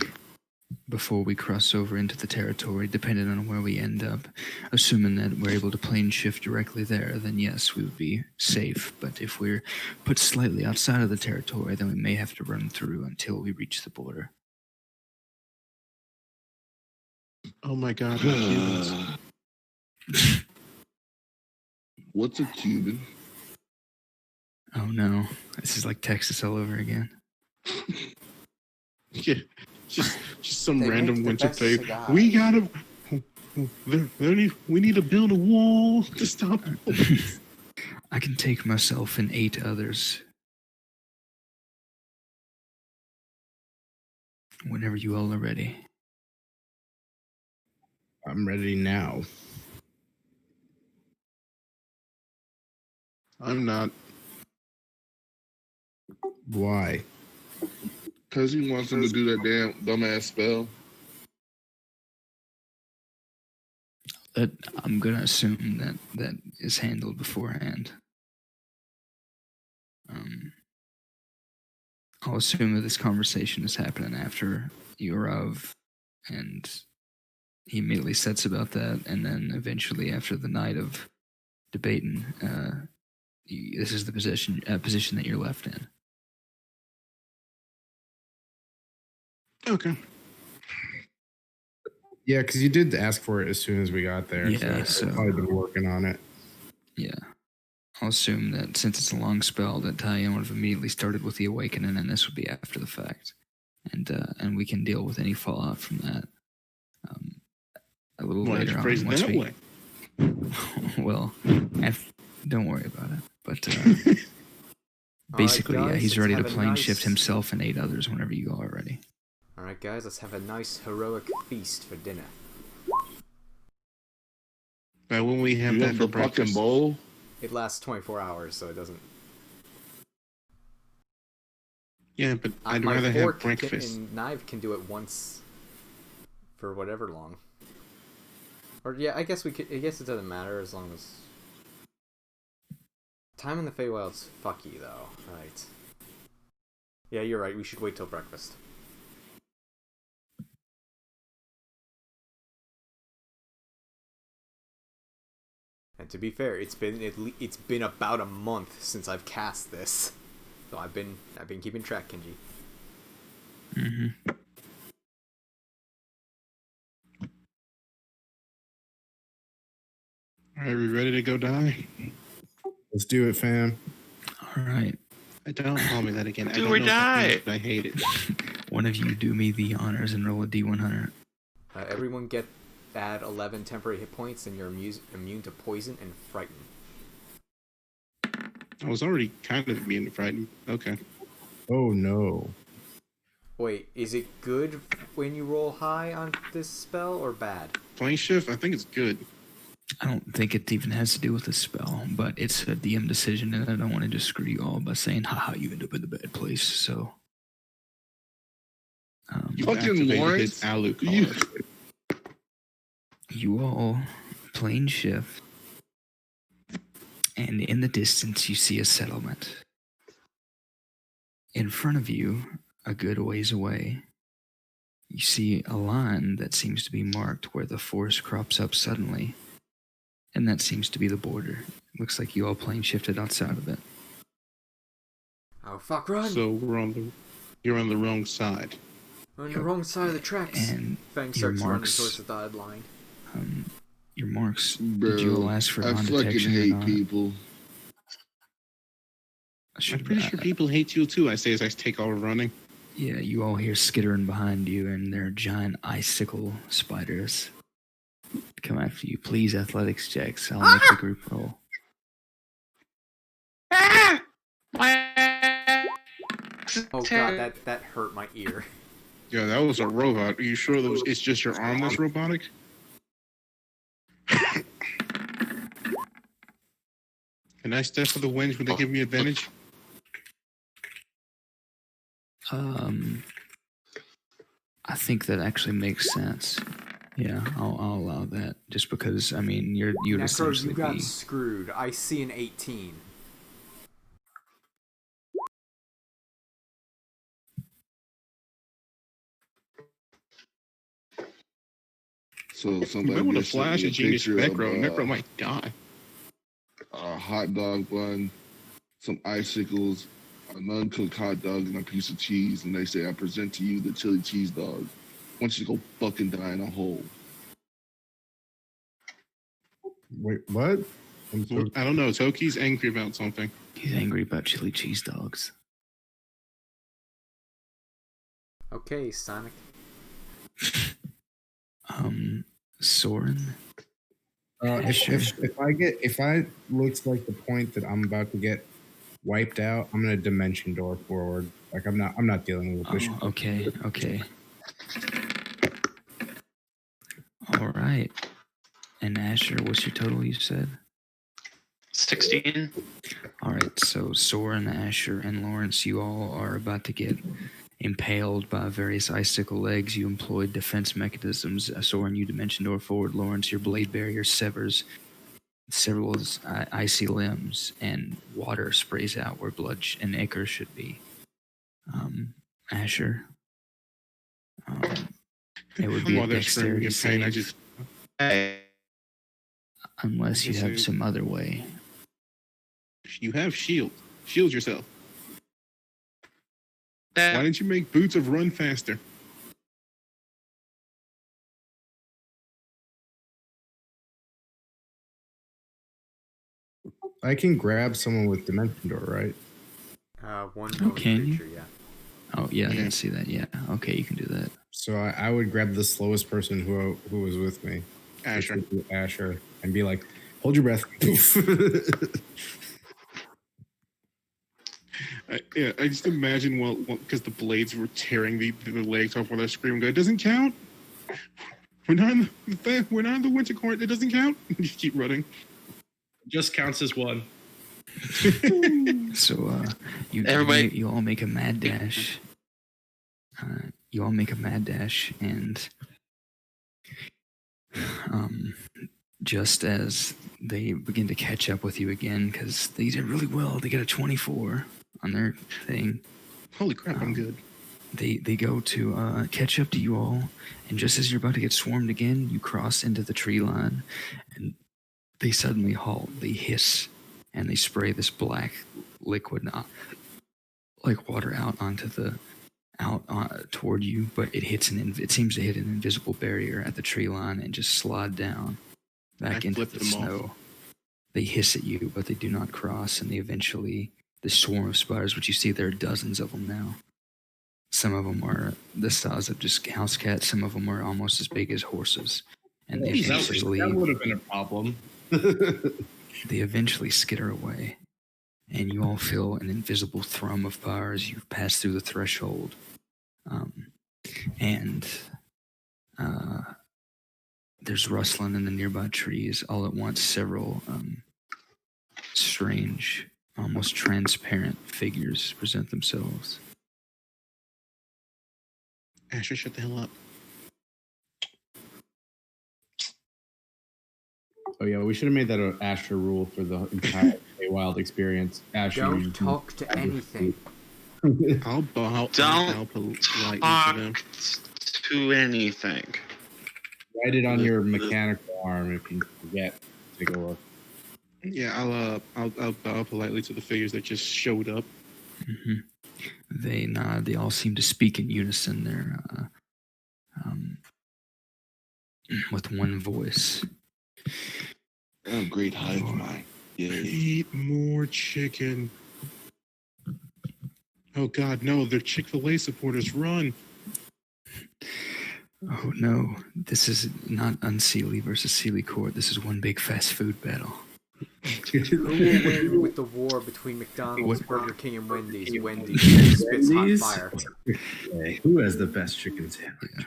before we cross over into the territory, depending on where we end up. Assuming that we're able to plane shift directly there, then yes, we would be safe. But if we're put slightly outside of the territory, then we may have to run through until we reach the border. Oh my God, the Cubans. What's a Cuban? Oh no, this is like Texas all over again. Yeah, just some They random make the winter best thing. cigars. We gotta. We need to build a wall to stop them. I can take myself and 8 others. Whenever you all are ready. I'm ready now. I'm not. Why? Because he wants him to do that damn dumbass spell. That I'm gonna assume that is handled beforehand. I'll assume that this conversation is happening after you arrive, and he immediately sets about that, and then eventually after the night of debating, this is the position that you're left in. Okay. Yeah, because you did ask for it as soon as we got there. Yeah, so so- I've probably been working on it. Yeah. I'll assume that since it's a long spell, that Talion would have immediately started with the awakening, and this would be after the fact, and we can deal with any fallout from that a little Why later you on. phrase it Once that we, way? well, don't worry about it. But basically, guys, he's let's ready to have a plane nice- shift himself and 8 others whenever you all are ready. Alright, guys, let's have a nice heroic feast for dinner. But when we have You that want for the fucking breakfast, bowl? It lasts 24 hours, so it doesn't. yeah, but I'd My rather fork have breakfast. and knife can do it once for whatever long. Or yeah, I guess we could. I guess it doesn't matter as long as time in the Feywild's fucky though, right? Yeah, you're right. We should wait till breakfast. And to be fair, it's been about a month since I've cast this, so I've been keeping track, Kenji. Mm-hmm. Are we ready to go die? Let's do it, fam. All right. Don't call me that again. I Do don't or know if that die. means, but I hate it. One of you do me the honors and roll a D100. Everyone add 11 temporary hit points, and you're immune to poison and frighten. I was already kind of being frightened. Okay. Oh no. Wait, is it good when you roll high on this spell or bad? Plane shift, I think it's good. I don't think it even has to do with the spell, but it's a DM decision, and I don't want to just screw you all by saying, haha, you end up in the bad place, so... You Fucking activated Lawrence. his Alu You- card. You all plane shift, and in the distance you see a settlement. In front of you, a good ways away, you see a line that seems to be marked where the forest crops up suddenly, and that seems to be the border. Looks like you all plane shifted outside of it. Oh fuck, run! So you're on the wrong side. We're on the wrong side of the tracks. And Fang your starts running marks, towards the dotted line. your marks, Bro, did you all ask for I fucking non-detection or hate not? people. I'm pretty sure people hate you too, I say as I take all running. Yeah, you all hear skittering behind you, and they're giant icicle spiders come after you. Please, athletics checks. I'll make the group roll. Ah! Oh god, that hurt my ear. Yeah, that was a robot. Are you sure it's just your arm that's robotic? Can I step for the wings? Would they give me advantage? I think that actually makes sense. Yeah, I'll allow that. Just because, I mean, you'd Necro, essentially you got be... screwed. I see an 18. So If somebody I would have just sent flashed me a genius picture of, Necro, Necro might die. a hot dog bun, some icicles, an uncooked hot dog, and a piece of cheese, and they say, I present to you the chili cheese dog. I want you to go fucking die in a hole. Wait, what? I'm so I don't know. Toki's angry about something. He's angry about chili cheese dogs. Okay, Sonic. Soren? if I looks like the point that I'm about to get wiped out, I'm gonna dimension door forward. Like I'm not dealing with this. Oh, okay. All right. and Asher, what's your total? You said 16. All right, so Soren, Asher, and Lawrence, you all are about to get impaled by various icicle legs. You employed defense mechanisms. Soren, you dimension door forward. Lawrence, your blade barrier severs several icy limbs, and water sprays out where blood and ichor should be. Asher, it would be a While they're screaming dexterity in pain, save, Hey, unless you Yes, have sir. some other way. You have shield. Shield yourself. that- Why didn't you make boots of run faster? I can grab someone with dimension door, right? One Oh, known can you? creature, yeah. Oh, yeah, I Yeah. didn't see that. Yeah, okay, you can do that. So I would grab the slowest person who was with me, Asher. which would be Asher, and be like, "Hold your breath." I just imagine because the blades were tearing the legs off while they're screaming. It doesn't count. We're not in the winter court. It doesn't count. You keep running. Just counts as one. So, Everybody- you all make a mad dash. You all make a mad dash, and just as they begin to catch up with you again, because they did really well, they get a 24 on their thing. Holy crap! I'm good. They go to catch up to you all, and just as you're about to get swarmed again, you cross into the tree line, and they suddenly halt. They hiss, and they spray this black liquid, like water, toward you. But it hits it seems to hit an invisible barrier at the tree line and just slide down back I into flipped the them off. snow. They hiss at you, but they do not cross, and they eventually. The swarm of spiders, which you see, there are dozens of them now. Some of them are the size of just house cats. Some of them are almost as big as horses. And they That eventually, would have been a problem. they eventually skitter away. And you all feel an invisible thrum of power as you pass through the threshold. There's rustling in the nearby trees. All at once, several strange, almost transparent figures present themselves. Asher, shut the hell up. Oh yeah, we should have made that an Asher rule for the entire Wild experience. Asher, you Don't talk to anything. I'll bow. Don't I'll bow politely to them. talk to anything. write it on your mechanical arm if you forget. Take a look. Yeah, I'll bow politely to the figures that just showed up. Mm-hmm. They nod. They all seem to speak in unison. They're with one voice. Oh, great hive mind. Yeah. Eat more chicken. Oh God, no! They're Chick-fil-A supporters. Run! Oh no! This is not Unseelie versus Sealy Court. This is one big fast food battle. Who will win with the war between McDonald's, What- Burger King, and Wendy's? Wendy's spits hot Wendy's? fire. Okay, who has the best chicken sandwich?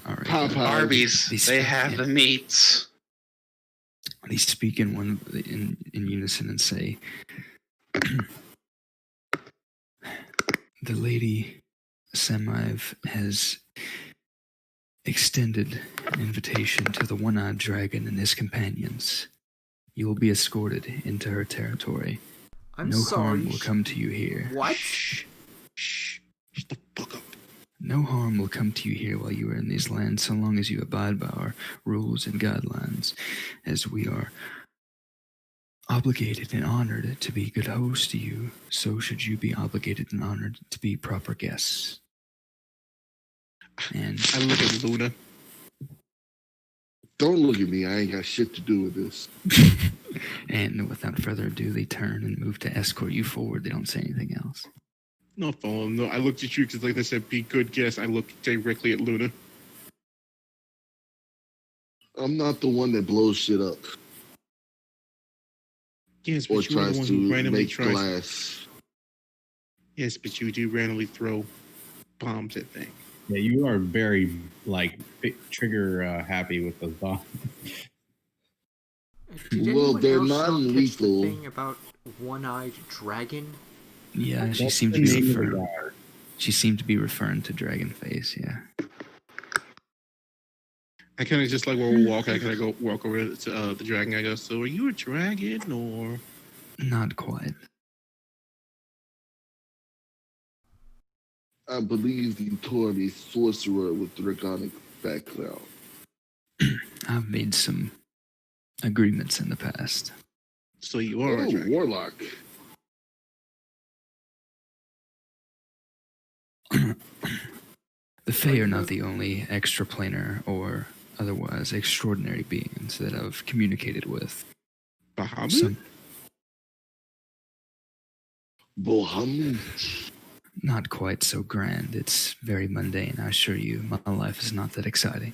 All right. Popeyes. Arby's, These- they have the meats. They speak in unison and say, "The lady Semive has extended an invitation to the one-eyed dragon and his companions. You will be escorted into her territory. I'm No sorry. harm will come to you here. What? Shh! Shut the fuck up! No harm will come to you here while you are in these lands, so long as you abide by our rules and guidelines, as we are obligated and honored to be good hosts to you, so should you be obligated and honored to be proper guests." And I look at Luna. Don't look at me. I ain't got shit to do with this. and without further ado, they turn and move to escort you forward. They don't say anything else. No, follow him. No, I looked at you because, like I said, be good guest. I looked directly at Luna. I'm not the one that blows shit up Yes, or but you are the tries one to who randomly make tries. glass. Yes, but you do randomly throw bombs at things. Yeah, you are very trigger happy with those bombs. Did Well, anyone they're else not catch the non-lethal. thing about one-eyed dragon? Yeah, she That's seemed the to be name of the referring. guy. She seemed to be referring to Dragonface. Yeah. I kind of just like when we walk, I kind of go walk over to the dragon. I go, so are you a dragon or? Not quite. I believe the Torm is sorcerer with draconic background. I've made some agreements in the past. So you are a Oh, dragon. warlock. The Fae are not the only extraplanar or otherwise extraordinary beings that I've communicated with. Bahamut? Some, Boham. not quite so grand. It's very mundane, I assure you. My life is not that exciting.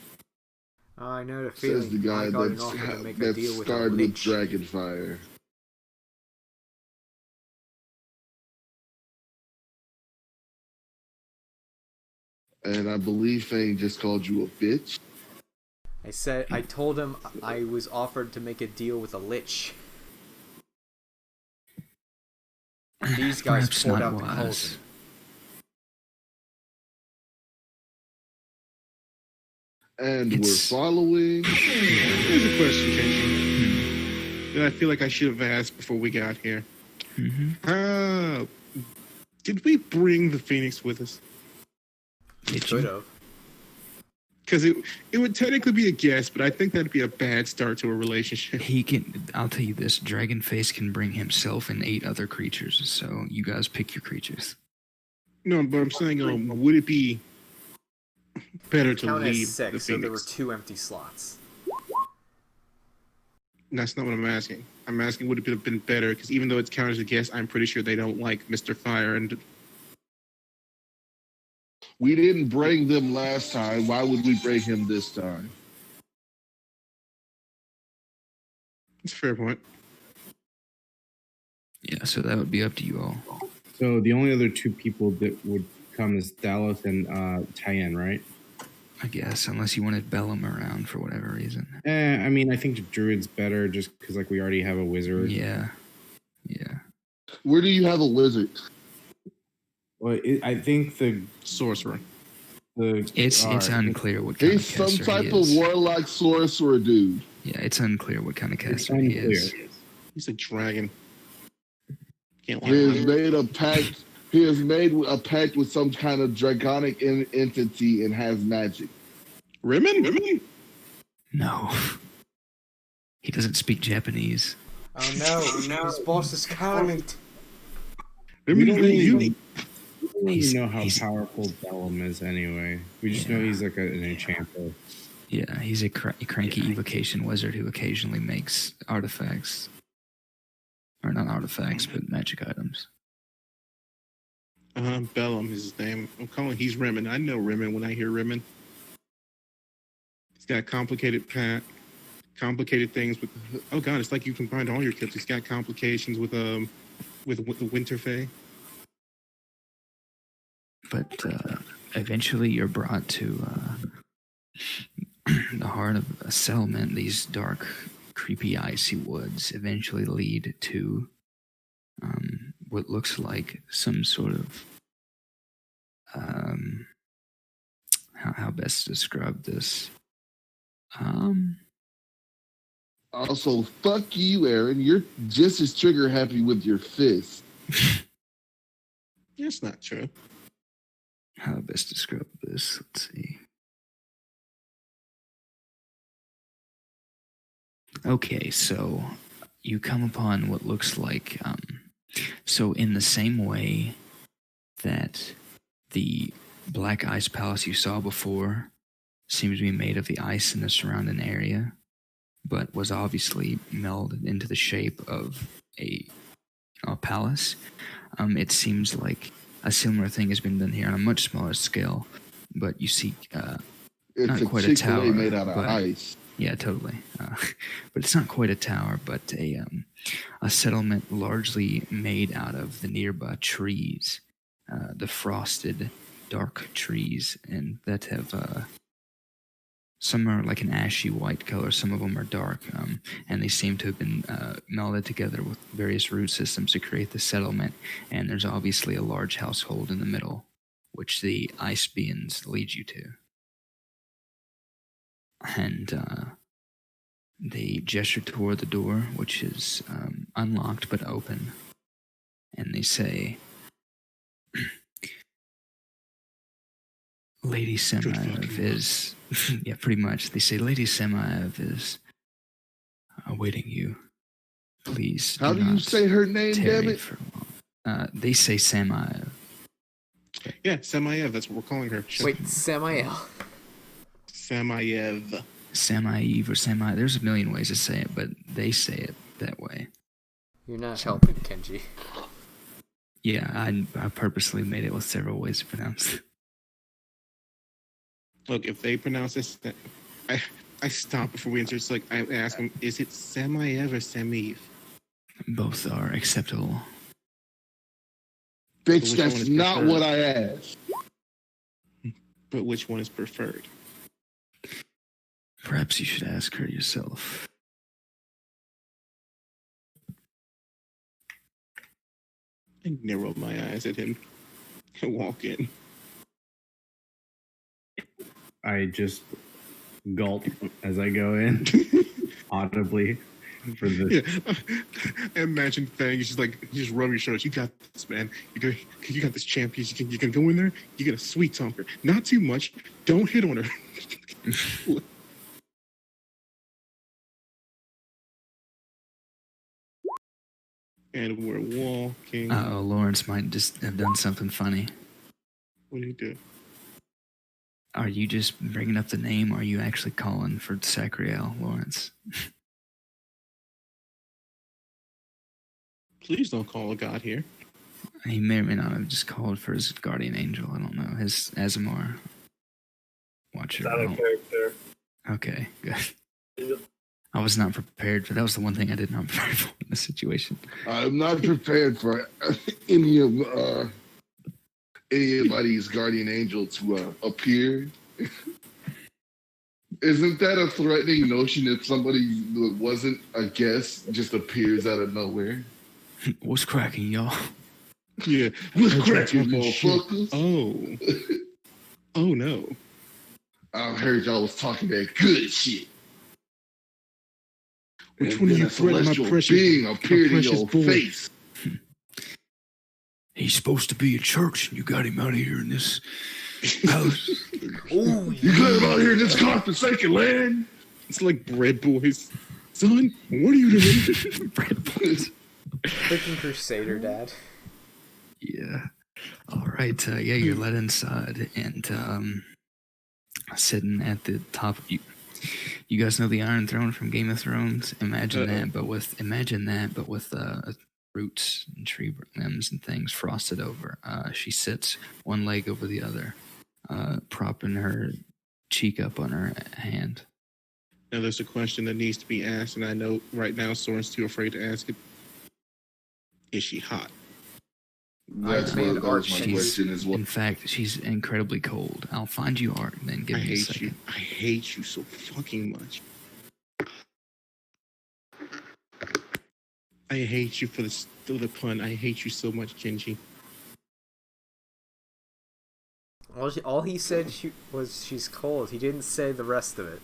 I know the Says the feeling. guy I got an offer to make a that deal with a started with lich. Dragonfire. And I believe Fang just called you a bitch. I told him I was offered to make a deal with a lich. These guys Perhaps poured not out the wise. cauldron. And It's- we're following. Here's a question, Kenji. That I feel like I should have asked before we got here. Mm-hmm. Did we bring the Phoenix with us? Did Could you? have. Because it would technically be a guest, but I think that'd be a bad start to a relationship. He can. I'll tell you this: Dragonface can bring himself and 8 other creatures. So you guys pick your creatures. No, but I'm saying, would it be better to Count leave as 6, the so there were Phoenix? 2 empty slots. That's not what I'm asking. I'm asking, would it have been better? Because even though it's counted as a guest, I'm pretty sure they don't like Mr. Fire. And We didn't bring them last time. Why would we bring him this time? it's a fair point. Yeah. So that would be up to you all. So the only other 2 people that would come is Dallas and Tyen, right? I guess, unless you wanted Bellum around for whatever reason. I mean, I think the druid's better just because like we already have a wizard. Yeah. Yeah. Where do you have a wizard? Well, I think the Sorcerer. It's alright. unclear what kind He's of some caster type he of is. warlock sorcerer dude. Yeah, it's unclear what kind of It's caster he unclear. is. He's a dragon. Can't He has lie. made a pact. He has made a pact with some kind of draconic entity and has magic. Rimmon? No. He doesn't speak Japanese. Oh no, his boss is coming. We don't Rimmon, you. even know how He's- powerful Bellum is anyway. We just Yeah. know he's like an enchanter. Yeah, he's a cranky evocation wizard who occasionally makes artifacts. Or not artifacts, but magic items. Bellum is his name. He's Rimmon. I know Rimmon when I hear Rimmon. He's got complicated things with. Oh god, it's like you combined all your kills. He's got complications with the Winterfell. But eventually you're brought to the heart of a settlement. These dark, creepy, icy woods eventually lead to what looks like some sort of how best to describe this. Also, fuck you, Aaron. You're just as trigger happy with your fist. That's not true. How best describe this? Let's see. Okay, so you come upon what looks like so in the same way that the black ice palace you saw before seems to be made of the ice in the surrounding area, but was obviously melded into the shape of a palace. It seems like a similar thing has been done here on a much smaller scale, but you see It's not a quite a Chick-fil-A tower, made out of but- ice. yeah, totally. But it's not quite a tower, but a settlement largely made out of the nearby trees, the frosted, dark trees, and that have Some are like an ashy white color. Some of them are dark, and they seem to have been melded together with various root systems to create the settlement. And there's obviously a large household in the middle, which the ice beings lead you to. And they gesture toward the door, which is unlocked but open. And they say, Lady Semaev is... yeah, pretty much. They say, Lady Semaev is awaiting you. Please How do you not say her name, tarry damn it? for long. They say Semaev. Yeah, Samayev. That's what we're calling her. Wait, Samael. Samayev. Samaev or Semi. There's a million ways to say it, but they say it that way. You're not helping, Kenji. Yeah, I purposely made it with several ways to pronounce it. Look, if they pronounce this, I stop before we answer. It's like I ask them, is it Samayev or Semiv? Both are acceptable. Bitch, Which one that's is not preferred? what I asked. But which one is preferred? Perhaps you should ask her yourself. I narrow my eyes at him and walk in. I just gulp as I go in, audibly, for the. Yeah. Imagine Fang is just like, you just rub your shoulders. You got this, man. You got this champion. You can go in there. You get a sweet talk her. Not too much. Don't hit on her. And we're walking. Uh-oh, Lawrence might just have done something funny. What do you do? Are you just bringing up the name, or are you actually calling for Sacriel, Lawrence? Please don't call a god here. He may or may not have just called for his guardian angel. I don't know. His Azamar. Watcher. Not a character. Okay, good. I was not prepared for that. Was the one thing I did not prepare for in this situation. I'm not prepared for anybody's guardian angel to appear. Isn't that a threatening notion if somebody that wasn't a guest just appears out of nowhere? What's cracking, y'all? Yeah. What's That's cracking, talking shit. motherfuckers? Oh. Oh no. I heard y'all was talking that good shit. Which And one of then you a threatened my celestial precious, being appeared in your boy? face. He's supposed to be in church, and you got him out here in this house. Ooh, You got him out here in this godforsaken land? It's like bread boys. Son, what are you doing? Bread boys. freaking Crusader, Dad. Yeah. All right. Yeah, you're led inside, and sitting at the top. You guys know the Iron Throne from Game of Thrones? Imagine that, but with roots and tree limbs and things frosted over. She sits one leg over the other, propping her cheek up on her hand. Now there's a question that needs to be asked, and I know right now Soren's too afraid to ask it. Is she hot? That's Man, what that was my Archie. question as well. In fact, she's incredibly cold. I'll find you art and then give I me a hate second. you. I hate you so fucking much. I hate you for the pun. I hate you so much, Kenji. All he said was she's cold. He didn't say the rest of it.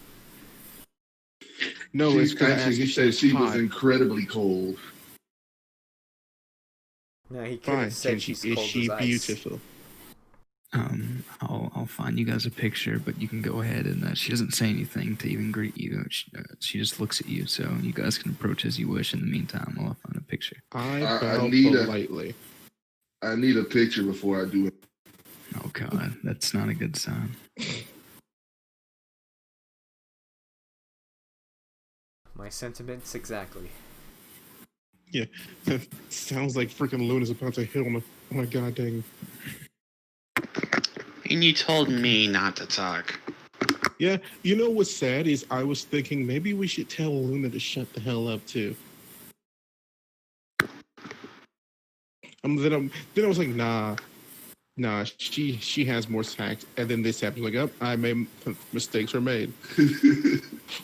No, it's because Actually, he said she was incredibly cold. No, he could fine. have said Kenji, she's is cold she as ice. beautiful? I'll find you guys a picture, but you can go ahead and she doesn't say anything to even greet you. She just looks at you, so you guys can approach as you wish. In the meantime, I'll find a picture. I I bow need politely. I need a picture before I do it. Oh God, that's not a good sign. My sentiments exactly. Yeah, sounds like freaking Luna's about to hit on a goddamn. And you told me not to talk. Yeah, you know what's sad is I was thinking maybe we should tell Luna to shut the hell up too. Then I was like, nah. Nah, she has more tact, and then this happens. Like, oh, I made mistakes were made.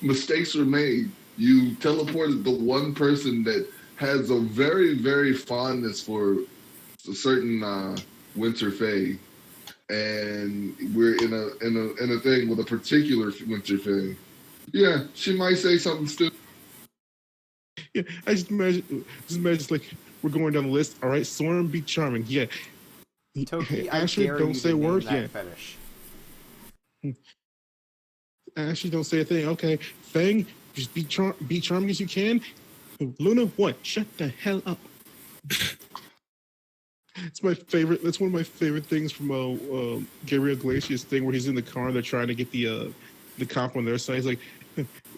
Mistakes were made. You teleported the one person that has a very, very fondness for a certain Winter Fae, and we're in a thing with a particular Winter Fae. Yeah, she might say something stupid. Yeah, I just imagine like we're going down the list. All right, Soren be charming. Yeah, Toki, I Ashley, dare don't you say to a name word. that Yeah, fetish. Ashley, don't say a thing. Okay, Fang, just be charming as you can. Luna, what? Shut the hell up. It's my favorite. That's one of my favorite things from Gabriel Iglesias thing where he's in the car and they're trying to get the cop on their side. He's like,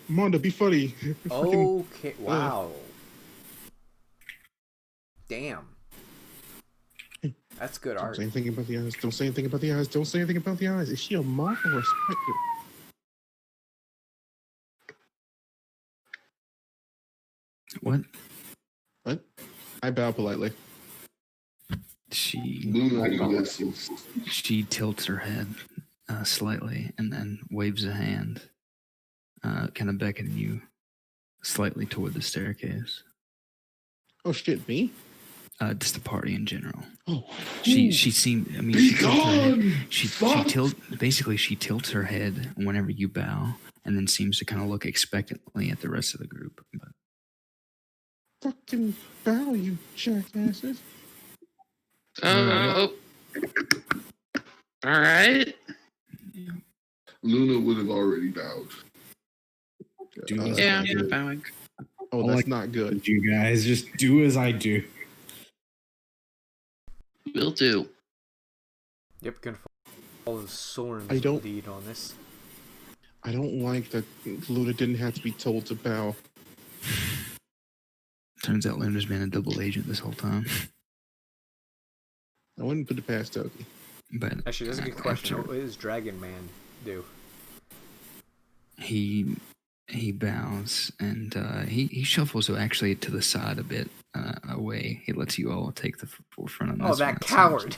Mondo, be funny. Freaking, Okay, wow. Damn. That's good don't art. say anything about the eyes. Don't say anything about the eyes. Don't say anything about the eyes. Is she a moth or a specter? What? What? I bow politely. Luna She tilts her head slightly and then waves a hand, kind of beckoning you slightly toward the staircase. Oh shit, me? Just the party in general. Oh, She seemed. I mean, Be she tilts her head. gone! She tilts her head whenever you bow, and then seems to kind of look expectantly at the rest of the group. But fucking bow, you jackasses. Oh, all right. Luna would have already bowed. Yeah, I'm bowing. Oh, that's not good. You guys just do as I do. Will do. Yep, gonna follow Soren's I don't- lead on this. I don't like that Luna didn't have to be told to bow. turns out Luna's been a double agent this whole time. I wouldn't put it past Toki. But Actually, that's a good question. What does Dragon Man do? He bows and he shuffles actually to the side a bit away. He lets you all take the forefront on this. Oh, that coward!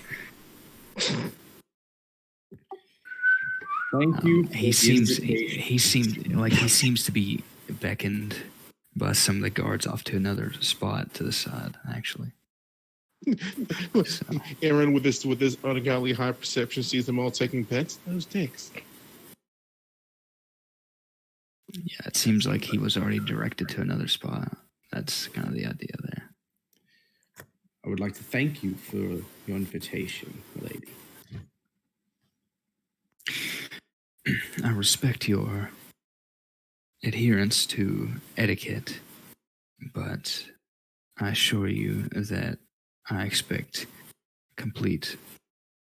Thank you. He seems to be beckoned by some of the guards off to another spot to the side. Actually, Aaron, with this ungodly high perception, sees them all taking bets. Those dicks. yeah, it seems like he was already directed to another spot. That's kind of the idea there. I would like to thank you for your invitation, lady. I respect your adherence to etiquette, but I assure you that I expect complete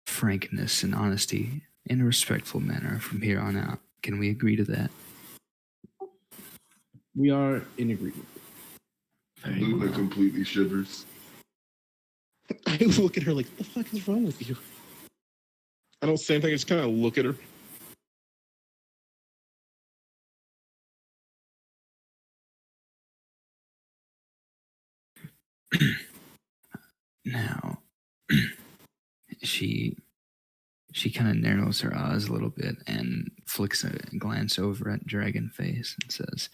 frankness and honesty in a respectful manner from here on out. Can we agree to that? We are in agreement. Very Luna well. completely shivers. I look at her like, what the fuck is wrong with you? I don't say anything, I just kind of look at her. Now, she kind of narrows her eyes a little bit and flicks a glance over at Dragonface and says,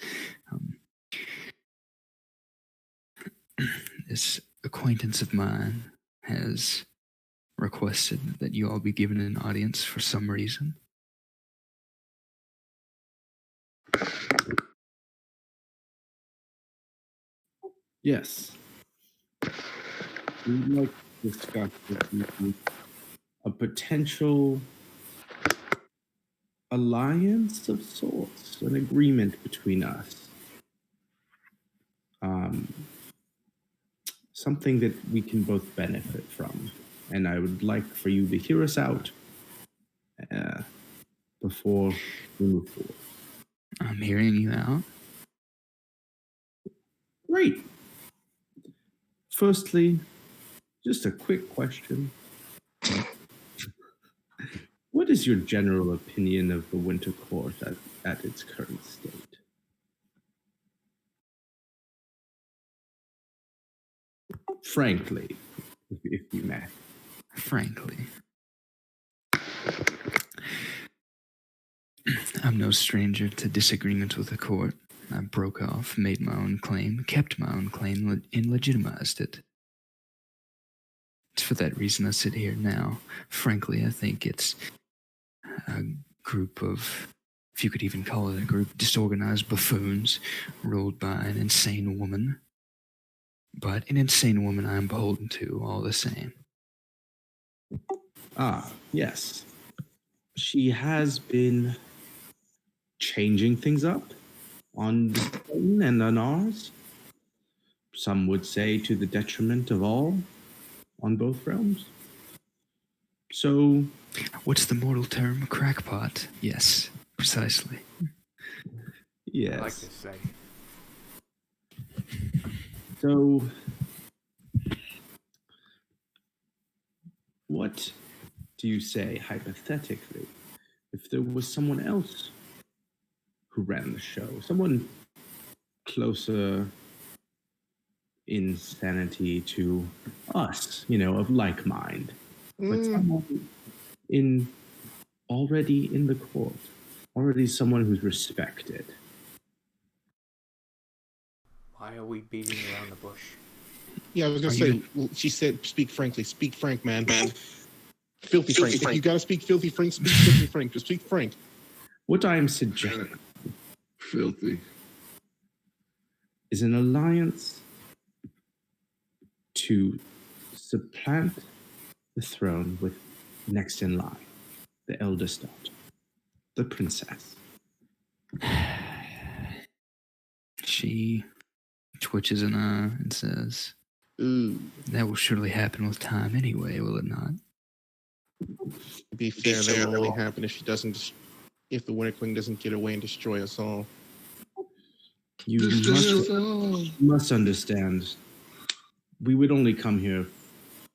this acquaintance of mine has requested that you all be given an audience for some reason. Yes. We'd like to discuss with you a potential alliance of sorts, an agreement between us. Something that we can both benefit from. And I would like for you to hear us out before we move forward. I'm hearing you out. Great. Firstly, just a quick question. What is your general opinion of the Winter Court at its current state? Frankly, if you may. Frankly, I'm no stranger to disagreements with the court. I broke off, made my own claim, kept my own claim, and legitimized it. It's for that reason I sit here now. Frankly, I think it's a group of, if you could even call it a group, disorganized buffoons ruled by an insane woman. But an insane woman I am beholden to all the same. Ah, yes. She has been changing things up on the plane and on ours. Some would say to the detriment of all on both realms. So, What's the mortal term? Crackpot. Yes, precisely. yes. I like this say. So, what do you say, hypothetically, if there was someone else who ran the show? Someone closer in sanity to us, of like mind. But someone already in the court, already someone who's respected. Why are we beating around the bush? Yeah, I was gonna say. Well, she said, "Speak frankly. Speak frank, man. Filthy frank. If you gotta speak filthy frank, speak filthy frank. Just speak frank." What I am suggesting Filthy. is an alliance to supplant the throne with next in line, the eldest daughter, the princess. She twitches an eye and says, Ooh. that will surely happen with time anyway, will it not? To be fair, that will only happen if she doesn't. If the Winter Queen doesn't get away and destroy us all. You must understand, we would only come here if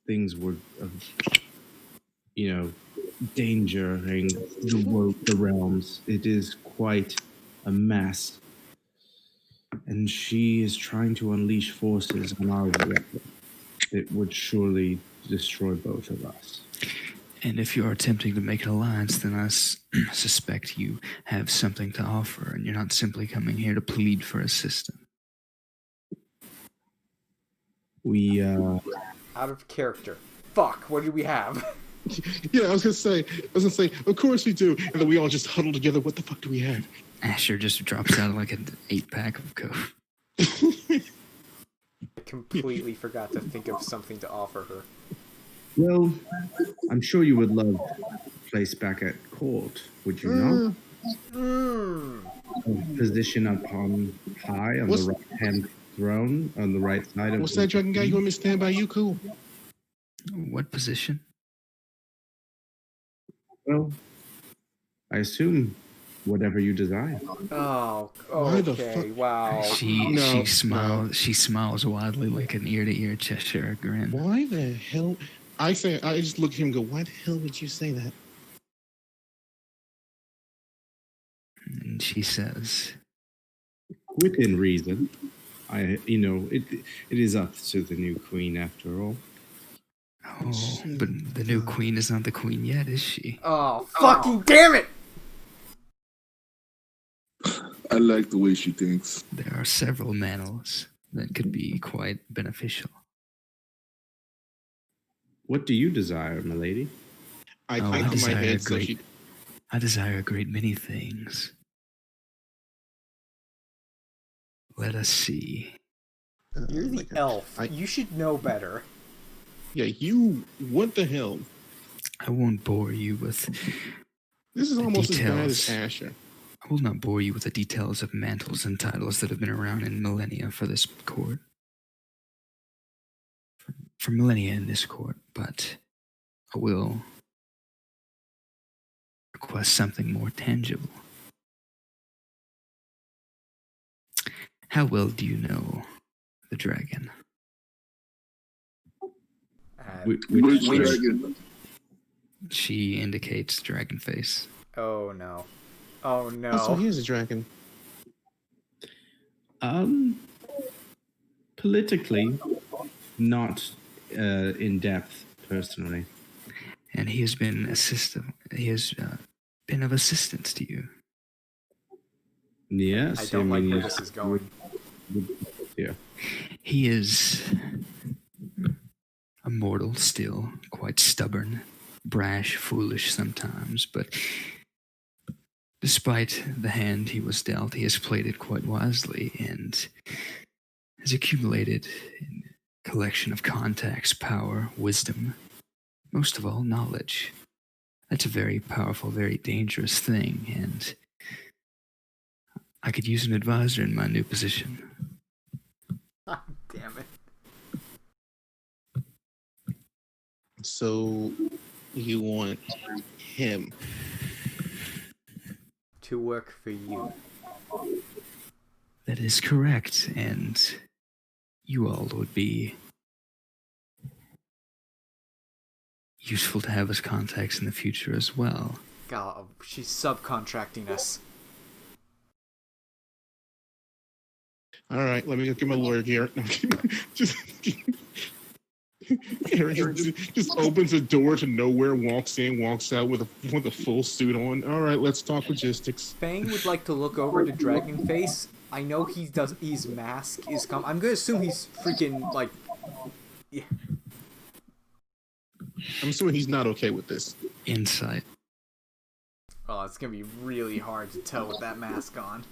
things were of, endangering the realms. It is quite a mess. And she is trying to unleash forces on our realm. It would surely destroy both of us. And if you are attempting to make an alliance, then I suspect you have something to offer, and you're not simply coming here to plead for assistance. We, Out of character. Fuck, what do we have? Yeah, I was gonna say, of course we do. And then we all just huddle together. What the fuck do we have? Asher just drops out like an 8-pack of coke. I completely forgot to think of something to offer her. well, I'm sure you would love a place back at court, would you not? A position up on high on the right-hand throne, on the right side of What's that dragon guy? You want me to stand by you? Cool. What position? Well, I assume whatever you desire. Oh, Why the okay, fuck? wow. She smiles wildly like an ear-to-ear Cheshire grin. Why the hell? I just look at him and go, why the hell would you say that? And she says, Within reason. It is up to the new queen after all. oh, but the new queen is not the queen yet, is she? Oh, fucking damn it! I like the way she thinks. There are several mantles that could be quite beneficial. What do you desire, milady? I Oh, think I in my desire head, so great- she. I desire a great many things. Let us see. You're the elf. You should know better. Yeah, you. What the hell? I won't bore you with This is the almost details. as bad as Asher. I will not bore you with the details of mantles and titles that have been around in millennia for this court. For millennia in this court, but I will request something more tangible. How well do you know the dragon? Which Which- dragon? She indicates dragon face. Oh no. Oh no. Also, here's a dragon. Politically, not in depth, personally. And he has been been of assistance to you. Yes. I don't like where yes. this is going. Yeah. He is a mortal still, quite stubborn, brash, foolish sometimes, but despite the hand he was dealt, he has played it quite wisely and has accumulated a collection of contacts, power, wisdom, most of all, knowledge. That's a very powerful, very dangerous thing, and I could use an advisor in my new position. Damn it. So you want him? To work for you. That is correct, and you all would be useful to have as contacts in the future as well. God, she's subcontracting us. All right, let me get my lawyer here. just Aaron just opens a door to nowhere, walks in, walks out with a full suit on. All right, let's talk logistics. Fang would like to look over to Dragonface. I know his mask is I'm gonna assume he's freaking like. Yeah. I'm assuming he's not okay with this. Insight. Oh, it's gonna be really hard to tell with that mask on.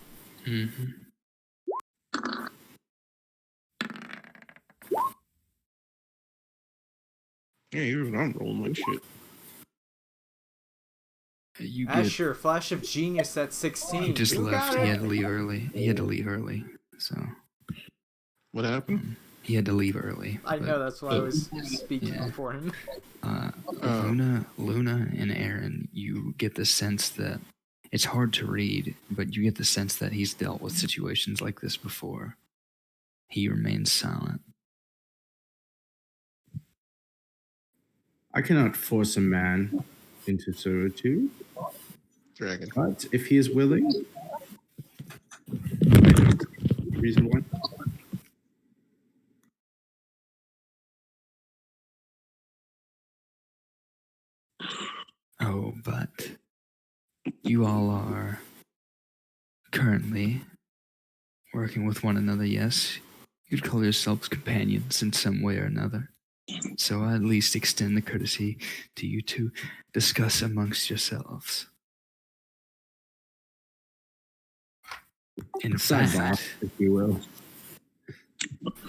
Mm-hmm. Yeah, I'm rolling like shit. You get. Sure, flash of genius at 16. He just You left. got He it. had to leave early. He had to leave early. So. What happened? He had to leave early. I know, that's why I was speaking for him. Luna and Aaron, you get the sense that it's hard to read, but you get the sense that he's dealt with situations like this before. He remains silent. I cannot force a man into servitude, Dragon. but if he is willing, reason why. Oh, but you all are currently working with one another, yes? You'd call yourselves companions in some way or another. So I at least extend the courtesy to you to discuss amongst yourselves. In fact, if you will.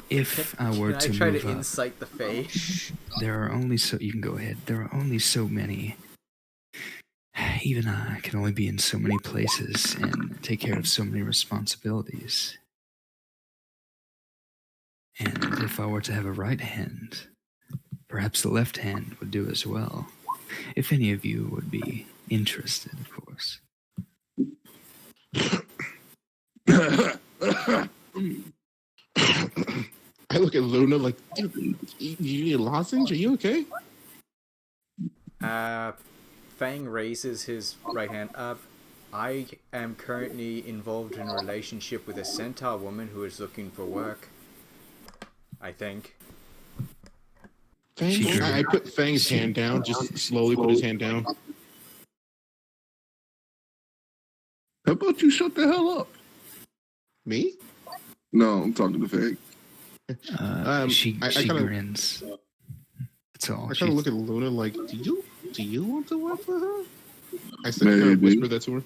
if I were Can to I try move to up, incite the Fae? there are only so you can go ahead. There are only so many. Even I can only be in so many places and take care of so many responsibilities. And if I were to have a right hand, perhaps the left hand would do as well. If any of you would be interested, of course. I look at Luna like, dude, you need a lozenge? Are you okay? Fang raises his right hand up. I am currently involved in a relationship with a centaur woman who is looking for work. I think. I put Fang's hand down, just slowly put his hand down. How about you shut the hell up? Me? No, I'm talking to Fang. She kinda, grins. That's all. I kind of look at Luna like, do you want to work for her? I said, Maybe. kind of whisper that to her.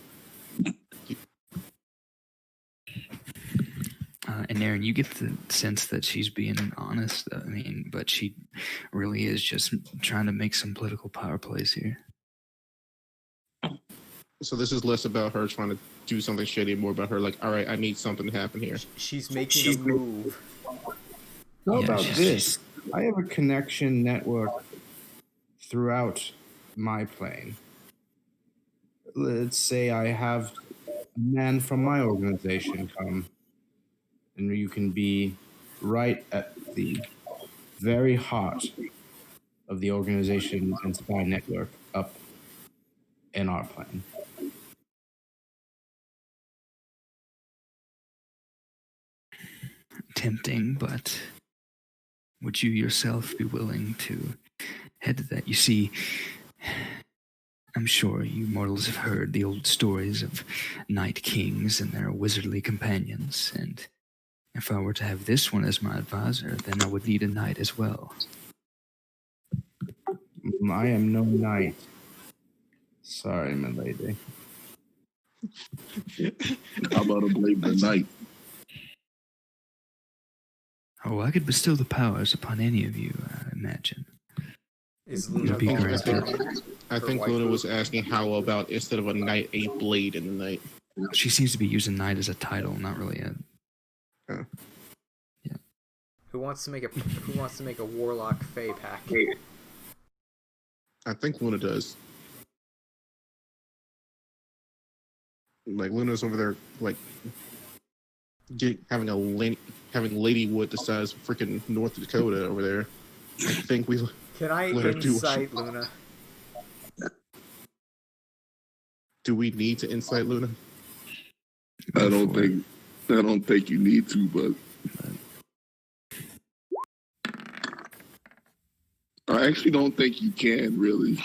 And Aaron, you get the sense that she's being honest. I mean, but she really is just trying to make some political power plays here. So this is less about her trying to do something shitty, more about her like, all right, I need something to happen here. She's making a move. How Yeah, about she's- this? I have a connection network throughout my plane. Let's say I have a man from my organization come, and you can be right at the very heart of the organization and spy network up in our plane. Tempting, but would you yourself be willing to head to that? You see, I'm sure you mortals have heard the old stories of night kings and their wizardly companions, and if I were to have this one as my advisor, then I would need a knight as well. I am no knight. Sorry, my lady. How about a blade the knight? Oh, I could bestow the powers upon any of you, I imagine. Is Would Luna be going great. to I think Luna was asking how about instead of a knight, a blade in the night. She seems to be using knight as a title, not really a... Who wants to make a warlock Fey pack? I think Luna does. Like Luna's over there, like having Ladywood the size of freaking North Dakota over there. I think we Can I let her do what insight she- Luna? Do we need to insight Luna? I don't think you need to, but I actually don't think you can really.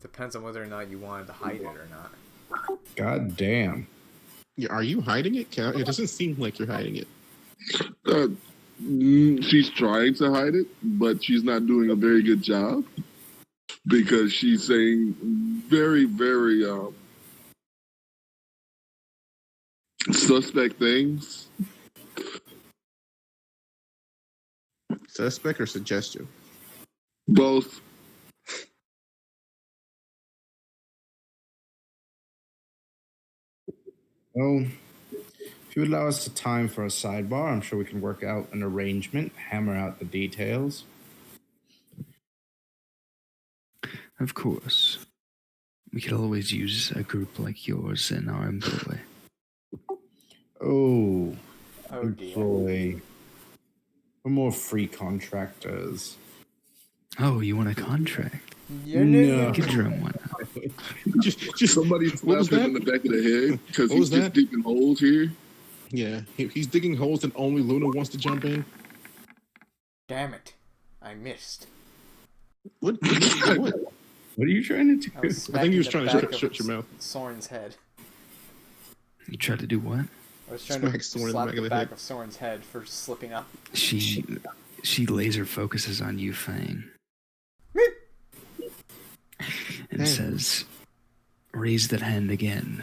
Depends on whether or not you wanted to hide it or not. God damn. Yeah, are you hiding it? It doesn't seem like you're hiding it. She's trying to hide it, but she's not doing a very good job because she's saying very, very suspect things. Suspect or suggestion? Both. Well, if you would allow us the time for a sidebar, I'm sure we can work out an arrangement, hammer out the details. Of course. We could always use a group like yours in our employ. Oh, Oh dear. employ. We're more free contractors. Oh, you want a contract? No. Get your own one. Just Somebody what was slapped him that? in the back of the head because What he's was just that? digging holes here. Yeah, he's digging holes and only Luna wants to jump in. Damn it. I missed. What? What are you trying to I do? was I think he was smacking trying the to back shut of your mouth. Soren's head. You tried to do what? I was trying Smack to Soren in the slap back the of the back head. of Soren's head for slipping up. She laser focuses on you, Fang. And Hey. says, raise that hand again,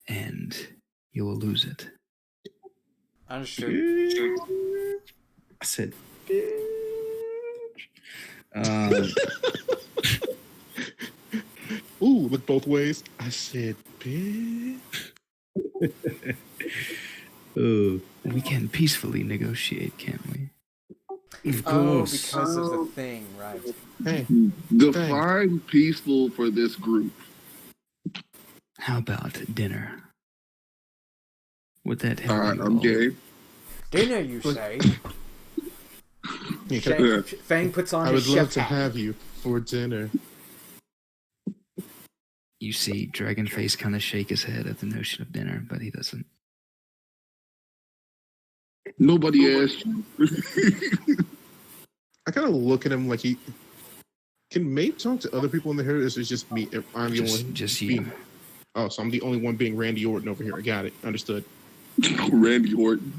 and you will lose it. Understood. I said, Ooh, look both ways. I said, bitch. We can peacefully negotiate, can't we? of Oh, course. because of the thing, right. Hey, Define peaceful for this group. How about dinner? Would that help All right, you I'm all? game. Dinner, you say? yeah, Fang puts on I his would love chef to hat. have you for dinner. You see Dragonface kind of shake his head at the notion of dinner, but he doesn't. Nobody asked you. I kind of look at him like he can Mabe talk to other people in the herd. Or is it just me? I'm the one. Just you. being- Oh, so I'm the only one being Randy Orton over here. I got it. Understood. Randy Orton.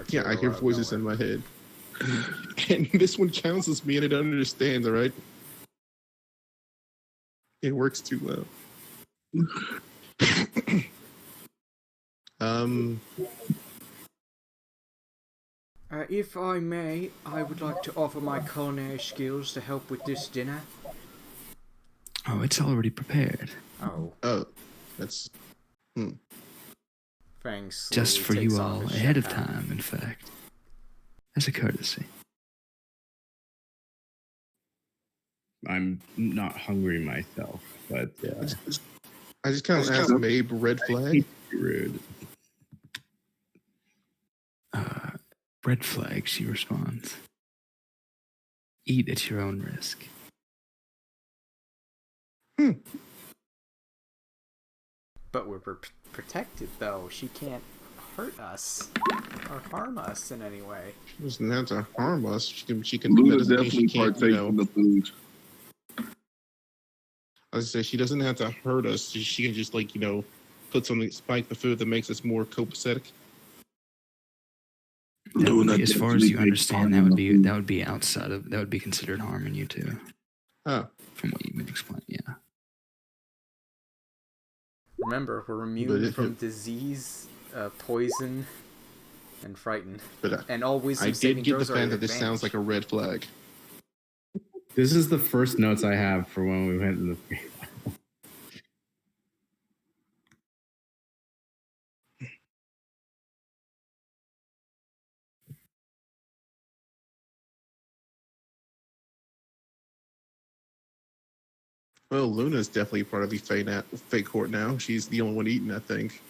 Yeah, I hear voices in my head. And this one counsels me and it understands, all right? It works too well. If I may, I would like to offer my culinary skills to help with this dinner. Oh, it's already prepared. Oh, That's Fang Just slowly for takes you off all, his ahead of chef hat. time, in fact. As a courtesy. I'm not hungry myself, but I just kind of asked Mabe red flag. rude. Red flag, she responds. Eat at your own risk. But we're protected, though. She can't hurt us or harm us in any way. She doesn't have to harm us. She can. That Luna doesn't mean she definitely can't. partake in the food. I say she doesn't have to hurt us. She can just put something, spike the food that makes us more copacetic. That would be, as far as you definitely understand, takes that would be outside of, that would be considered harming you too. Oh, From what you've been explaining, yeah. Remember, we're immune from disease, poison, and frighten. but And all wisdom I saving did get the throws are fact at that this sounds like advantage. a red flag. This is the first notes I have for when we went in the. Well, Luna's definitely part of the fake court now. She's the only one eating, I think.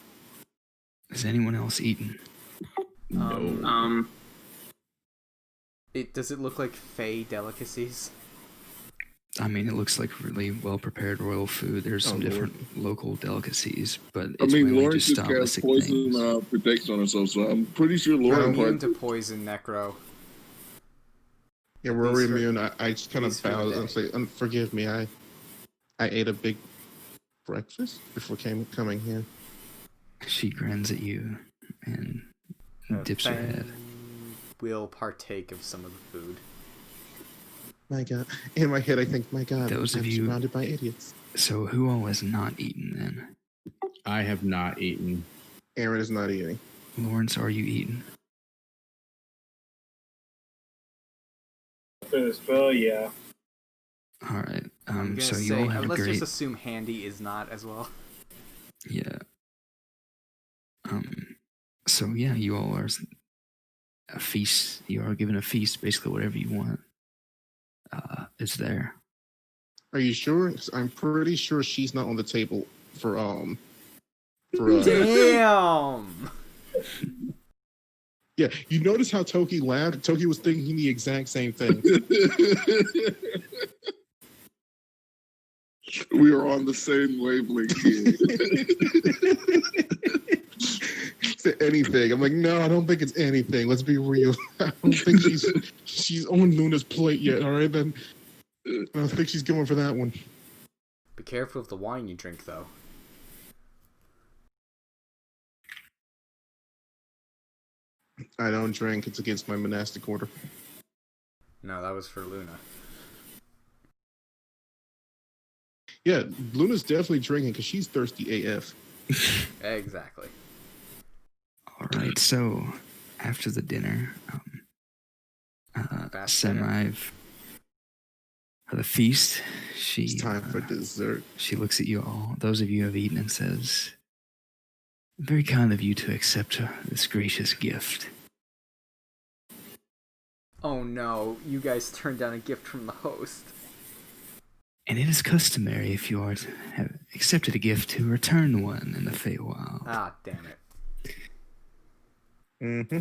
Is anyone else eating? No. Does it look like Fey delicacies? I mean, it looks like really well prepared royal food. There's some different local delicacies, but it's really Lauren just just cast stylistic poison things. protection on herself, so I'm pretty sure We're Lauren immune part. to poison, Necro. Yeah, we're These for- immune. I just kind of these for the bowed day. and say, "Forgive me. I ate a big breakfast before coming here." She grins at you and dips her head. Will partake of some of the food. My God. In my head, I think, my God, Those of I'm you- surrounded by idiots. So who all has not eaten then? I have not eaten. Aaron is not eating. Lawrence, are you eating? Well, yeah. All right. I'm gonna So you say, all have a let's great. just assume Handy is not as well. Yeah. So yeah, you all are a feast. You are given a feast. Basically, whatever you want is there. Are you sure? 'Cause I'm pretty sure she's not on the table for Damn! Yeah, you notice how Toki laughed? Toki was thinking the exact same thing. We are on the same wavelength here. Said anything. I'm like, no, I don't think it's anything. Let's be real. I don't think she's on Luna's plate yet. All right, then. I don't think she's going for that one. Be careful of the wine you drink, though. I don't drink. It's against my monastic order. No, that was for Luna. Yeah, Luna's definitely drinking because she's thirsty AF. Exactly. All right. So after the dinner, the feast, It's time for dessert. she looks at you all, those of you who have eaten, and says, "Very kind of you to accept this gracious gift." Oh no, you guys turned down a gift from the host. And it is customary, if you are to have accepted a gift, to return one in the Feywild. Ah, damn it. Mm-hmm.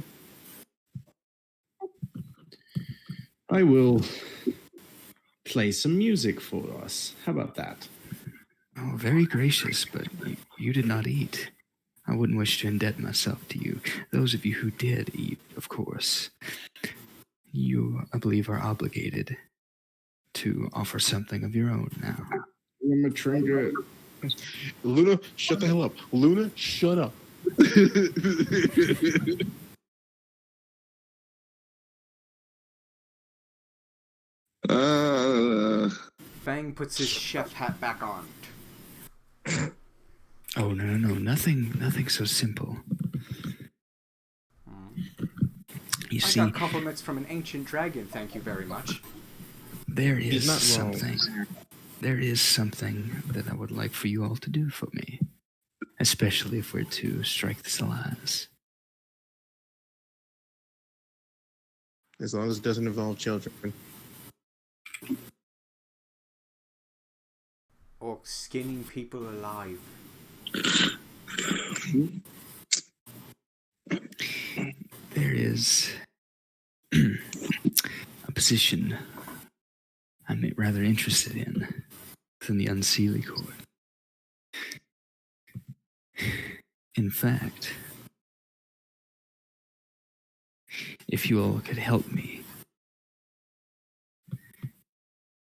I will play some music for us. How about that? Oh, very gracious, but you did not eat. I wouldn't wish to indebt myself to you. Those of you who did eat, of course, you, I believe, are obligated to offer something of your own now. I'm a trinket. Luna, shut the hell up. Luna, shut up. Fang puts his chef hat back on. Oh, no, nothing so simple. You I see, got compliments from an ancient dragon, thank you very much. there He's is not wrong. something. There is something that I would like for you all to do for me, especially if we're to strike this alliance. As long as it doesn't involve children. Or skinning people alive. There is a position I'm rather interested in within the Unseelie Court. In fact, if you all could help me,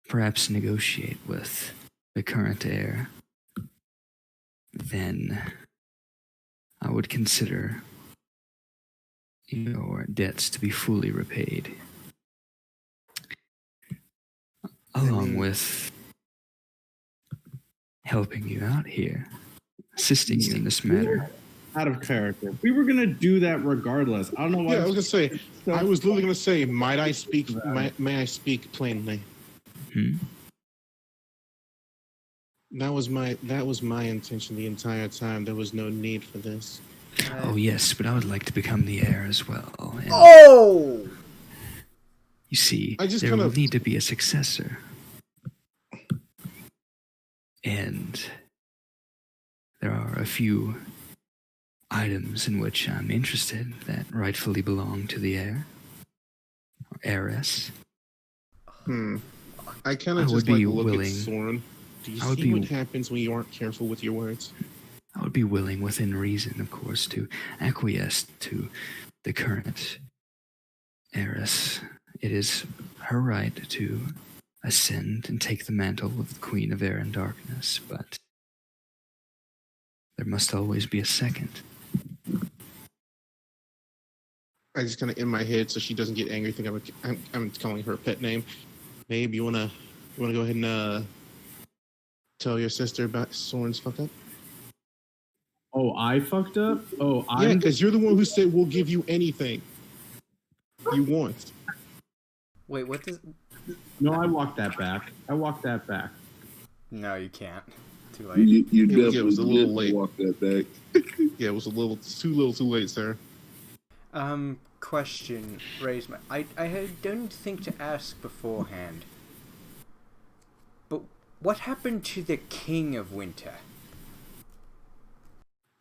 perhaps negotiate with the current heir, then I would consider your debts to be fully repaid, along with helping you out here, assisting you in this matter. Out of character. We were gonna do that regardless. I don't know why. Yeah, I was gonna say. I was literally gonna say, might I speak? May I speak plainly? That was my intention the entire time. There was no need for this. Oh yes, but I would like to become the heir as well. And Oh! you see, I just there kind will of- need to be a successor. And there are a few items in which I'm interested that rightfully belong to the heir or heiress. I kind I of would just like be look willing- at Soren. Do you I would see be- what happens when you aren't careful with your words? I would be willing, within reason, of course, to acquiesce to the current heiress. It is her right to ascend and take the mantle of the Queen of Air and Darkness, but there must always be a second. I just kind of in my head, so she doesn't get angry. Think I'm calling her a pet name. Babe, you wanna go ahead and tell your sister about Soren's fuck up? Oh, I fucked up? Oh, Yeah, I'm because you're the one who said we'll give you anything you want. Wait, what does... No, I walked that back. No, you can't. Too late. You It was- definitely it was a little late. walk that back. Yeah, it was too late, sir. Question raised my... I don't think to ask beforehand. But what happened to the King of Winter?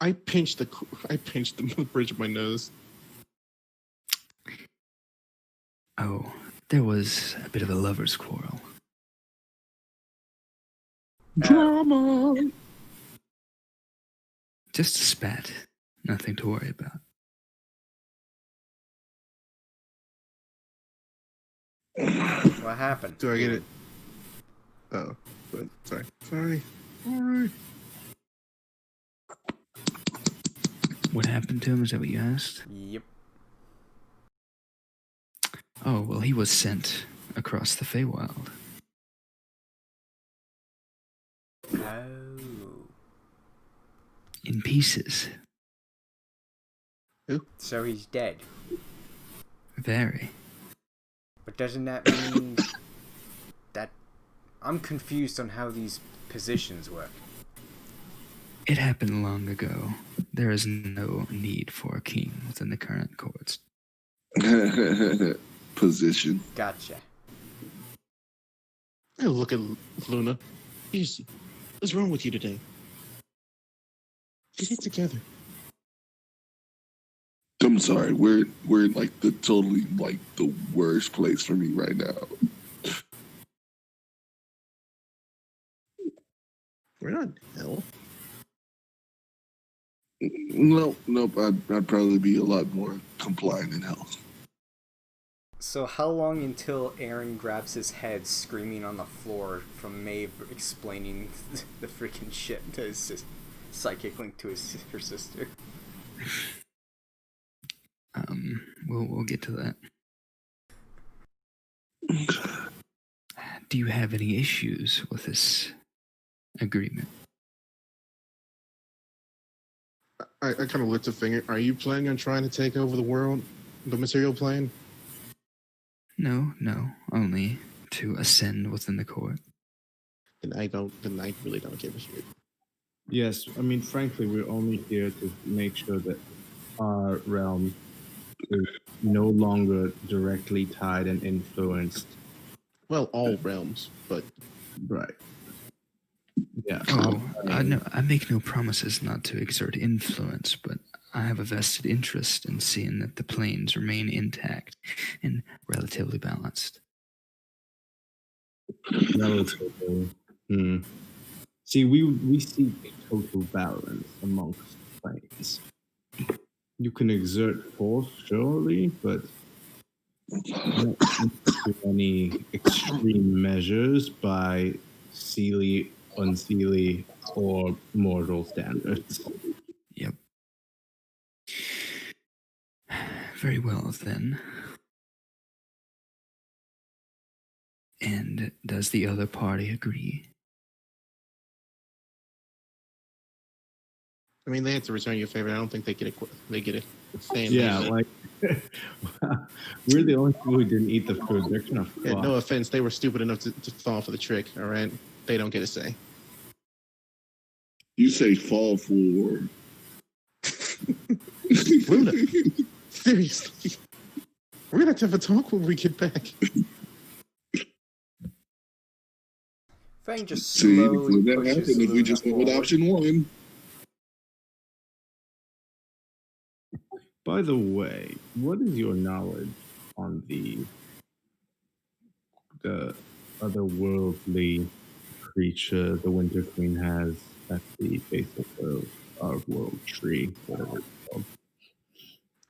I pinched the bridge of my nose. Oh, there was a bit of a lover's quarrel. Drama. Just a spat. Nothing to worry about. What happened? Do I get it? Oh, but sorry. What happened to him? Is that what you asked? Yep. Oh, well, he was sent across the Feywild. Oh. In pieces. So he's dead. Very. But doesn't that mean that... I'm confused on how these positions work. It happened long ago. There is no need for a king within the current courts. Position. Gotcha. I look at Luna. Easy. What's wrong with you today? Get it together. I'm sorry. We're in like the totally like the worst place for me right now. We're not in hell. Nope. I'd probably be a lot more compliant in hell. So how long until Aaron grabs his head screaming on the floor from Maeve explaining the freaking shit to his psychic link to her sister? We'll get to that. Do you have any issues with this agreement? I kind of lift a finger. Are you planning on trying to take over the world, the material plane? No, only to ascend within the court. Then I really don't give a shit. Yes, I mean, frankly, we're only here to make sure that our realm is no longer directly tied and influenced. Well, all realms, but Right. Yeah. Oh, I make no promises not to exert influence, but I have a vested interest in seeing that the planes remain intact and relatively balanced. Relatively. See, we seek total balance amongst planes. You can exert force, surely, but not to any extreme measures by seelie, unseelie, or mortal standards. Yep. Very well, then. And does the other party agree? I mean, they had to return your favor. I don't think they get it. They get it. Staying Yeah, lazy. like we're the only people who didn't eat the food. They're kind of Yeah, no offense, they were stupid enough to fall for the trick. All right, they don't get a say. You say fall for. Luna, seriously, we're gonna have to have a talk when we get back. Fang just See, slowly that pushes happened if we Luna just went with forward. option one. By the way, what is your knowledge on the otherworldly creature the Winter Queen has at the base of our world tree, whatever it's called?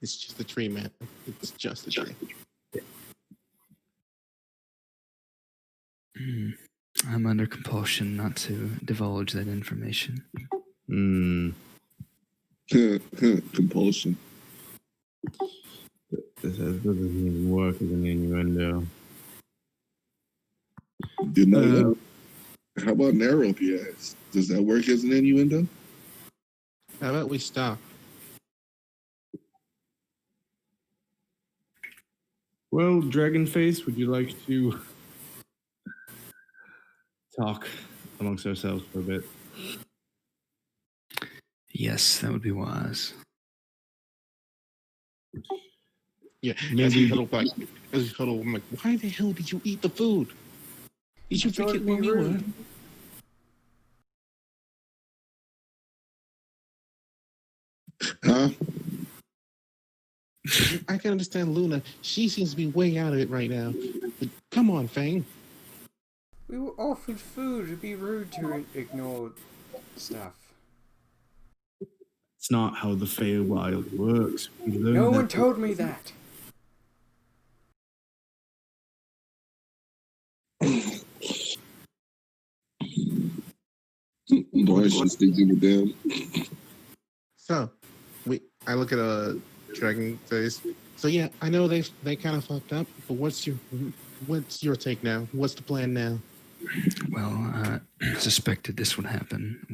It's just a tree, man. It's just a tree. I'm under compulsion not to divulge that information. Compulsion. This doesn't even work as an innuendo. You know, how about narrow PS? Does that work as an innuendo? How about we stop? Well, Dragonface, would you like to talk amongst ourselves for a bit? Yes, that would be wise. Yeah, as we huddle back, I'm like, why the hell did you eat the food? Did you thought forget it'd be where we were? rude. Huh? I can understand Luna. She seems to be way out of it right now. But come on, Fang. We were offered food. It'd be rude to ignore stuff. It's not how the Feywild works. We learned No that one told me that. Bryce just thinking of them. So, I look at a dragon face. So yeah, I know they kind of fucked up, but what's your take now? What's the plan now? Well, I suspected this would happen.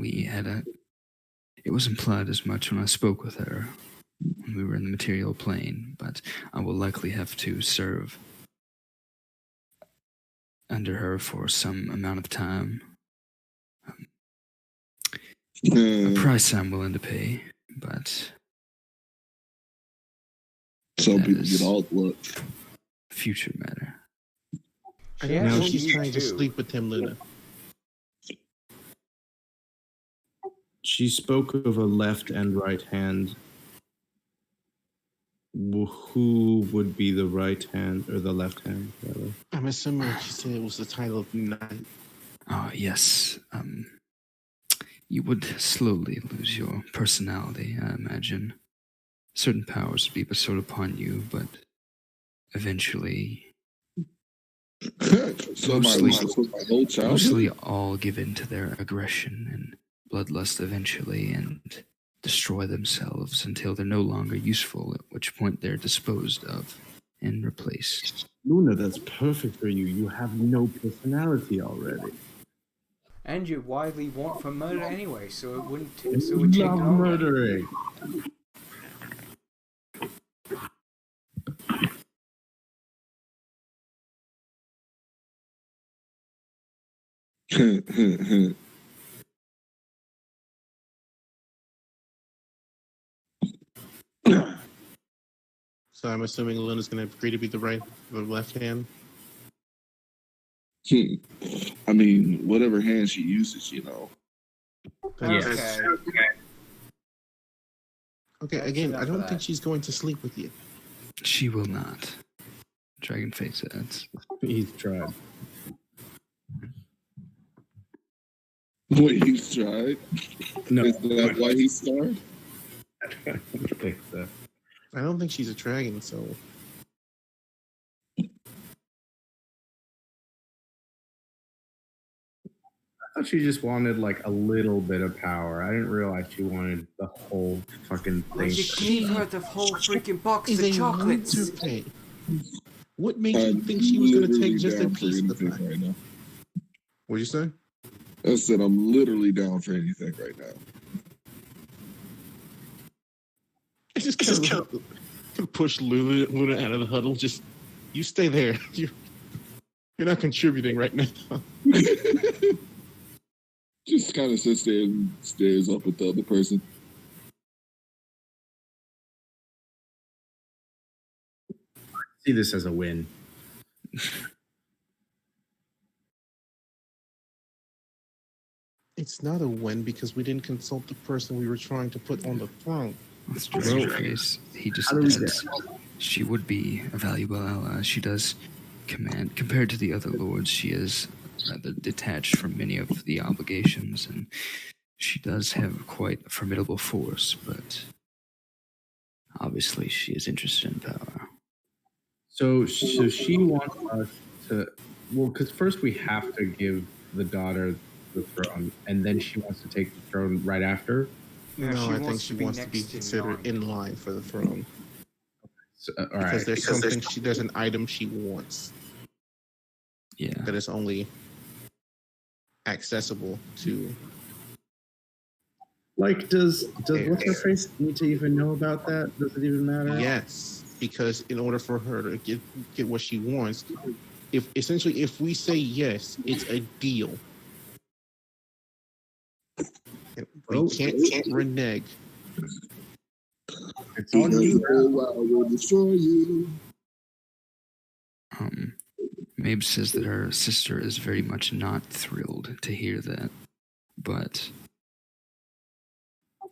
It was implied as much when I spoke with her when we were in the material plane, but I will likely have to serve under her for some amount of time. A price I'm willing to pay, but Some that people is get all luck. future matter. I She don't know has if she's you trying to too. sleep with him, Luna. she spoke of a left and right hand. Who would be the right hand or the left hand, rather? I'm assuming she said it was the title of Knight. Oh, yes. You would slowly lose your personality, I imagine. Certain powers would be bestowed upon you, but eventually, So my whole childhood. mostly all give in to their aggression and bloodlust eventually and destroy themselves until they're no longer useful, at which point they're disposed of and replaced. Luna, that's perfect for you. You have no personality already. And you widely want for murder anyway, so it wouldn't. And So it would you take love longer. murdering. So I'm assuming Luna's going to agree to be the left hand. I mean, whatever hand she uses, you know. Okay. Okay, That's again, enough I of don't that. think she's going to sleep with you. She will not. Dragonface adds. He's tried. Wait, he's tried? No, Is that why he started? I don't think so. I don't think she's a dragon, so thought she just wanted like a little bit of power. I didn't realize she wanted the whole fucking Oh, thing. you gave her the whole freaking box Is of a chocolates. winter What made you think she was going to take just a piece of the pie? right now. What'd you say? I said I'm literally down for anything right now. I just kind of push Luna out of the huddle. Just you stay there. You're not contributing right now. Just kind of sits there and stares up at the other person. See this as a win. It's not a win because we didn't consult the person we were trying to put on the throne. That's Dragonface. He just adds she would be a valuable ally. She does command, compared to the other lords, she is rather detached from many of the obligations, and she does have quite a formidable force, but obviously she is interested in power. So she wants us to, well, because first we have to give the daughter the throne, and then she wants to take the throne right after. No, No, she I think wants she to be wants to be next in considered line. in line for the throne. So, all Because right. there's something there's an item she wants Yeah. that is only accessible to. Like, does Yes. what's her face need to even know about that? Does it even matter? Yes, because in order for her to get what she wants, if we say yes, it's a deal. And we can't renege. It's on you. I will destroy you. Mabe says that her sister is very much not thrilled to hear that, but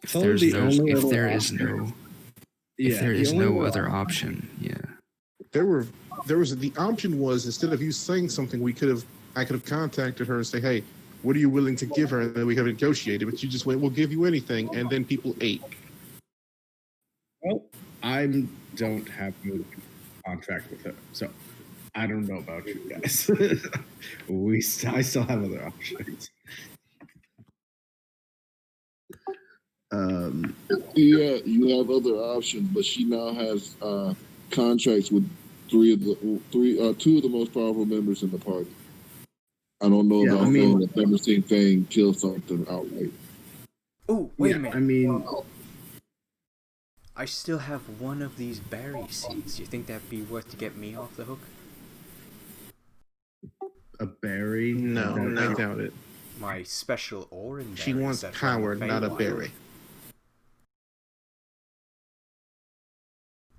if there is no other option, yeah. The option was, instead of you saying something, I could have contacted her and say, hey, what are you willing to give her? And then we have negotiated, but you just went, we'll give you anything, and then people ate. Well, I don't have a contract with her, so I don't know about you guys. I still have other options. Yeah, you have other options, but she now has contracts with two of the most powerful members in the party. I don't know about feeling that never seen Thing kill something outright. Oh, wait a minute. I mean, I still have one of these berry seeds. You think that'd be worth to get me off the hook? a berry? No, I doubt it. My special orange berry. She wants power, not a berry.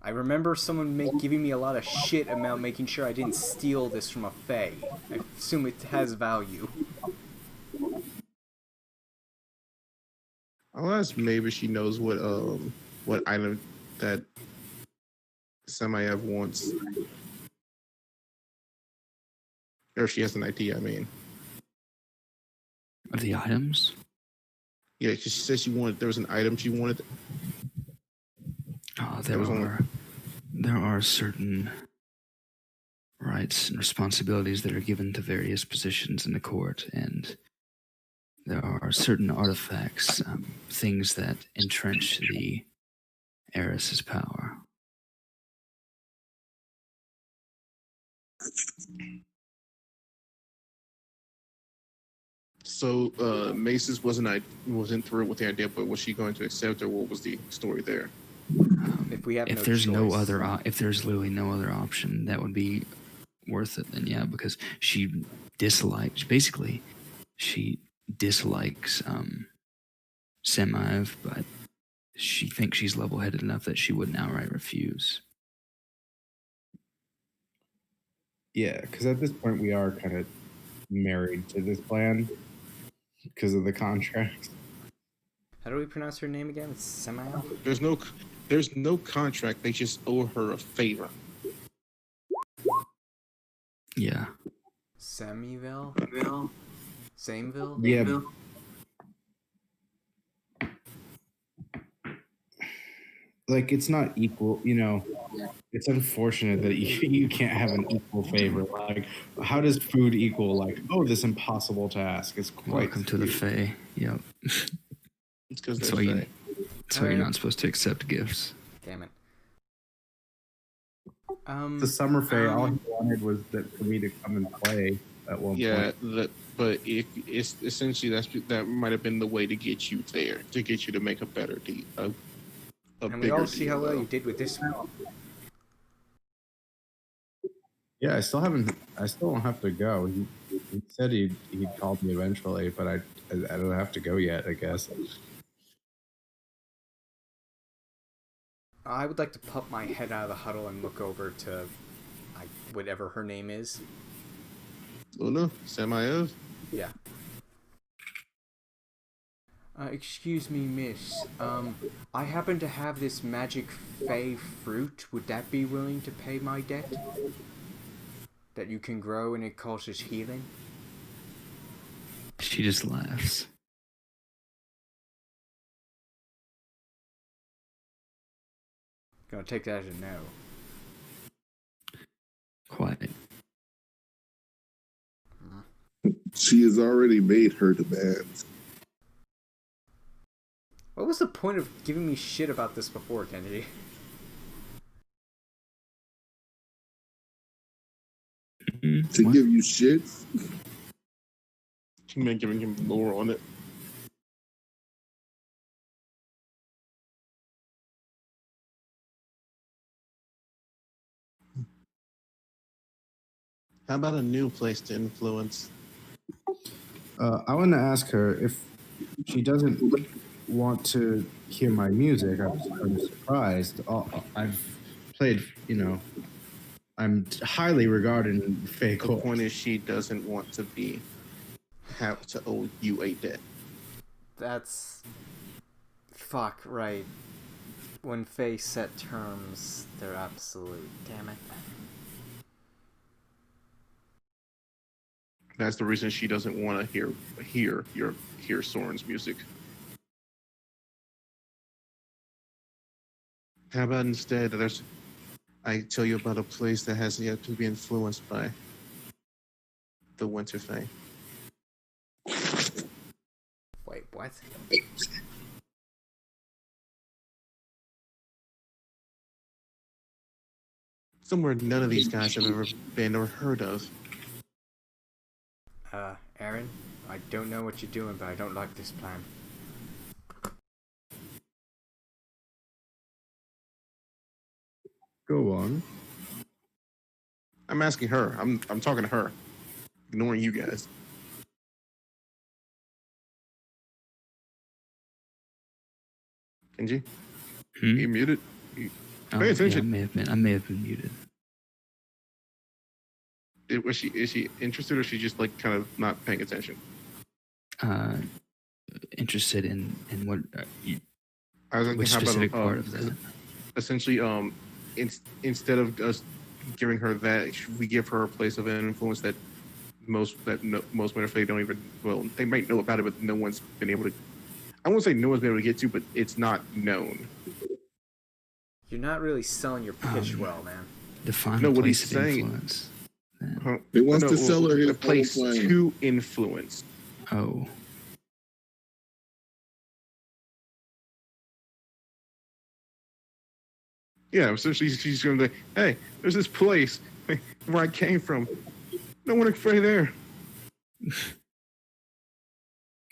I remember someone giving me a lot of shit about making sure I didn't steal this from a fae. I assume it has value. I'll ask maybe she knows what item that Samayev wants. Or if she has an idea, I mean. Of the items? Yeah, she said there was an item she wanted. Oh, there are certain rights and responsibilities that are given to various positions in the court, and there are certain artifacts, things that entrench the heiress's power. So Mace's wasn't thrilled with the idea, but was she going to accept, or what was the story there? If there's literally no other option, that would be worth it. Then yeah, because she dislikes Semaev, but she thinks she's level-headed enough that she wouldn't outright refuse. Yeah, because at this point we are kind of married to this plan because of the contract. How do we pronounce her name again? It's Samael? There's no contract. They just owe her a favor. Yeah. Sameville? Sameville? Yeah. Like, it's not equal, it's unfortunate that you can't have an equal favor. Like, how does food equal, like, oh, this impossible task? It's quite Welcome to the sweet. Fae. Yep. It's because That's they're why you. fey. That's why you're not supposed to accept gifts. Damn it. The summer fae, all he wanted was for me to come and play at one Yeah, point. but if it's essentially that might have been the way to get you there, to get you to make a better deal, a and we bigger all see deal, how well though. you did with this one. Yeah, I still don't have to go. He said he'd call me eventually, but I don't have to go yet, I guess. I would like to pop my head out of the huddle and look over to whatever her name is. Luna, Samayev. Yeah. Excuse me, miss. I happen to have this magic fey fruit. Would that be willing to pay my debt? That you can grow and it causes healing? She just laughs. Gonna take that as a no. Quiet. She has already made her demands. What was the point of giving me shit about this before, Kennedy? To What? give you shit? You meant giving him lore on it. How about a new place to influence? I want to ask her if she doesn't want to hear my music. I'm surprised. I've played, I'm highly regarded in Fae The Court. point is, she doesn't want to have to owe you a debt. That's... Fuck, right. When Fae set terms, they're absolute. Damn it. That's the reason she doesn't want to hear Soren's music. How about instead I tell you about a place that has yet to be influenced by the Winter Fae. Wait, what? Somewhere none of these guys have ever been or heard of. Aaron, I don't know what you're doing, but I don't like this plan. Go on. I'm asking her. I'm talking to her, ignoring you guys. Kenji, you muted. Pay attention. Yeah, I may have been muted. Is she interested, or is she just like kind of not paying attention? Interested in what? I was Which thinking, specific part of that? Essentially, instead of us giving her that, we give her a place of influence that most Winter Fae don't even. Well, they might know about it, but no one's been able to. I won't say no one's been able to get to, but it's not known. You're not really selling your pitch well, man. Define No, the what place he's of saying- influence. He wants to sell her his a place whole plan. to influence. Oh, Yeah, essentially, she's going to be, hey, there's this place where I came from. No one afraid there.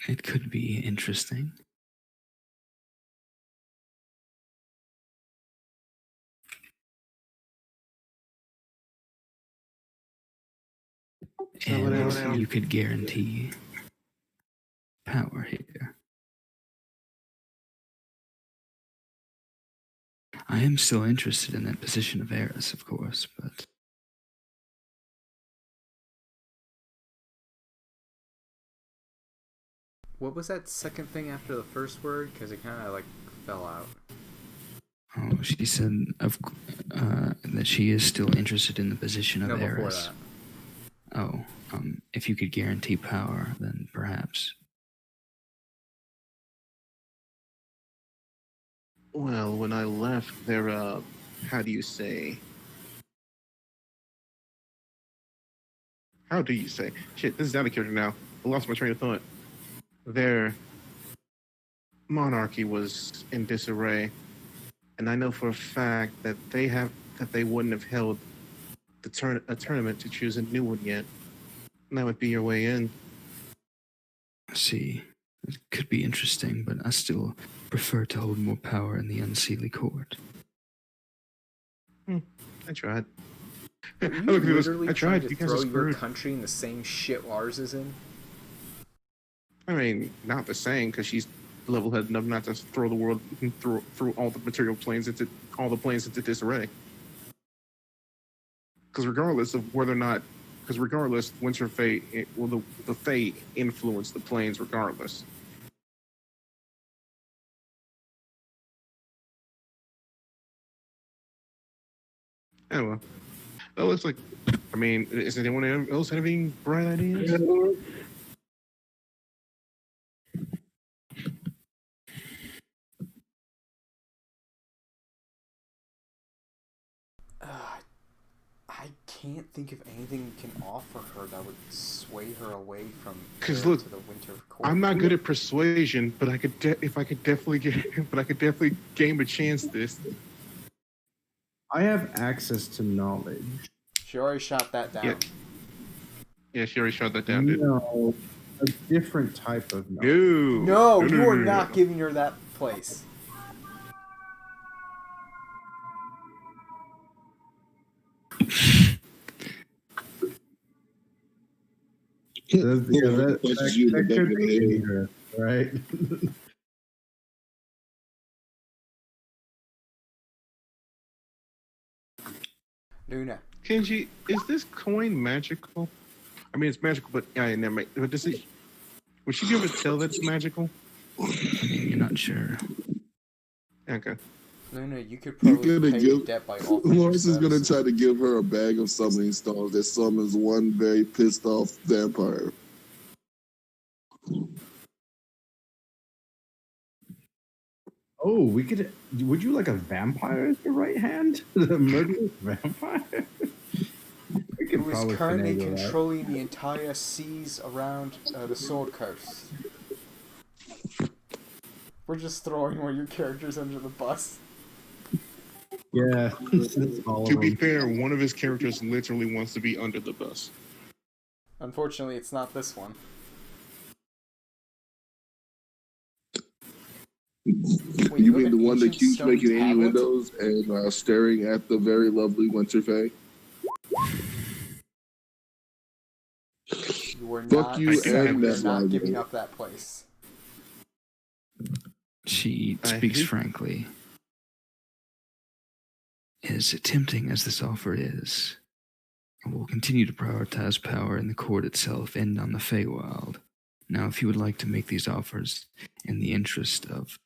it could be interesting. And you could guarantee power here. I am still interested in that position of heiress, of course, but What was that second thing after the first word? Because it kind of like fell out. oh, she said that she is still interested in the position of No, before heiress. that. Oh, if you could guarantee power, then perhaps. Well, when I left, there how do you say? How do you say? Shit, this is out of character now. I lost my train of thought. Their monarchy was in disarray, and I know for a fact that they wouldn't have held a tournament to choose a new one yet. And that would be your way in. See, it could be interesting, but I still prefer to hold more power in the Unseelie Court. I tried. Are I you look at this. literally I trying tried. to You guys throw are your screwed. country in the same shit ours is in? I mean, not the same, because she's level-headed enough not to throw the world through all the material planes into disarray. Because regardless, Winter Fate, the Fate influenced the planes regardless. Anyway, that looks like. I mean, is anyone else have any bright ideas? I can't think of anything we can offer her that would sway her away from 'Cause there look, to the Winter Court. I'm not good at persuasion, but I could definitely game a chance this. I have access to knowledge. She already shot that down. Yeah. Yeah, she already shot that down, dude. No, a different type of knowledge. No, you are not giving her that place. That could be dangerous, right? Luna. Kenji, is this coin magical? I mean, it's magical, but yeah, never mind. But does it? Would she be able to tell that it's magical? You're not sure. Okay. Luna, you could He's probably gonna pay give- debt by all Lawrence is going to try to give her a bag of summoning stones that summons one very pissed off vampire. Oh, we could. Would you like a vampire as your right hand? The murderous vampire? We could who is probably currently finagle that. controlling the entire seas around the Sword Coast. We're just throwing one of your characters under the bus. Yeah. It's all To of be them. fair, one of his characters literally wants to be under the bus. Unfortunately, it's not this one. Wait, You have mean the an one that ancient keeps stone making tablet? innuendos and staring at the very lovely Winter Fae? You are Fuck not, you and you're that not library. giving up that place. She I speaks hate- frankly. As tempting as this offer is, I will continue to prioritize power in the court itself and on the Feywild. Now, if you would like to make these offers in the interest of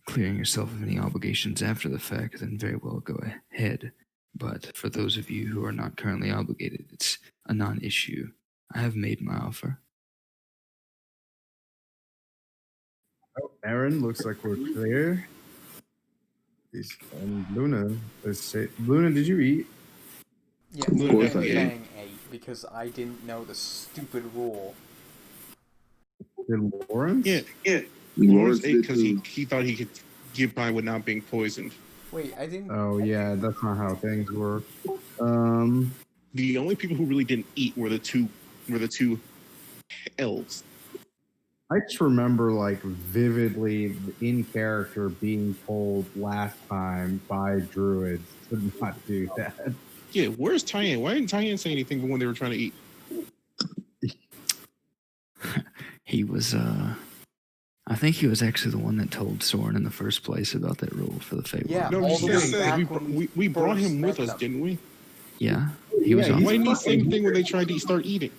clearing yourself of any obligations after the fact, then very well go ahead. But for those of you who are not currently obligated, it's a non-issue. I have made my offer. Oh, Aaron, looks like we're clear. And Luna, let's say, Luna, did you eat? Yeah, Of course I Bang did. Bang ate because I didn't know the stupid rule. Did Lawrence? Yeah. Lawrence Lawrence ate did because too. he thought he could get by without being poisoned. Wait, I didn't. Oh yeah, that's not how things work. The only people who really didn't eat were the two elves. I just remember like vividly in character being told last time by druids to not do that. Yeah, where's Tyann? Why didn't Tyann say anything when they were trying to eat? He was, I think he was actually the one that told Soren in the first place about that rule for the Feywild. Yeah, No, I'm all just the way saying, back when we brought first him with met us, them. didn't we? Yeah, he was Yeah, on he's Why didn't he say fucking anything when they tried to start eating?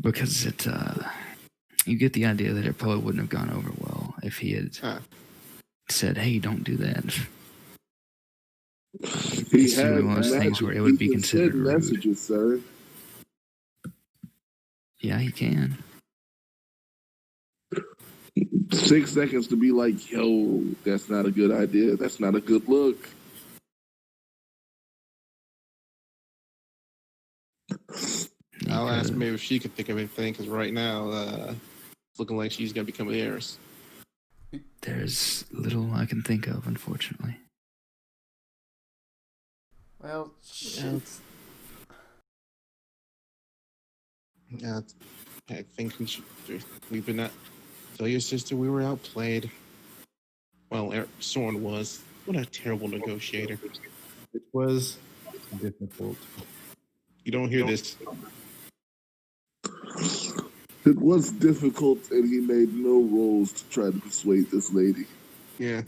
because it, you get the idea that it probably wouldn't have gone over well if he had Ah. said, "Hey, don't do that." He It's really had one of those things where it would be he can considered send rude. messages, sir. Yeah, he can. 6 seconds to be like, yo, that's not a good idea. That's not a good look. ask Maeve if she could think of anything, because right now, it's looking like she's gonna become the heiress. There's little I can think of, unfortunately. Well, shit. Yeah, I think we've been at. Tell your sister we were outplayed. Well, Soren was. What a terrible negotiator. It was difficult. You don't hear this. It was difficult, and he made no rolls to try to persuade this lady. Yeah.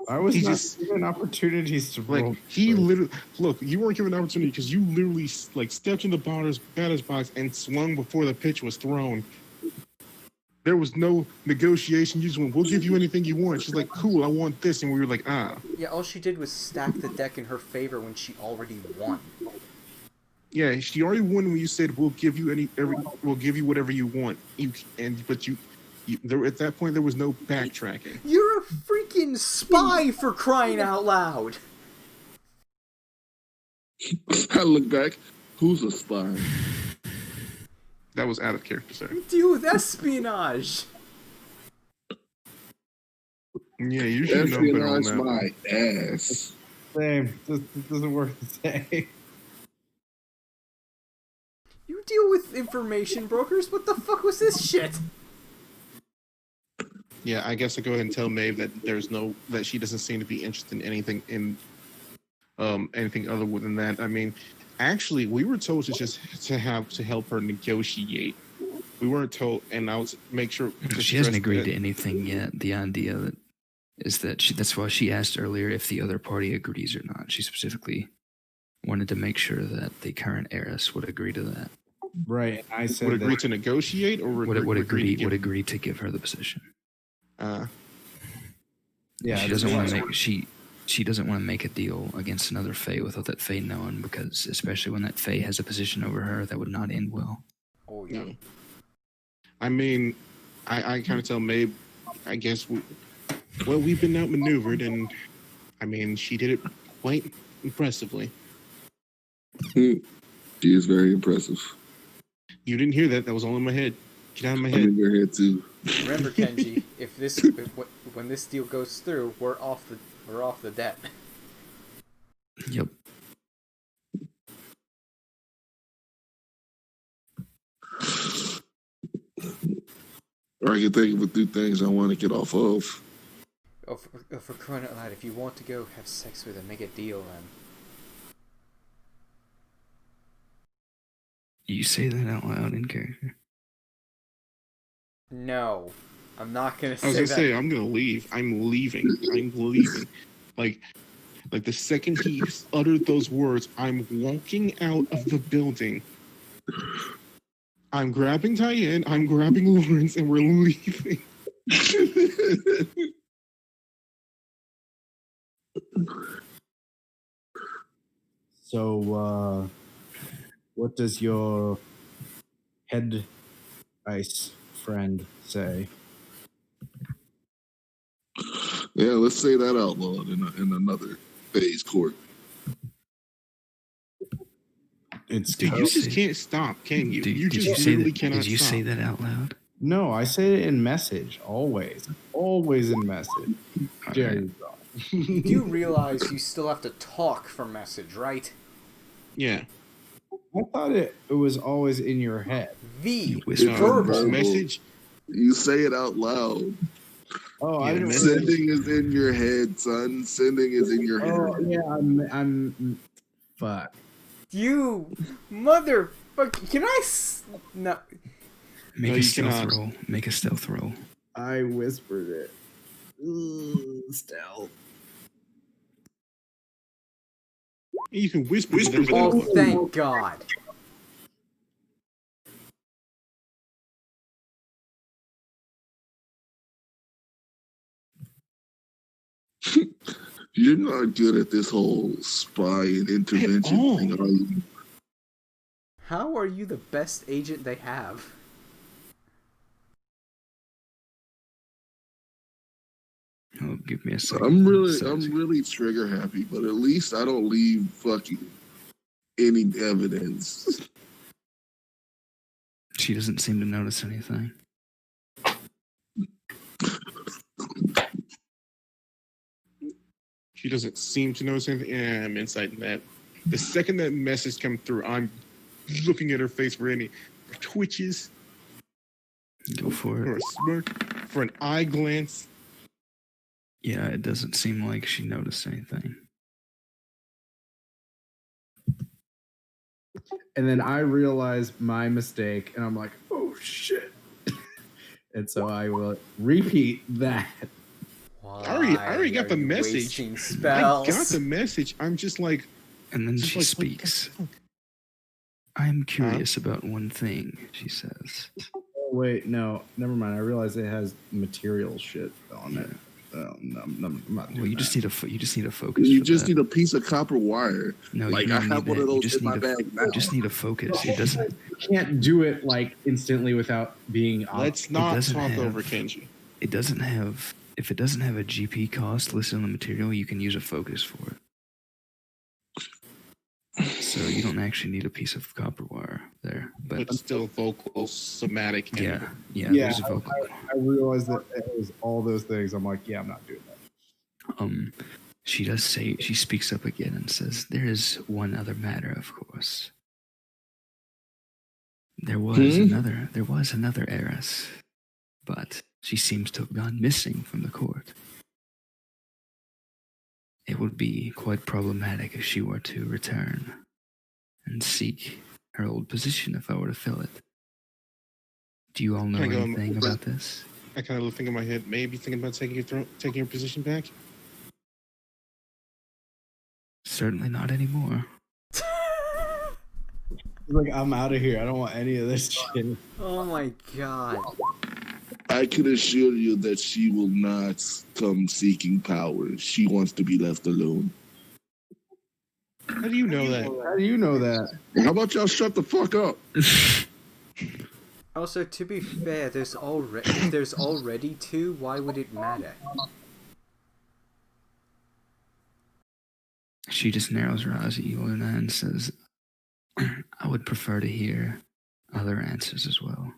I was He not just- given opportunities to roll. Like, he literally. Look, you weren't given an opportunity because you literally, like, stepped in the batter's box and swung before the pitch was thrown. There was no negotiation. You just went, we'll give you anything you want. She's like, cool, I want this. And we were like, ah. Yeah, all she did was stack the deck in her favor when she already won. Yeah, she already won when you said we'll give you we'll give you whatever you want. But there at that point there was no backtracking. You're a freaking spy, for crying out loud! I look back. Who's a spy? That was out of character, sir. Deal with espionage! Yeah, you should know better on Espionage that. my ass. Same. This doesn't work the same. You deal with information brokers? What the fuck was this shit? Yeah, I guess I'll go ahead and tell Maeve that that she doesn't seem to be interested in anything anything other than that. I mean, actually, we were told to help her negotiate. We weren't told, and I'll make sure She hasn't agreed to anything yet. The idea is that that's why she asked earlier if the other party agrees or not. She specifically wanted to make sure that the current heiress would agree to that. Right. I said would agree that. to negotiate, or Would agree to give her the position. Yeah. She doesn't want to make she doesn't want to make a deal against another Fae without that Fae knowing, because especially when that Fae has a position over her, that would not end well. Oh, yeah. Yeah. I mean, I kind of tell Maeve, I guess, we've been outmaneuvered, and I mean, she did it quite impressively. She is very impressive. You didn't hear that. That was all in my head. Get out of my I'm head. in your head too. Remember, Kenji, when this deal goes through, we're off the debt. Yep. Or I can think of a few things I want to get off of. Oh, for crying out loud, if you want to go have sex with her, make a deal then. You say that out loud in character. No. I'm not gonna say I was that. gonna say, I'm gonna leave. I'm leaving. I'm leaving. Like the second he uttered those words, I'm walking out of the building. I'm grabbing Tyann, I'm grabbing Lawrence, and we're leaving. So, what does your head ice friend say? Yeah, let's say that out loud in another phase court. It's Dude, you just can't stop, can you? You just literally cannot Did you stop. say that out loud? No, I say it in message. Always in message. There you go. You do realize you still have to talk for message, right? Yeah. I thought it was always in your head. V. whisper. Verbal. Message. You say it out loud. Oh, I Yeah, didn't. message. Sending is in your head, son. Sending is in your Oh head. yeah, I'm. Fuck. You motherfucker! Can I? No. Make No, a you stealth cannot. roll. Make a stealth roll. I whispered it. Ooh, stealth. You can whisper, but there's Oh, no- thank God. You're not good at this whole spy and intervention all. thing, are you? How are you the best agent they have? Oh, give me a second. I'm really trigger happy, but at least I don't leave fucking any evidence. She doesn't seem to notice anything. She doesn't seem to notice anything. Yeah, I'm inside that. The second that message comes through, I'm looking at her face for any twitches Go for or it. a smirk, for an eye glance. Yeah, it doesn't seem like she noticed anything. And then I realize my mistake, and I'm like, oh shit. And so I will repeat that. Why I already got are the you message. wasting I spells? got the message. I'm just like, And then just she like, speaks. what the fuck? I'm curious about one thing, she says. Oh, wait, no, never mind. I realize it has material shit on it. No, I'm not doing Well, you that. just need a focus. You for just that. need a piece of copper wire. No, Like, you I don't have need one that. of You those just in my need bag now. You just need a focus. It doesn't. You can't do it like instantly without being. Let's not doesn't talk have- over Kenji. It doesn't have. If it doesn't have a GP cost listed on the material, you can use a focus for it. So you don't actually need a piece of copper wire there. But still vocal, somatic. Yeah, Yeah, there's a vocal. I realized that it was all those things. I'm like, yeah, I'm not doing that. She does say, she speaks up again and says, there is one other matter, of course. There was another heiress, but she seems to have gone missing from the court. It would be quite problematic if she were to return and seek her old position if I were to fill it. Do you all know Can I go anything about this? I kind of think in my head, maybe thinking about taking your position back. Certainly not anymore. Like, I'm out of here. I don't want any of this shit. Oh my god. I can assure you that she will not come seeking power. She wants to be left alone. How do you know that? How do you know that? How about y'all shut the fuck up? Also, to be fair, if there's already two, why would it matter? She just narrows her eyes at you, Luna, and says, I would prefer to hear other answers as well.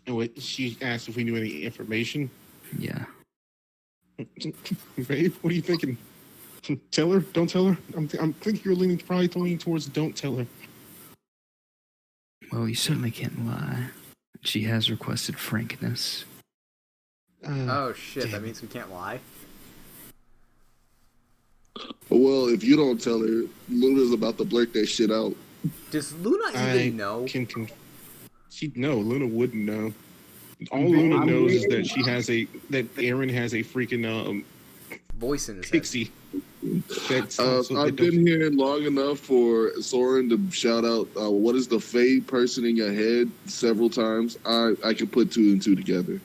And what she asked if we knew any information. Yeah. Babe, what are you thinking? Tell her? Don't tell her? I'm thinking you're probably leaning towards don't tell her. Well, you certainly can't lie. She has requested frankness. Oh shit, that means we can't lie? Well, if you don't tell her, Luna's about to blurt that shit out. Does Luna even know? Luna wouldn't know. All Luna knows is that that Aaron has a freaking voice in his pixie. I've been here long enough for Soren to shout out, what is the Fae person in your head several times. I can put two and two together.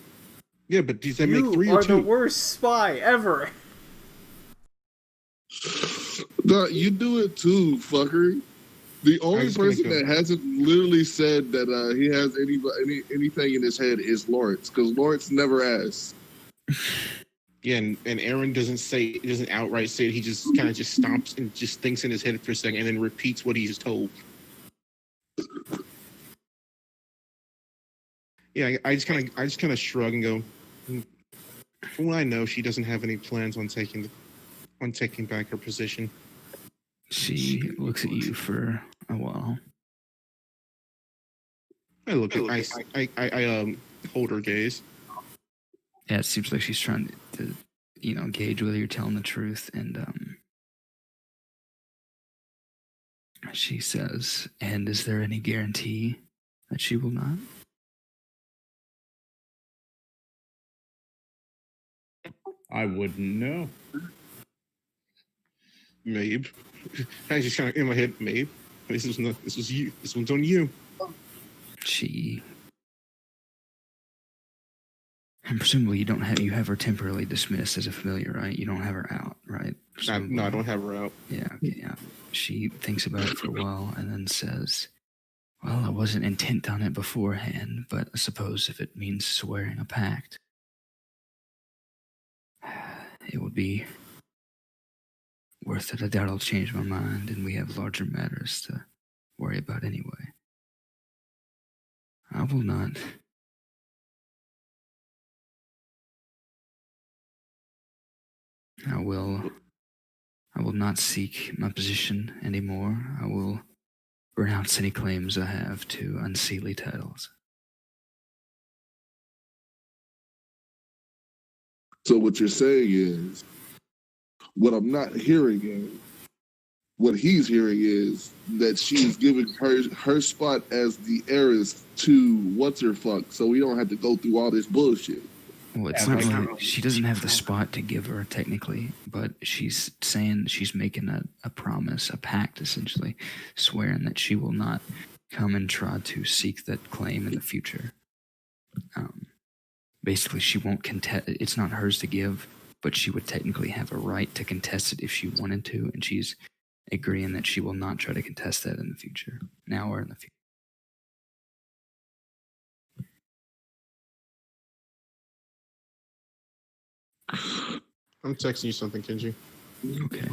Yeah, but does that make three You or are two? the worst spy ever! No, you do it too, fucker. The only person that hasn't literally said that he has anything in his head is Lawrence, because Lawrence never asks. Yeah, and Aaron doesn't outright say it. He just kind of just stops and just thinks in his head for a second and then repeats what he's told. Yeah, I just kind of shrug and go, from what I know, she doesn't have any plans on taking back her position. She looks at you for a while. I hold her gaze. Yeah, it seems like she's trying to gauge whether you're telling the truth. And she says, and is there any guarantee that she will not? I wouldn't know. Mabe. I just kind of in my head, Mabe. This was you. This one's on you. And presumably you have her temporarily dismissed as a familiar, right? You don't have her out, right? No, I don't have her out. Yeah, okay, yeah. She thinks about it for a while and then says, well, I wasn't intent on it beforehand, but I suppose if it means swearing a pact, worth it. I doubt I'll change my mind, and we have larger matters to worry about anyway. I will not. I will not seek my position anymore. I will renounce any claims I have to unseelie titles. So what you're saying is, what I'm not hearing is, what he's hearing is that she's giving her spot as the heiress to what's her fuck, so we don't have to go through all this bullshit. Well, it's not really, she doesn't have the spot to give her technically, but she's saying she's making a promise, a pact essentially, swearing that she will not come and try to seek that claim in the future. Basically, she won't contest. It's not hers to give, but she would technically have a right to contest it if she wanted to, and she's agreeing that she will not try to contest that in the future, now or in the future. I'm texting you something, Kenji. Okay.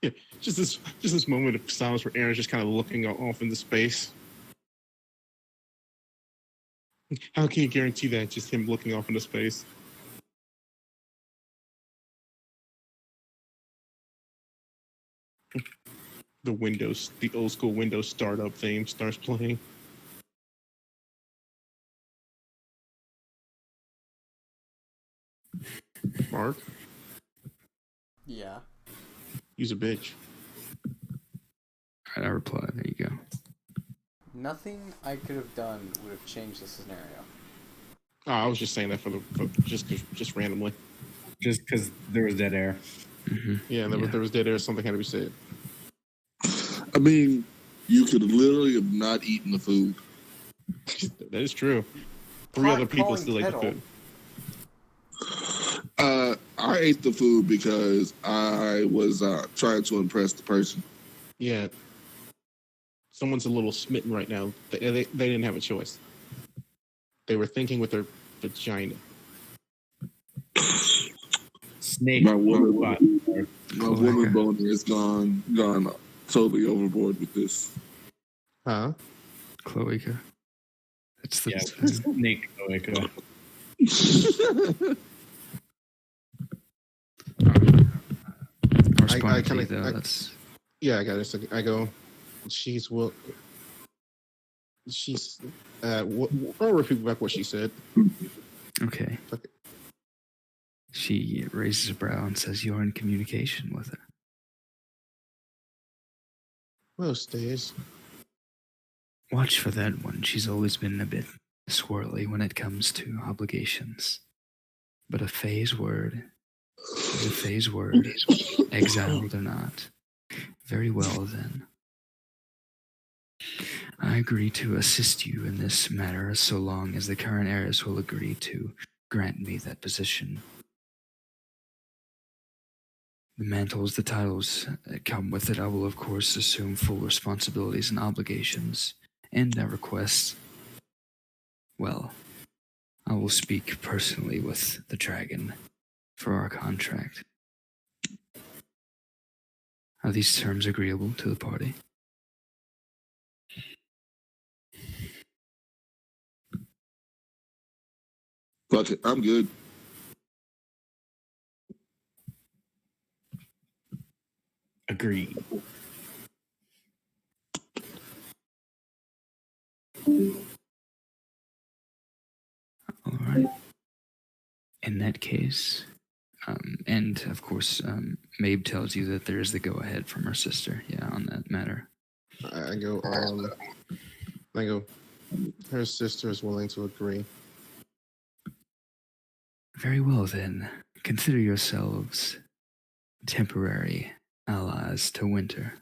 Yeah, just this moment of silence where Aaron's just kind of looking off into space. How can you guarantee that? Just him looking off into space. The old school Windows startup theme starts playing. Mark, Yeah. use a bitch. All right, I reply. There you go. Nothing I could have done would have changed the scenario. Oh, I was just saying that just randomly. Just because there was dead air. Mm-hmm. Yeah, there was dead air. Something had to be said. I mean, you could literally have not eaten the food. That is true. Three other people still ate the food. I ate the food because I was trying to impress the person. Yeah. Someone's a little smitten right now. They didn't have a choice. They were thinking with their vagina. Snake. My woman boner is gone totally overboard with this. Huh? Cloaca. That's the snake cloaca. I got it. So I go. I'll repeat back what she said. Okay. She raises a brow and says, "You're in communication with her." Most days. Watch for that one. She's always been a bit swirly when it comes to obligations. But a phase word is a phase word, exiled or not. Very well, then. I agree to assist you in this matter so long as the current heiress will agree to grant me that position. The mantles, the titles that come with it, I will of course assume full responsibilities and obligations, and I request, well, I will speak personally with the dragon for our contract. Are these terms agreeable to the party? Fuck it, I'm good. Agreed. All right. In that case, and of course, Mabe tells you that there is the go-ahead from her sister, on that matter. I go, I go, her sister is willing to agree. Very well then. Consider yourselves temporary allies to Winter.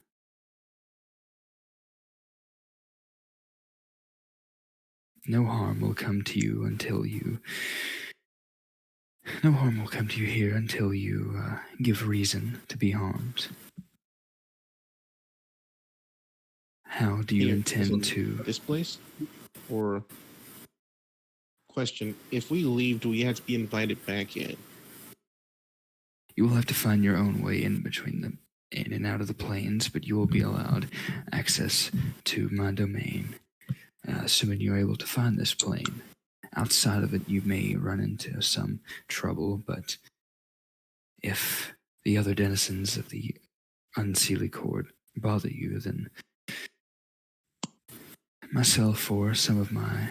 No harm will come to you until you. No harm will come to you here until you give reason to be harmed. How do you Here, intend to? this place? Or question, if we leave, do we have to be invited back in? You will have to find your own way in between them, in and out of the plains, but you will be allowed access to my domain, assuming you're able to find this plane. Outside of it, you may run into some trouble, but if the other denizens of the Unseelie Court bother you, then myself or some of my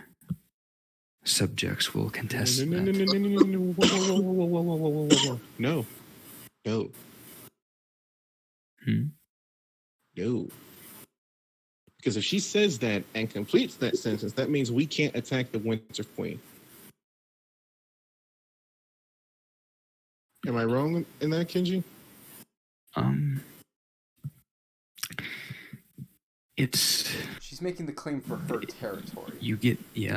subjects will contest that. No. No. Hmm? No. Because if she says that and completes that sentence, that means we can't attack the Winter Queen. Am I wrong in that, Kenji? It's She's making the claim for her territory. you get the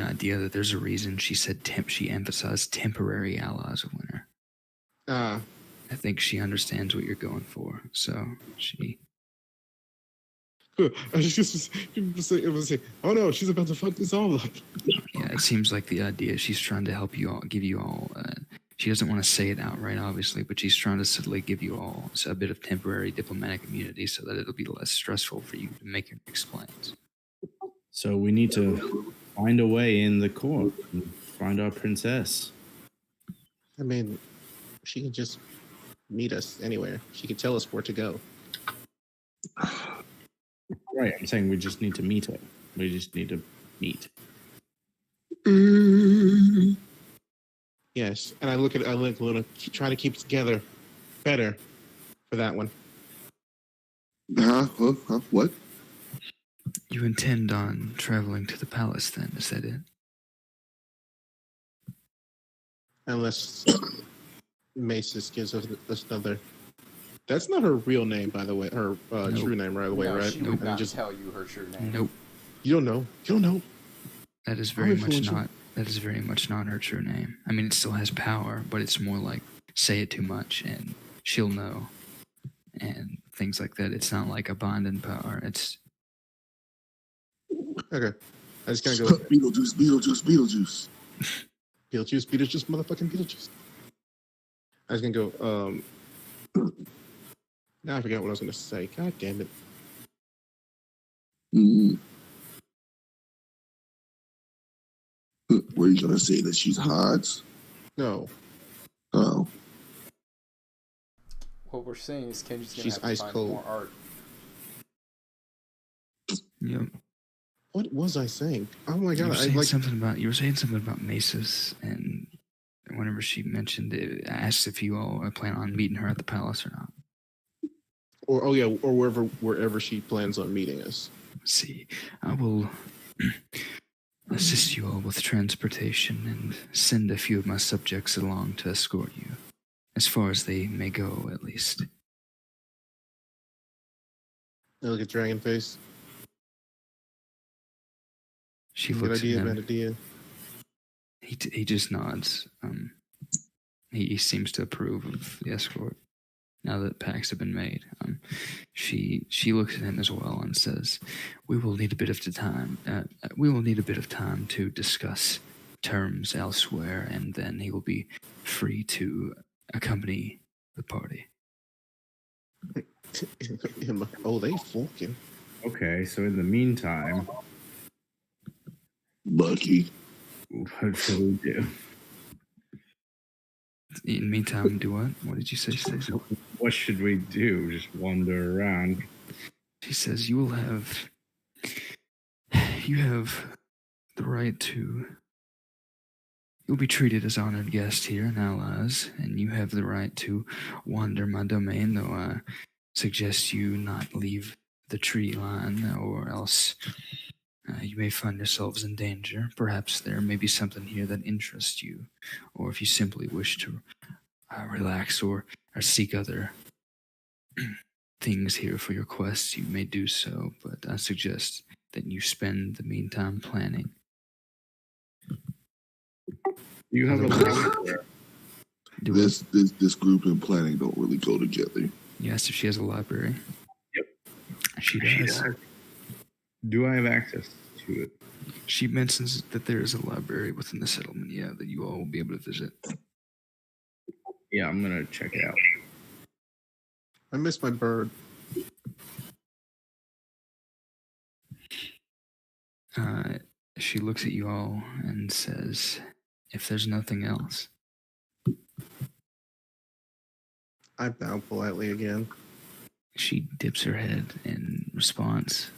idea that there's a reason she said she emphasized temporary allies of Winter. I think she understands what you're going for, so she. I was just say, oh no, she's about to fuck this all up. Yeah, it seems like the idea she's trying to help you all, give you all. She doesn't want to say it outright, obviously, but she's trying to subtly give you all a bit of temporary diplomatic immunity so that it'll be less stressful for you to make your next plans. So we need to find a way in the court and find our princess. I mean, she can just meet us anywhere. She can tell us where to go. Right, I'm saying we just need to meet her. We just need to meet. Yes, and I look a little, try to keep it together better for that one. What? You intend on traveling to the palace then, is that it? Unless Macis gives us another. That's not her real name, by the way. Her true name, by the way, No, right? she would not tell you her true name. Nope. You don't know. You don't know. That is very much not. That is very much not her true name. I mean, it still has power, but it's more like say it too much and she'll know, and things like that. It's not like a binding power. It's okay. I just gotta go. Beetlejuice, motherfucking Beetlejuice. I was gonna go. Now I forgot what I was gonna say. God damn it. Were you gonna say that she's hot? No. Oh. What we're saying is Kenji's gonna She's have to ice find cold. more art. Yep. What was I saying? Oh my god! You were saying something about Macis, and whenever she mentioned it, I asked if you all plan on meeting her at the palace or not. Or wherever she plans on meeting us. Let's see, I will assist you all with transportation and send a few of my subjects along to escort you, as far as they may go, at least. I look at Dragonface. She Good looks idea, at him. bad idea. He just nods. He seems to approve of the escort. Now that pacts have been made, she looks at him as well and says, "We will need a bit of time. We will need a bit of time to discuss terms elsewhere, and then he will be free to accompany the party." Oh, they fucking. Okay, so in the meantime, Bucky, what should we do? In the meantime, do what? What did you say, Stacey? What should we do? Just wander around? She says, you have the right to, you'll be treated as honored guests here and allies, and you have the right to wander my domain, though I suggest you not leave the tree line, or else you may find yourselves in danger. Perhaps there may be something here that interests you, or if you simply wish to relax or seek other things here for your quests, you may do so, but I suggest that you spend the meantime planning. You have a Otherwise- Do This group and planning don't really go together. You asked if she has a library. Yep. She does. Do I have access to it? She mentions that there is a library within the settlement, that you all will be able to visit. Yeah, I'm gonna check it out. I miss my bird. She looks at you all and says, if there's nothing else. I bow politely again. She dips her head in response.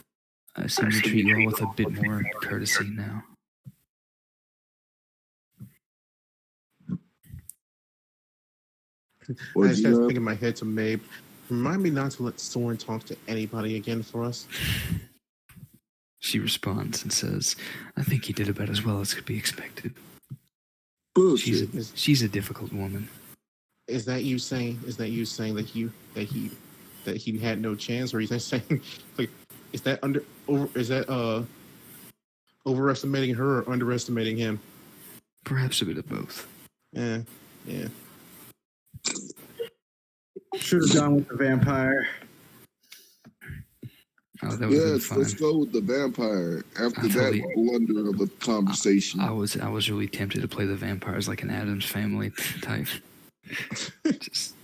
I seem to treat you all with a bit more courtesy now. Or I just do have you to have- think in my head to Mabe. Remind me not to let Soren talk to anybody again for us. She responds and says, I think he did about as well as could be expected. Bullshit. She's a difficult woman. Is that you saying? That he had no chance, or is that saying like is that overestimating her or underestimating him? Perhaps a bit of both. Yeah. Should have gone with the vampire. Oh, that would have been Yes, fun. let's go with the vampire. After I that totally- blunder of the conversation. I was really tempted to play the vampires like an Addams Family type. Just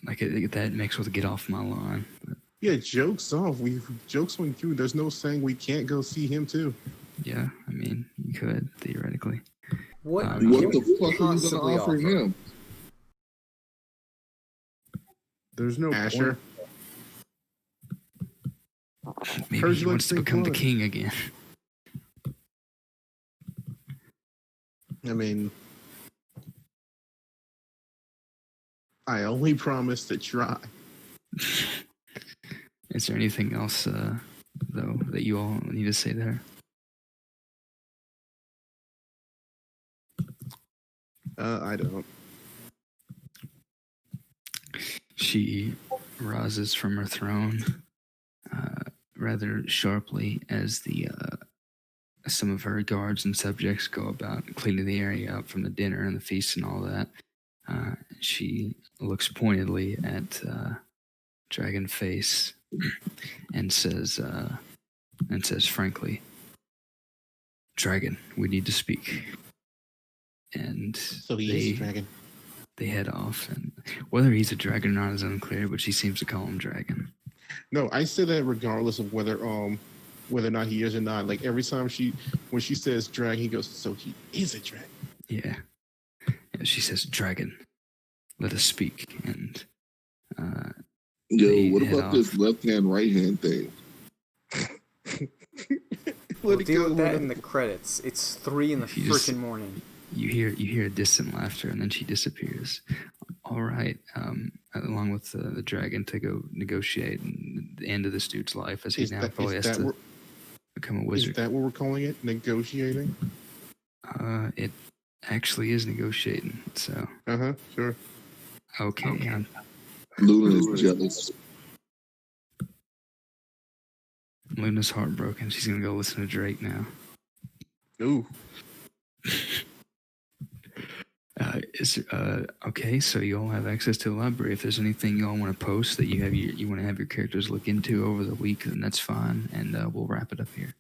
like that makes with get off my lawn. But Yeah, jokes off. Jokes went through. There's no saying we can't go see him too. yeah, I mean, you could theoretically. What, What can What we the fuck are you possibly gonna offer him? There's no Asher. point. Maybe Heard he you like wants to Pink become the Floyd. king again. I mean, I only promise to try. Is there anything else, though, that you all need to say there? I don't. She rises from her throne rather sharply as some of her guards and subjects go about cleaning the area up from the dinner and the feast and all that. She looks pointedly at Dragon Face and says frankly, Dragon, we need to speak. And So he is a dragon. they head off, and whether he's a dragon or not is unclear, but she seems to call him Dragon. No, I say that regardless of whether or not he is or not. Like every time when she says dragon, he goes, so he is a dragon. Yeah, she says, Dragon, let us speak. And Yo, They what head about off. this left hand, right hand thing? We'll Let it deal go, with that let in the credits. It's 3 in the If you just- freaking morning. you hear a distant laughter, and then she disappears. All right, along with the dragon to go negotiate the end of this dude's life, as he Is now that- probably is has that to what- become a Is wizard. that what we're calling it? Negotiating? It actually is negotiating. So Sure. okay. Luna is jealous. Luna's heartbroken. She's gonna go listen to Drake now. Ooh. Okay, so you all have access to the library. If there's anything you all want to post that you want to have your characters look into over the week, then that's fine, and we'll wrap it up here.